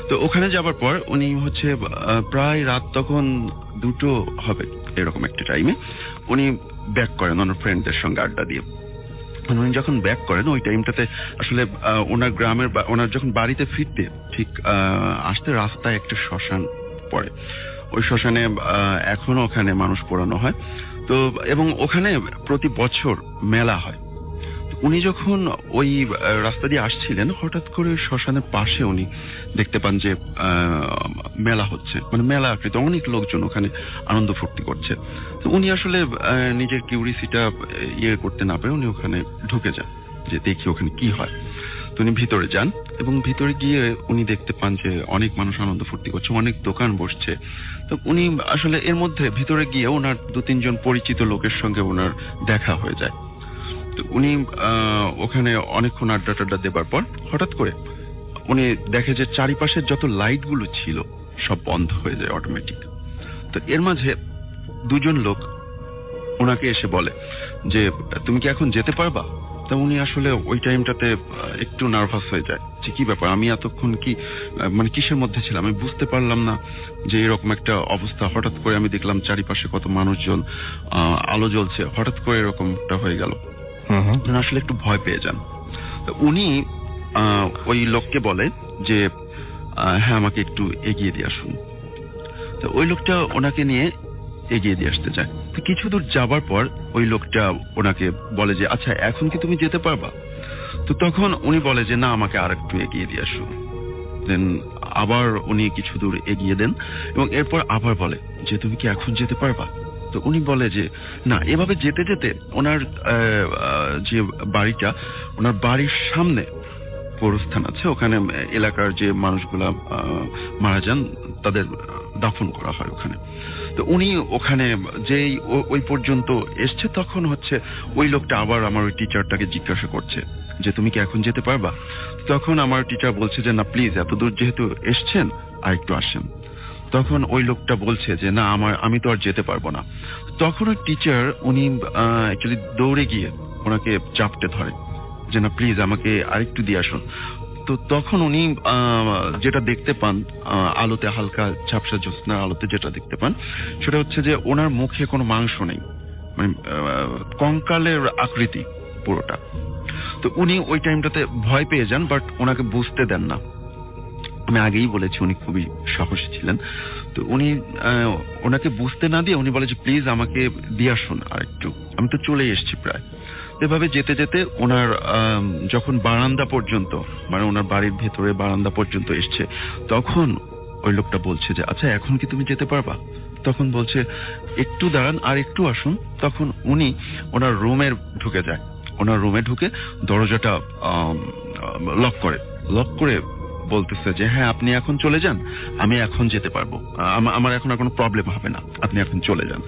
তো ওখানে যাবার পর উনি হচ্ছে প্রায় রাত তখন 2টো হবে এরকম একটা টাইমে উনি ব্যাক করেন ওনার ফ্রেন্ডদের সঙ্গে আড্ডা দিয়ে। উনি যখন ব্যাক করেন ওই টাইমটাতে আসলে ওনার গ্রামের ওনার যখন বাড়িতে ফিরতে ঠিক আসতে রাস্তায় একটা শ্মশান পড়ে। ওই শ্মশানে এখনো ওখানে মানুষ পোড়ানো হয়। তো এবং ওখানে প্রতি বছর মেলা হয়। উনি যখন ওই রাস্তা দিয়ে আসছিলেন, হঠাৎ করে শ্মশানের পাশে উনি দেখতে পান যে মেলা হচ্ছে, মানে মেলা আকৃতি, অনেক লোকজন ওখানে আনন্দ ফুর্তি করছে। তো উনি আসলে নিজের কিউরিসিটা করতে না পেরে উনি ওখানে ঢুকে যান যে দেখি ওখানে কি হয়। তো উনি ভিতরে যান এবং ভিতরে গিয়ে উনি দেখতে পান যে অনেক মানুষ আনন্দ ফুর্তি করছে, অনেক দোকান বসছে। তো উনি আসলে এর মধ্যে ভিতরে গিয়ে ওনার 2-3 জন পরিচিত লোকের সঙ্গে ওনার দেখা হয়ে যায়। তো উনি ওখানে অনেকক্ষণ আড্ডা টাড্ডা দেবার পর হঠাৎ করে উনি দেখে যে চারিপাশের যত লাইট গুলো ছিল সব বন্ধ হয়ে যায় অটোমেটিক। তো এর মাঝে দুজন লোক ওনাকে এসে বলে যে তুমি কি এখন যেতে পারবা? তা উনি আসলে ওই টাইমটাতে একটু নার্ভাস হয়ে যায় যে কি ব্যাপার, আমি এতক্ষণ কি মানে কিসের মধ্যে ছিলাম আমি বুঝতে পারলাম না যে এরকম একটা অবস্থা। হঠাৎ করে আমি দেখলাম চারিপাশে কত মানুষজন, আলো জ্বলছে, হঠাৎ করে এরকমটা হয়ে গেল। আসলে একটু ভয় পেয়ে যান। তো উনি ওই লোককে বলে যে হ্যাঁ আমাকে একটু এগিয়ে দিয়ে আসুন। তো ওই লোকটা ওনাকে নিয়ে এগিয়ে দিয়ে আসতে চায়। তো কিছু দূর যাবার পর ওই লোকটা ওনাকে বলে যে আচ্ছা এখন কি তুমি যেতে পারবা? তো তখন উনি বলে যে না আমাকে আর একটু এগিয়ে দিয়ে আসুন। দেন আবার উনি কিছু দূর এগিয়ে দেন এবং এরপর আবার বলে যে তুমি কি এখন যেতে পারবা? তো উনি বলে যে না। এভাবে যেতে যেতে ওনার যে বাড়িটা, ওনার বাড়ির সামনে কবরস্থান আছে, ওখানে এলাকার যে মানুষগুলা মারা যান তাদের দাফন করা হয় ওখানে। তো উনি ওখানে যেই ওই পর্যন্ত এসছে তখন হচ্ছে ওই লোকটা আবার আমার ওই টিচারটাকে জিজ্ঞাসা করছে যে তুমি কি এখন যেতে পারবা? তখন আমার টিচার বলছে যে না প্লিজ এত দূর যেহেতু এসছেন আর একটু আসেন। তখন ওই লোকটা বলছে যে না আমি তো আর যেতে পারবো না। তখন ওই টিচার উনি অ্যাকচুয়ালি দৌড়ে গিয়ে ওনাকে চাপটে ধরে যে না প্লিজ আমাকে আরেকটু দিয়ে আসুন। তো তখন উনি যেটা দেখতে পান আলোতে, হালকা ঝাপসা জ্যোৎস্নার আলোতে যেটা দেখতে পান সেটা হচ্ছে যে ওনার মুখে কোনো মাংস নেই, মানে কঙ্কালের আকৃতি পুরোটা। তো উনি ওই টাইমটাতে ভয় পেয়ে যান, বাট ওনাকে বুঝতে দেন না। আমি আগেই বলেছি উনি খুবই সাহসী ছিলেন। তো উনি ওনাকে বুঝতে না দিয়ে উনি বলে যে প্লিজ আমাকে দিয়ে আসুন আর একটু, আমি তো চলে এসেছি প্রায়। এভাবে যেতে যেতে ওনার যখন বারান্দা পর্যন্ত, মানে ওনার বাড়ির ভেতরে বারান্দা পর্যন্ত এসছে, তখন ওই লোকটা বলছে যে আচ্ছা এখন কি তুমি যেতে পারবা? তখন বলছে একটু দাঁড়ান আর একটু আসুন। তখন উনি ওনার রুমে ঢুকে যায়। ওনার রুমে ঢুকে দরজাটা লক করে বলতেছে যে হ্যাঁ আপনি এখন চলে যান, আমি এখন যেতে পারবো, আমার এখন আর কোনো প্রবলেম হবে না, আপনি এখন চলে যান।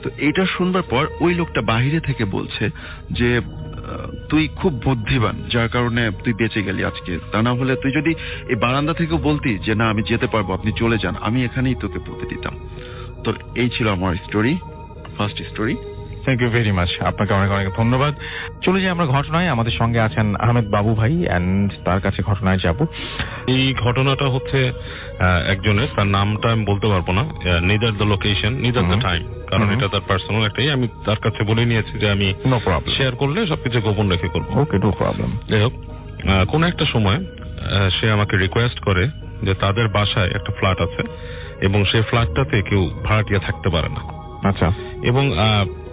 তো এটা শুনবার পর ওই লোকটা বাহিরে থেকে বলছে যে তুই খুব বুদ্ধিমান, যার কারণে তুই বেঁচে গেলি আজকে। তা না হলে তুই যদি এই বারান্দা থেকেও বলতি যে না আমি যেতে পারবো, আপনি চলে যান, আমি এখানেই তোকে পুঁতে দিতাম। তো এই ছিল আমার story, first story. Thank you very much, আপনাকে অনেক অনেক ধন্যবাদ। চলে যাই আমরা ঘটনায়। আমাদের সঙ্গে আছেন আহমেদ বাবু ভাই, এন্ড তার কাছে ঘটনায় যাব। এই ঘটনাটা হচ্ছে একজনের, তার নামটা আমি বলতে পারবো না, neither the location neither the time, কারণ এটা তার পার্সোনাল একটাই। আমি তার কাছে বলে নিয়েছি যে আমি নো প্রবলেম, শেয়ার করলে সবকিছু গোপন রেখে করবো। ওকে, নো প্রবলেম। যাই হোক, কোন একটা সময় সে আমাকে রিকোয়েস্ট করে যে তাদের বাসায় একটা ফ্ল্যাট আছে এবং সেই ফ্ল্যাটটাতে কেউ ভাড়াটিয়া থাকতে পারে না। আচ্ছা। এবং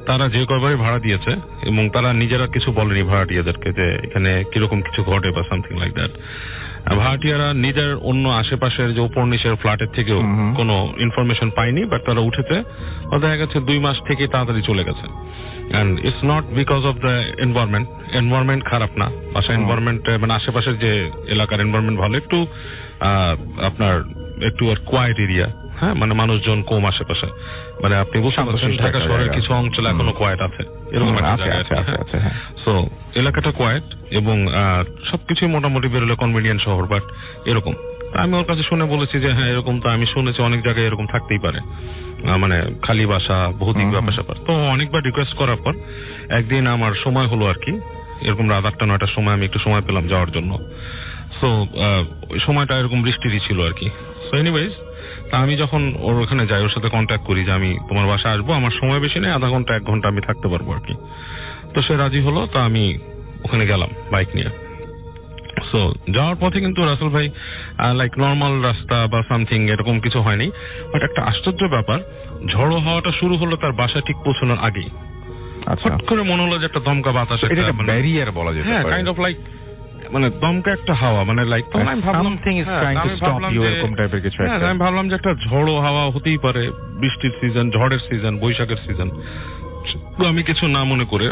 তারা যে কয়বারই ভাড়া দিয়েছে এবং তারা নিজেরা কিছু বলেনি ভাড়াটিয়াদেরকে যে এখানে কিরকম কিছু ঘটে বা সামথিং লাইক দ্যাট। ভাড়াটিয়ারা নিজের অন্য আশেপাশের যে উপর নিচের ফ্ল্যাটের থেকেও কোনো ইনফরমেশন পায়নি, বাট তারা উঠেছে, দেখা গেছে 2 মাস থেকে তাড়াতাড়ি চলে গেছে। And it's not because of the environment খারাপ না, বাসা এনভায়রনমেন্ট মানে আশেপাশের যে এলাকার এনভায়রনমেন্ট ভালো, একটু আপনার একটু আর কোয়াইট এরিয়া, হ্যাঁ, মানে মানুষজন কম আশেপাশে, মানে আপনি বুঝতে পারছেন ঢাকা শহরের কিছু অঞ্চল এখনো কোয়াইট আছে, এরকম একটা জায়গা। সো এলাকাটা কোয়াইট এবং সবকিছু মোটামুটি বেরোলে কনভিনিয়েন্ট শহর, বাট এরকম। আমি ওর কাছে শুনে বলেছি যে হ্যাঁ এরকম তো আমি শুনেছি অনেক জায়গায় এরকম থাকতেই পারে, মানে খালি বাসা, ভৌতিক ব্যাপার। তো অনেকবার রিকোয়েস্ট করার পর একদিন আমার সময় হলো আর কি, এরকম রাত 8-9টার সময় আমি একটু সময় পেলাম যাওয়ার জন্য। সো ওই সময়টা এরকম বৃষ্টিরই ছিল আর কি। সো এনিওয়েজ, তা আমি যখন ওর ওখানে যাই, ওর সাথে কন্ট্যাক্ট করি যে আমি তোমার বাসায় আসবো, আমার সময় বেশি নেই, আধা ঘন্টা 1 ঘন্টা আমি থাকতে পারবো আর কি। তো সে রাজি হলো, তা আমি ওখানে গেলাম বাইক নিয়ে। সো যাওয়ার পথে কিন্তু রাসেল ভাই লাইক নর্মাল রাস্তা বা সামথিং এরকম কিছু হয়নি, বাট একটা আশ্চর্য ব্যাপার, ঝড়ো হাওয়াটা শুরু হলো তার বাসা ঠিক পৌঁছানোর আগেই। হঠাৎ করে মনে হলো যে একটা দমকা বাতাস, ব্যারিয়ার বলা যেতে পারে, কাইন্ড অফ লাইক মানে দমকা একটা হাওয়া, মানে লাইক আমি ভাবলাম যে একটা ঝড়ো হাওয়া হতেই পারে, বৃষ্টির সিজন, ঝড়ের সিজন, বৈশাখের সিজন। তো আমি কিছু না মনে করে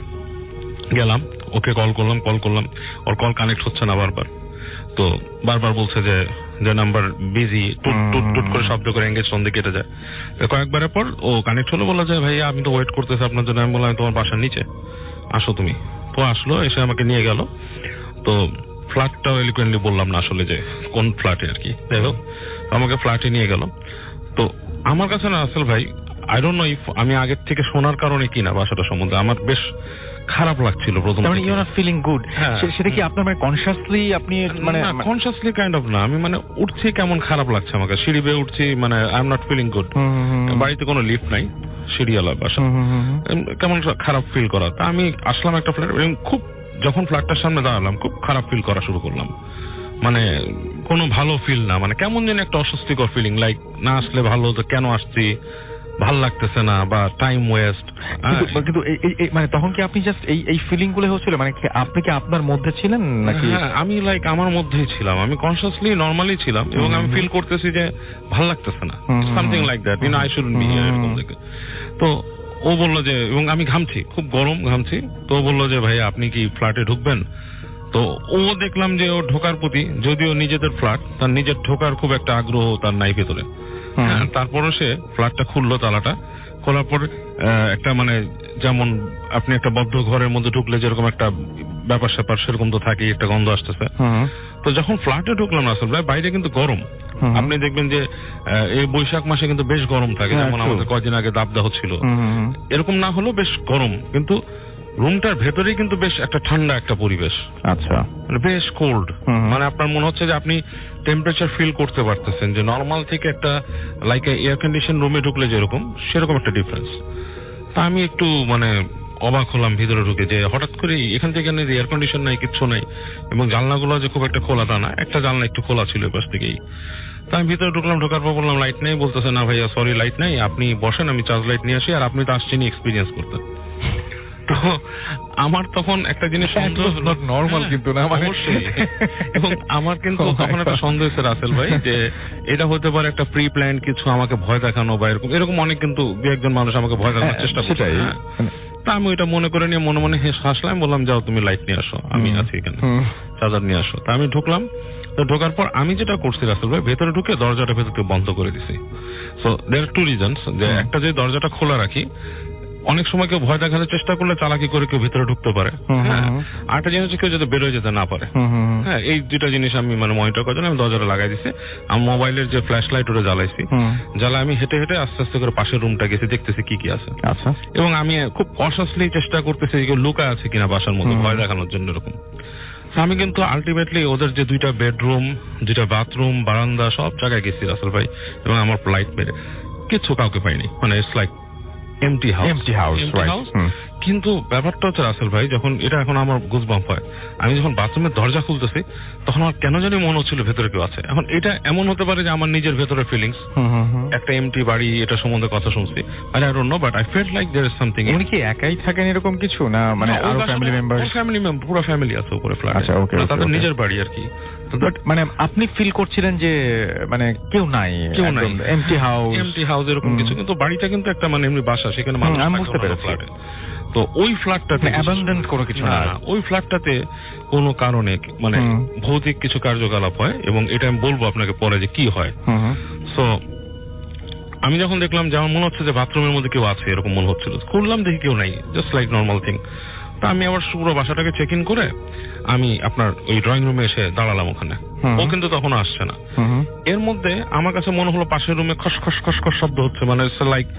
গেলাম, ওকে কল করলাম, ওর কল কানেক্ট হচ্ছে না বারবার। তো বারবার বলছে যে নাম্বার বিজি, টুট করে শব্দ করে এঙ্গেজ ফোন দিয়ে কেটে যায়। কয়েকবারের পর ও কানেক্ট হলো, বলা যায় ভাইয়া আমি তো ওয়েট করতেছি আপনার জন্য। আমি বললাম তোমার বাসার নিচে, আসো তুমি। ও আসলো, এসে আমাকে নিয়ে গেল। তো ফ্ল্যাটটাও এলিকুয়েন্টলি বললাম না আসলে যে কোন ফ্ল্যাটে আর কি, যাই হোক আমাকে ফ্ল্যাটে নিয়ে গেল। তো আমার কাছে না আসল ভাই, আই ডোন্ট নো ইফ আমি আগের থেকে শোনার কারণে কিনা বাসাটা সম্বন্ধে আমার বেশ খারাপ লাগছিল প্রথম। মানে you are not feeling good, সেটা কি আপনার মানে কনসিয়াসলি আপনি মানে কনসিয়াসলি কাইন্ড অফ না, আমি মানে উঠছি কেমন খারাপ লাগছে আমাকে, সিঁড়ি বেয়ে উঠছি, মানে I am not feeling good. বাড়িতে কোনো লিফট নাই, সিঁড়িওয়ালা বাসা, কেমন খারাপ ফিল করা। তা আমি আসলাম একটা ফ্ল্যাট, খুব যখন ফ্ল্যাটটার সামনে দাঁড়ালাম খুব খারাপ ফিল করা শুরু করলাম, মানে কোনো ভালো ফিল না, মানে কেমন যেন একটা অস্বস্তিকর ফিলিং, লাইক না আসলে ভালো হতো, কেন আসছি, ভাল লাগতেছে না, বা টাইম ওয়েস্ট। কিন্তু মানে তখন কি আপনি জাস্ট এই ফিলিং গুলো হচ্ছিল, মানে আপনি কি আপনার মধ্যে ছিলেন নাকি? আমি লাইক আমার মধ্যেই ছিলাম, আমি কনসিয়াসলি নরমালি ছিলাম, এবং আমি ফিল করতেছি যে ভাল লাগতেছে না, something like that, you know I shouldn't be here, এরকম দেখে। তো ও বললো যে, এবং আমি ঘামছি, খুব গরম ঘামছি, তো ও বললো যে ভাই আপনি কি ফ্ল্যাটে ঢুকবেন? তো ও দেখলাম যে ও ঢোকার প্রতি, যদিও নিজেদের ফ্ল্যাট, তার নিজের ঢোকার খুব একটা আগ্রহ তার নাই ভেতরে। তারপরে সে ফ্ল্যাটটা খুললো, তালাটা খোলার পর একটা মানে যেমন আপনি একটা বদ্ধ ঘরের মধ্যে ঢুকলে যেরকম একটা ব্যাপার স্যাপার সেরকম তো থাকে, একটা গন্ধ আসতেছে। তো যখন ফ্ল্যাটে ঢুকলাম না আসলে বাইরে কিন্তু গরম, আপনি দেখবেন যে এই বৈশাখ মাসে কিন্তু বেশ গরম থাকে, যেমন আমাদের কয়েকদিন আগে দাবদাহ ছিল, এরকম না হলেও বেশ গরম, কিন্তু রুমটার ভেতরেই কিন্তু বেশ একটা ঠান্ডা একটা পরিবেশ। আচ্ছা, মানে বেশ কোল্ড, মানে আপনার মনে হচ্ছে যে আপনি টেম্পারেচার ফিল করতে পারতেছেন, যে নর্মাল থেকে একটা লাইক এয়ার কন্ডিশন রুমে ঢুকলে যেরকম সেরকম একটা ডিফারেন্স। তা আমি একটু মানে অবাক হলাম ভিতরে ঢুকে, যে হঠাৎ করে এখান থেকে এয়ার কন্ডিশন নাই, কিচ্ছু নাই, এবং জানলাগুলো যে খুব একটা খোলা তা না, একটা জানলা একটু খোলা ছিল পাশ থেকেই। তা আমি ভিতরে ঢুকলাম, ঢোকার পর বললাম লাইট নেই, বলতেছে না ভাইয়া সরি লাইট নাই, আপনি বসেন আমি চার্জ লাইট নিয়ে আসি, আর আপনি তো আসছেনই এক্সপিরিয়েন্স করতে। তো আমার তখন একটা জিনিস নর্মাল কিন্তু না, অবশ্যই, এবং আমার কিন্তু তখন একটা সন্দেহ হয়েছে রাসেল ভাই, যে এটা হতে পারে একটা প্রি প্ল্যান কিছু, আমাকে ভয় দেখানো বা এরকম অনেক কিন্তু দু একজন মানুষ আমাকে ভয় দেখানোর চেষ্টা করছে। তা আমি ওইটা মনে করে নিয়ে মনে মনে হাসলাম, বললাম যাও তুমি লাইট নিয়ে আসো, আমি আছি এখানে, চার্জার নিয়ে আসো। তা আমি ঢুকলাম, তো ঢোকার পর আমি যেটা করছি রাসেল ভাই, ভেতরে ঢুকে দরজাটা ভেতর থেকে বন্ধ করে দিছি। So there are two reasons, যে একটা যে দরজাটা খোলা রাখি, অনেক সময় কেউ ভয় দেখানোর চেষ্টা করলে চালাকি করে কেউ ভিতরে ঢুকতে পারে, আরেকটা জিনিস হচ্ছে কেউ যাতে বেরোয় যেতে না পারে। হ্যাঁ, এই দুটা জিনিস আমি মানে মনিটর করার জন্য আমি দরজাটা লাগাই দিছি, আমি মোবাইলের যে ফ্ল্যাশ লাইট ওটা জ্বালাইছি, জ্বালা আমি হেঁটে হেঁটে আস্তে আস্তে করে পাশের রুমটা গেছি, দেখতেছি কি কি আছে। আচ্ছা, এবং আমি খুব কনসাসলি চেষ্টা করতেছি কেউ লুকা আছে কিনা বাসার মধ্যে, ভয় দেখানোর জন্য এরকম। আমি কিন্তু আলটিমেটলি ওদের যে দুইটা বেডরুম, দুইটা বাথরুম, বারান্দা সব জায়গায় গেছি রাসেল ভাই, এবং আমার লাইট মেরে কিছু কাউকে পাইনি, মানে ইটস লাইক এমটি হাউস। কিন্তু ব্যাপারটা হচ্ছে রাসেল ভাই, যখন এটা এখন আমার গুজবাম্প হয়, আমি যখন বাথরুমের দরজা খুলতেছি তখন আমার কেন জানি মনে হচ্ছিল ভেতরে কেউ আছে। এখন এটা এমন হতে পারে যে আমার নিজের ভেতরে ফিলিংস, একটা এমটি বাড়ি, এটা সম্বন্ধে কথা শুনছি, I don't know, but I felt like there is something. উনি কি একাই থাকেন এরকম কিছু না, মানে আরো ফ্যামিলি মেম্বার? পুরো ফ্যামিলি আছে উপরে ফ্ল্যাটে, তাদের নিজের বাড়ি আর কি। মানে আপনি ফিল করছিলেন যে মানে কেউ নাই, এমটি হাউস এরকম কিছু, কিন্তু বাড়িটা কিন্তু একটা মানে এমনি বাসা, সেখানে মানুষ বুঝতে পেরেছি। তো ওই ফ্ল্যাটটাতে অ্যাবান্ডেন্ট কোনো কিছু না, ওই ফ্ল্যাটটাতে কোনো কারণে মানে ভৌতিক কিছু কার্যকলাপ হয়, এবং এটা আমি বলবো আপনাকে পরে যে কি হয়। সো আমি যখন দেখলাম যে আমার মনে হচ্ছে যে বাথরুমের মধ্যে কেউ আছে, এরকম মনে হচ্ছিল, খুললাম দেখি কেউ নাই, জাস্ট লাইক নর্মাল থিং। তা আমি আবার পুরো বাসাটাকে চেক ইন করে আমি আপনার ওই ড্রয়িং রুমে এসে দাঁড়ালাম ওখানে, ও কিন্তু তখন আসছে না। এর মধ্যে আমার কাছে মনে হলো পাশের রুমে খসখস খসখস শব্দ হচ্ছে, মানে like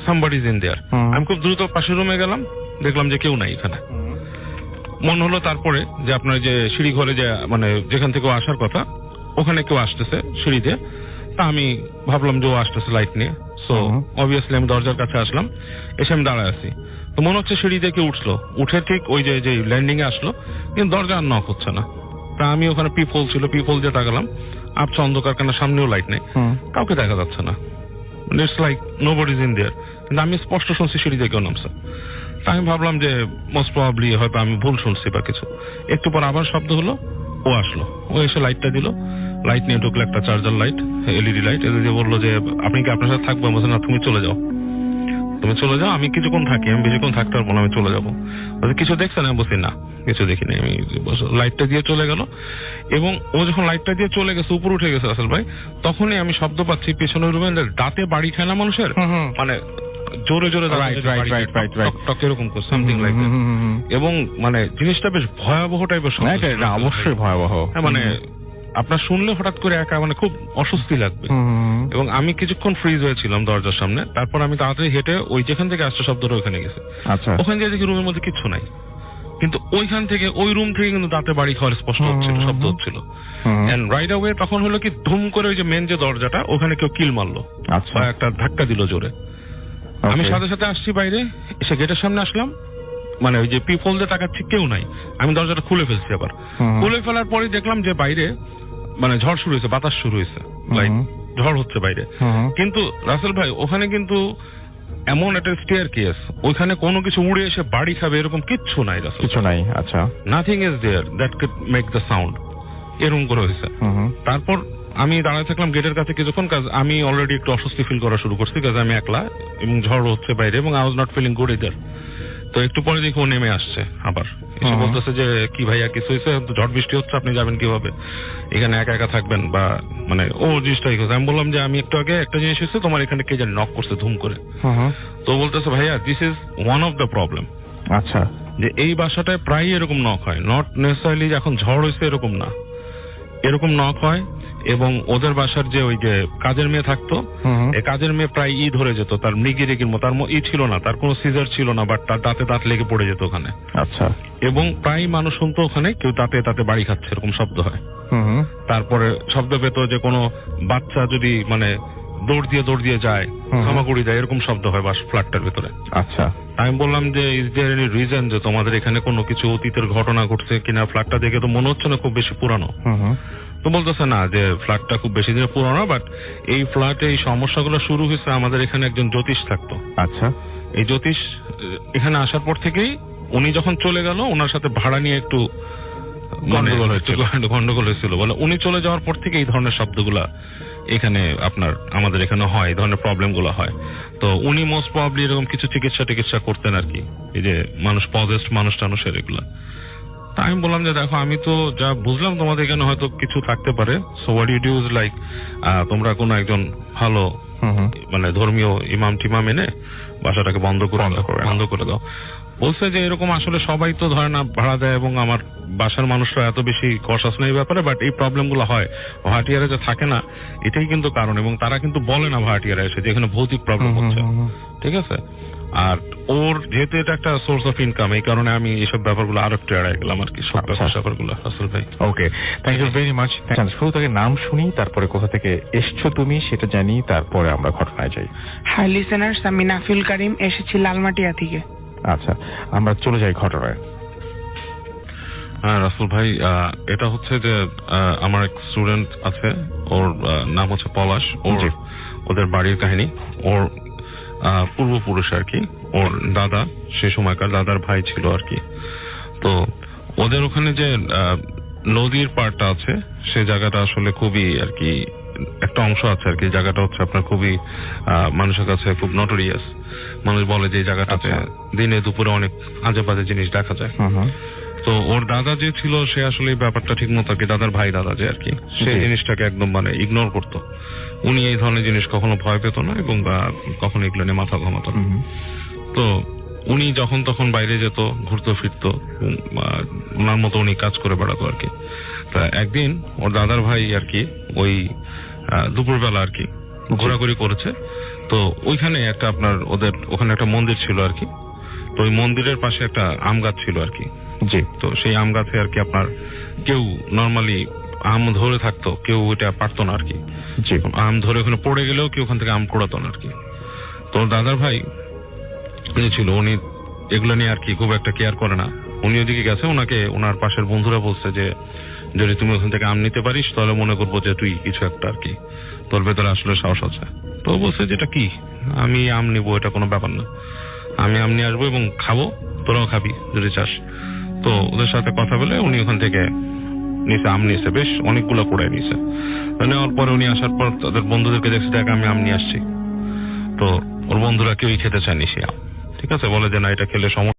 somebody is in there। আমি খুব দ্রুত পাশের রুমে গেলাম, দেখলাম যে কেউ নাই এখানে। মনে হলো তারপরে যে আপনার যে সিঁড়ি ঘরে যে মানে যেখান থেকে আসার কথা, ওখানে কেউ আসতেছে সিঁড়িতে। তা আমি ভাবলাম যে ও আসতেছে লাইট নিয়ে, সো অবভিয়াসলি আমি দরজার কাছে আসলাম, এসে আমি দাঁড়ায় আছি। তো মনে হচ্ছে সিঁড়ি থেকে উঠলো, উঠে ঠিক ওই যে ল্যান্ডিং এ আসলো, কিন্তু দরজা আর নক হচ্ছে না। তা আমি ওখানে পিপল ছিল, পিপল দিয়ে তাকালাম, আবছা অন্ধকার, কেন সামনেও লাইট নেই, কাউকে দেখা যাচ্ছে না, it's like nobody is in their. কিন্তু আমি স্পষ্ট শুনছি সিঁড়ি থেকে কেউ নামছে। তা আমি ভাবলাম যে মোস্ট প্রবাবলি হয়তো আমি ভুল শুনছি বা কিছু। একটু পর আবার শব্দ হলো, ও আসলো, ও এসে লাইটটা দিল, লাইট নিয়ে ঢুকলো, একটা চার্জার লাইট, এলইডি লাইট। এদিকে বললো যে আপনি কি আপনার সাথে থাকবো? বলছে না, তুমি চলে যাও, তুমি চলে যাও, আমি কিছুক্ষণ থাকি, আমি বেশিক্ষণ থাকতে পারবো না, আমি চলে যাবো। কিছু দেখছেন? আমি বলছি না, কিছু দেখিনি। আমি লাইটটা দিয়ে চলে গেল, এবং ও যখন লাইটটা দিয়ে চলে গেছে, উপরে উঠে গেছে আসল ভাই, তখনই আমি শব্দ পাচ্ছি পেছনের রুমে, দাঁতে বাড়ি খায় না মানুষের, মানে জোরে জোরে Right, right. এরকম সামথিং লাইক এবং মানে জিনিসটা বেশ ভয়াবহ টাইপের এটা অবশ্যই ভয়াবহ। হ্যাঁ, মানে আপনার শুনলে হঠাৎ করে একা মানে খুব অস্বস্তি লাগবে। এবং আমি কিছুক্ষণ ফ্রিজ হয়েছিলাম দরজার সামনে, তারপর আমি তাড়াতাড়ি হেঁটে ওই যেখান থেকে আসছে শব্দটা ওখানে গেছে। আচ্ছা, ওখানে গিয়ে দেখি রুমের মধ্যে কিচ্ছু নাই, কিন্তু ওইখান থেকে ওই রুম থেকে কিন্তু দাঁতে বাড়ি খাওয়ার স্পষ্ট হচ্ছিল, শব্দ হচ্ছিল। এন্ড রাইট অ্যাওয়ে তখন হলো কি ধুম করে ওই যে মেন যে দরজাটা ওখানে কেউ কিল মারলো, আচ্ছা, একটা ধাক্কা দিল জোরে। আমি সাথে সাথে আসছি বাইরে, এসে গেটের সামনে আসলাম, মানে ওই যে পিপল দিয়ে তাকাচ্ছি, কেউ নাই। আমি দরজাটা খুলে ফেলছি, আবার খুলে ফেলার পরে দেখলাম যে বাইরে মানে ঝড় শুরু হয়েছে, বাতাস শুরু হয়েছে, লাইক ঝড় হচ্ছে বাইরে। কিন্তু রাসেল ভাই ওখানে কিন্তু এমন একটা স্টেয়ার কেস, ওইখানে কোনো কিছু উড়ে এসে বাড়ি খাবে এরকম কিচ্ছু নাই, কিছু নাই। আচ্ছা, nothing is there that could make the sound, এরকম করে হয়েছে। তারপর আমি দাঁড়ায় থাকলাম গেটের কাছে কিছুক্ষণ, কাজ আমি অলরেডি একটু অস্বস্তি ফিল করা শুরু করছি, কাজ আমি একলা এবং ঝড় হচ্ছে বাইরে, এবং I was not feeling good either. তো একটু পরে দেখি ও নেমে আসছে, আবার এসে বলতেছে যে কি ভাইয়া কিছু হয়েছে, ঝড় বৃষ্টি হচ্ছে, আপনি যাবেন কিভাবে, এখানে একা একা থাকবেন, বা মানে ও জিনিসটাই হয়েছে। আমি বললাম যে আমি একটু আগে একটা জিনিস হয়েছে, তোমার এখানে কে জানি নক করছে ধুম করে। তো বলতেছে ভাইয়া this is one of the problem. আচ্ছা, যে এই বাসাটায় প্রায় এরকম নক হয়, নট নেসেসারিলি এখন ঝড় হয়েছে এরকম না, এরকম নক হয়। এবং ওদের বাসার যে ওই যে কাজের মেয়ে থাকতো, এই কাজের মেয়ে প্রায় ধরে যেত, তার মৃগির মতো, তার ছিল না, তার কোনো সিজার ছিল না, বাট তার দাঁতে দাঁত লেগে পড়ে যেত ওখানে। আচ্ছা, এবং প্রায় মানুষ শুনতো ওখানে কেউ দাঁতে বাড়ি খাচ্ছে, এরকম শব্দ হয়। তারপরে শব্দ পেত যে কোনো বাচ্চা যদি মানে দৌড় দিয়ে যায়, হামাগুড়ি দেয়, এরকম শব্দ হয় বাস ফ্ল্যাটটার ভেতরে। আচ্ছা, আমি বললাম যে ইজ দেয়ার এনি রিজন যে তোমাদের এখানে কোনো কিছু অতীতের ঘটনা ঘটছে কিনা, ফ্ল্যাটটা দেখে তো মনে হচ্ছে না খুব বেশি পুরানো। তো বলতেছে না যে ফ্ল্যাটটা খুব বেশি দিনের পুরানো, বাট এই ফ্ল্যাটে এই সমস্যাগুলো শুরু হয়েছে আমাদের এখানে একজন জ্যোতিষ থাকতো। আচ্ছা, এই জ্যোতিষ এখানে আসার পর থেকেই উনি যখন চলে গেল, ওনার সাথে ভাড়া নিয়ে একটু গন্ডগোল হয়েছিল, বলে উনি চলে যাওয়ার পর থেকে এই ধরনের শব্দগুলা এখানে আমাদের এখানে হয়, এই ধরনের প্রবলেম গুলো হয়। তো উনি মোস্ট প্রবাবলি এরকম কিছু চিকিৎসা করতেন আর কি, এই যে মানুষ পজেসড মানুষ টানুষের এগুলা। আমি বললাম যে দেখো আমি তো যা বুঝলাম তোমাদের এখানে হয়তো কিছু থাকতে পারে, so what you do is like তোমরা কোনো একজন ভালো মানে ধর্মীয় ইমাম টিমাম এনে বাসাটাকে বন্ধ করে দাও। বলছে যে এরকম আসলে সবাই তো ধরে না ভাড়া দেয়, এবং আমার বাসার মানুষরা এত বেশি কনসাস নেই ব্যাপারে, বাট এই প্রবলেম গুলো হয় ভাড়াটিয়ারা যে থাকে না, এটাই কিন্তু কারণ। এবং তারা কিন্তু বলে না ভাড়াটিয়ারা এসে যে এখানে ভৌতিক প্রবলেম হচ্ছে, ঠিক আছে। আর ওর যেহেতু এটা একটা সোর্স অফ ইনকাম, এই কারণে আমি এইসব ব্যাপারগুলো আরো একটু এড়াই গেলাম আর কি, সব ব্যাপারগুলো। আসল ভাই, ওকে, থ্যাংক ইউ ভেরি মাচ। শুরু থেকে নাম শুনি, তারপরে কোথা থেকে এসছো তুমি সেটা জানি, তারপরে আমরা ঘটনায় যাই। হাই লিসেনার্স, আমি নাফিউল কারিম, এসেছি লালমাটিয়া থেকে। আচ্ছা, আমরা চলে যাই ঘটনায়। হ্যাঁ রাসেল ভাই, এটা হচ্ছে যে আমার এক স্টুডেন্ট আছে, ওর নাম হচ্ছে পলাশ। ওদের বাড়ির কাহিনী, ওর পূর্বপুরুষ আর কি, ওর দাদা সে সময়কার দাদার ভাই ছিল আর কি। তো ওদের ওখানে যে নদীর পাড়টা আছে, সে জায়গাটা আসলে খুবই আর কি একটা অংশ আছে আর কি, জায়গাটা হচ্ছে আপনার খুবই মানুষের কাছে খুব নটোরিয়াস। মানুষ বলে যে জায়গাটাতে দিনে দুপুরে অনেক আজে বাজে জিনিস দেখা যায়। তো ওর দাদা যে ছিল সে আসলে এই ব্যাপারটা ঠিক মতো আর কি, দাদার ভাই দাদা যে আর কি, সেই জিনিসটাকে একদম মানে ইগনোর করতো। উনি এই ধরনের জিনিস কখনো ভয় পেত না, এবং কখনো এগুলো নিয়ে মাথা ঘামাতো না। তো উনি যখন তখন বাইরে যেত, ঘুরতো ফিরতো, ওনার মতো উনি কাজ করে বেড়াতো আর কি। তা একদিন ওর দাদার ভাই আর কি ওই দুপুরবেলা আর কি ঘোরাঘুরি করেছে। তো ওইখানে একটা ওদের ওখানে একটা মন্দির ছিল আর কি। তো ওই মন্দিরের পাশে একটা আম গাছ ছিল আর কি। জি, তো সেই আম গাছে আর কি কেউ নর্মালি আম ধরে থাকতো, কেউ ওইটা পারতো না আর কি। আম ধরে ওখানে পড়ে গেলেও কেউ ওখান থেকে আম কুড়াতো না আর কি। তো দাদার ভাই ছিল, উনি এগুলো নিয়ে আর কি খুব একটা কেয়ার করে না। উনি ওদিকে গেছে, ওনাকে ওনার পাশের বন্ধুরা বলছে যে যদি তুমি ওখান থেকে আম নিতে পারিস তাহলে মনে করবো যে তুই কিছু একটা আর কি, তোর ভেতরে আসলে সাহস আছে। তো বলছে যেটা কি, আমি আম নিবো, এটা কোনো ব্যাপার না, আমি আম নিয়ে আসবো এবং খাবো, তোরাও খাবি যদি চাস। তো ওদের সাথে কথা বলে উনি ওখান থেকে নিচে আম নিয়েছে, বেশ অনেকগুলো কুড়ায় নিয়েছে। নেওয়ার পরে উনি আসার পর তাদের বন্ধুদেরকে দেখছে দেখ আমি আম নিয়ে আসছি। তো ওর বন্ধুরা কেউই খেতে চায়নি সে আম, ঠিক আছে, বলে যে না এটা খেলে সমস্যা।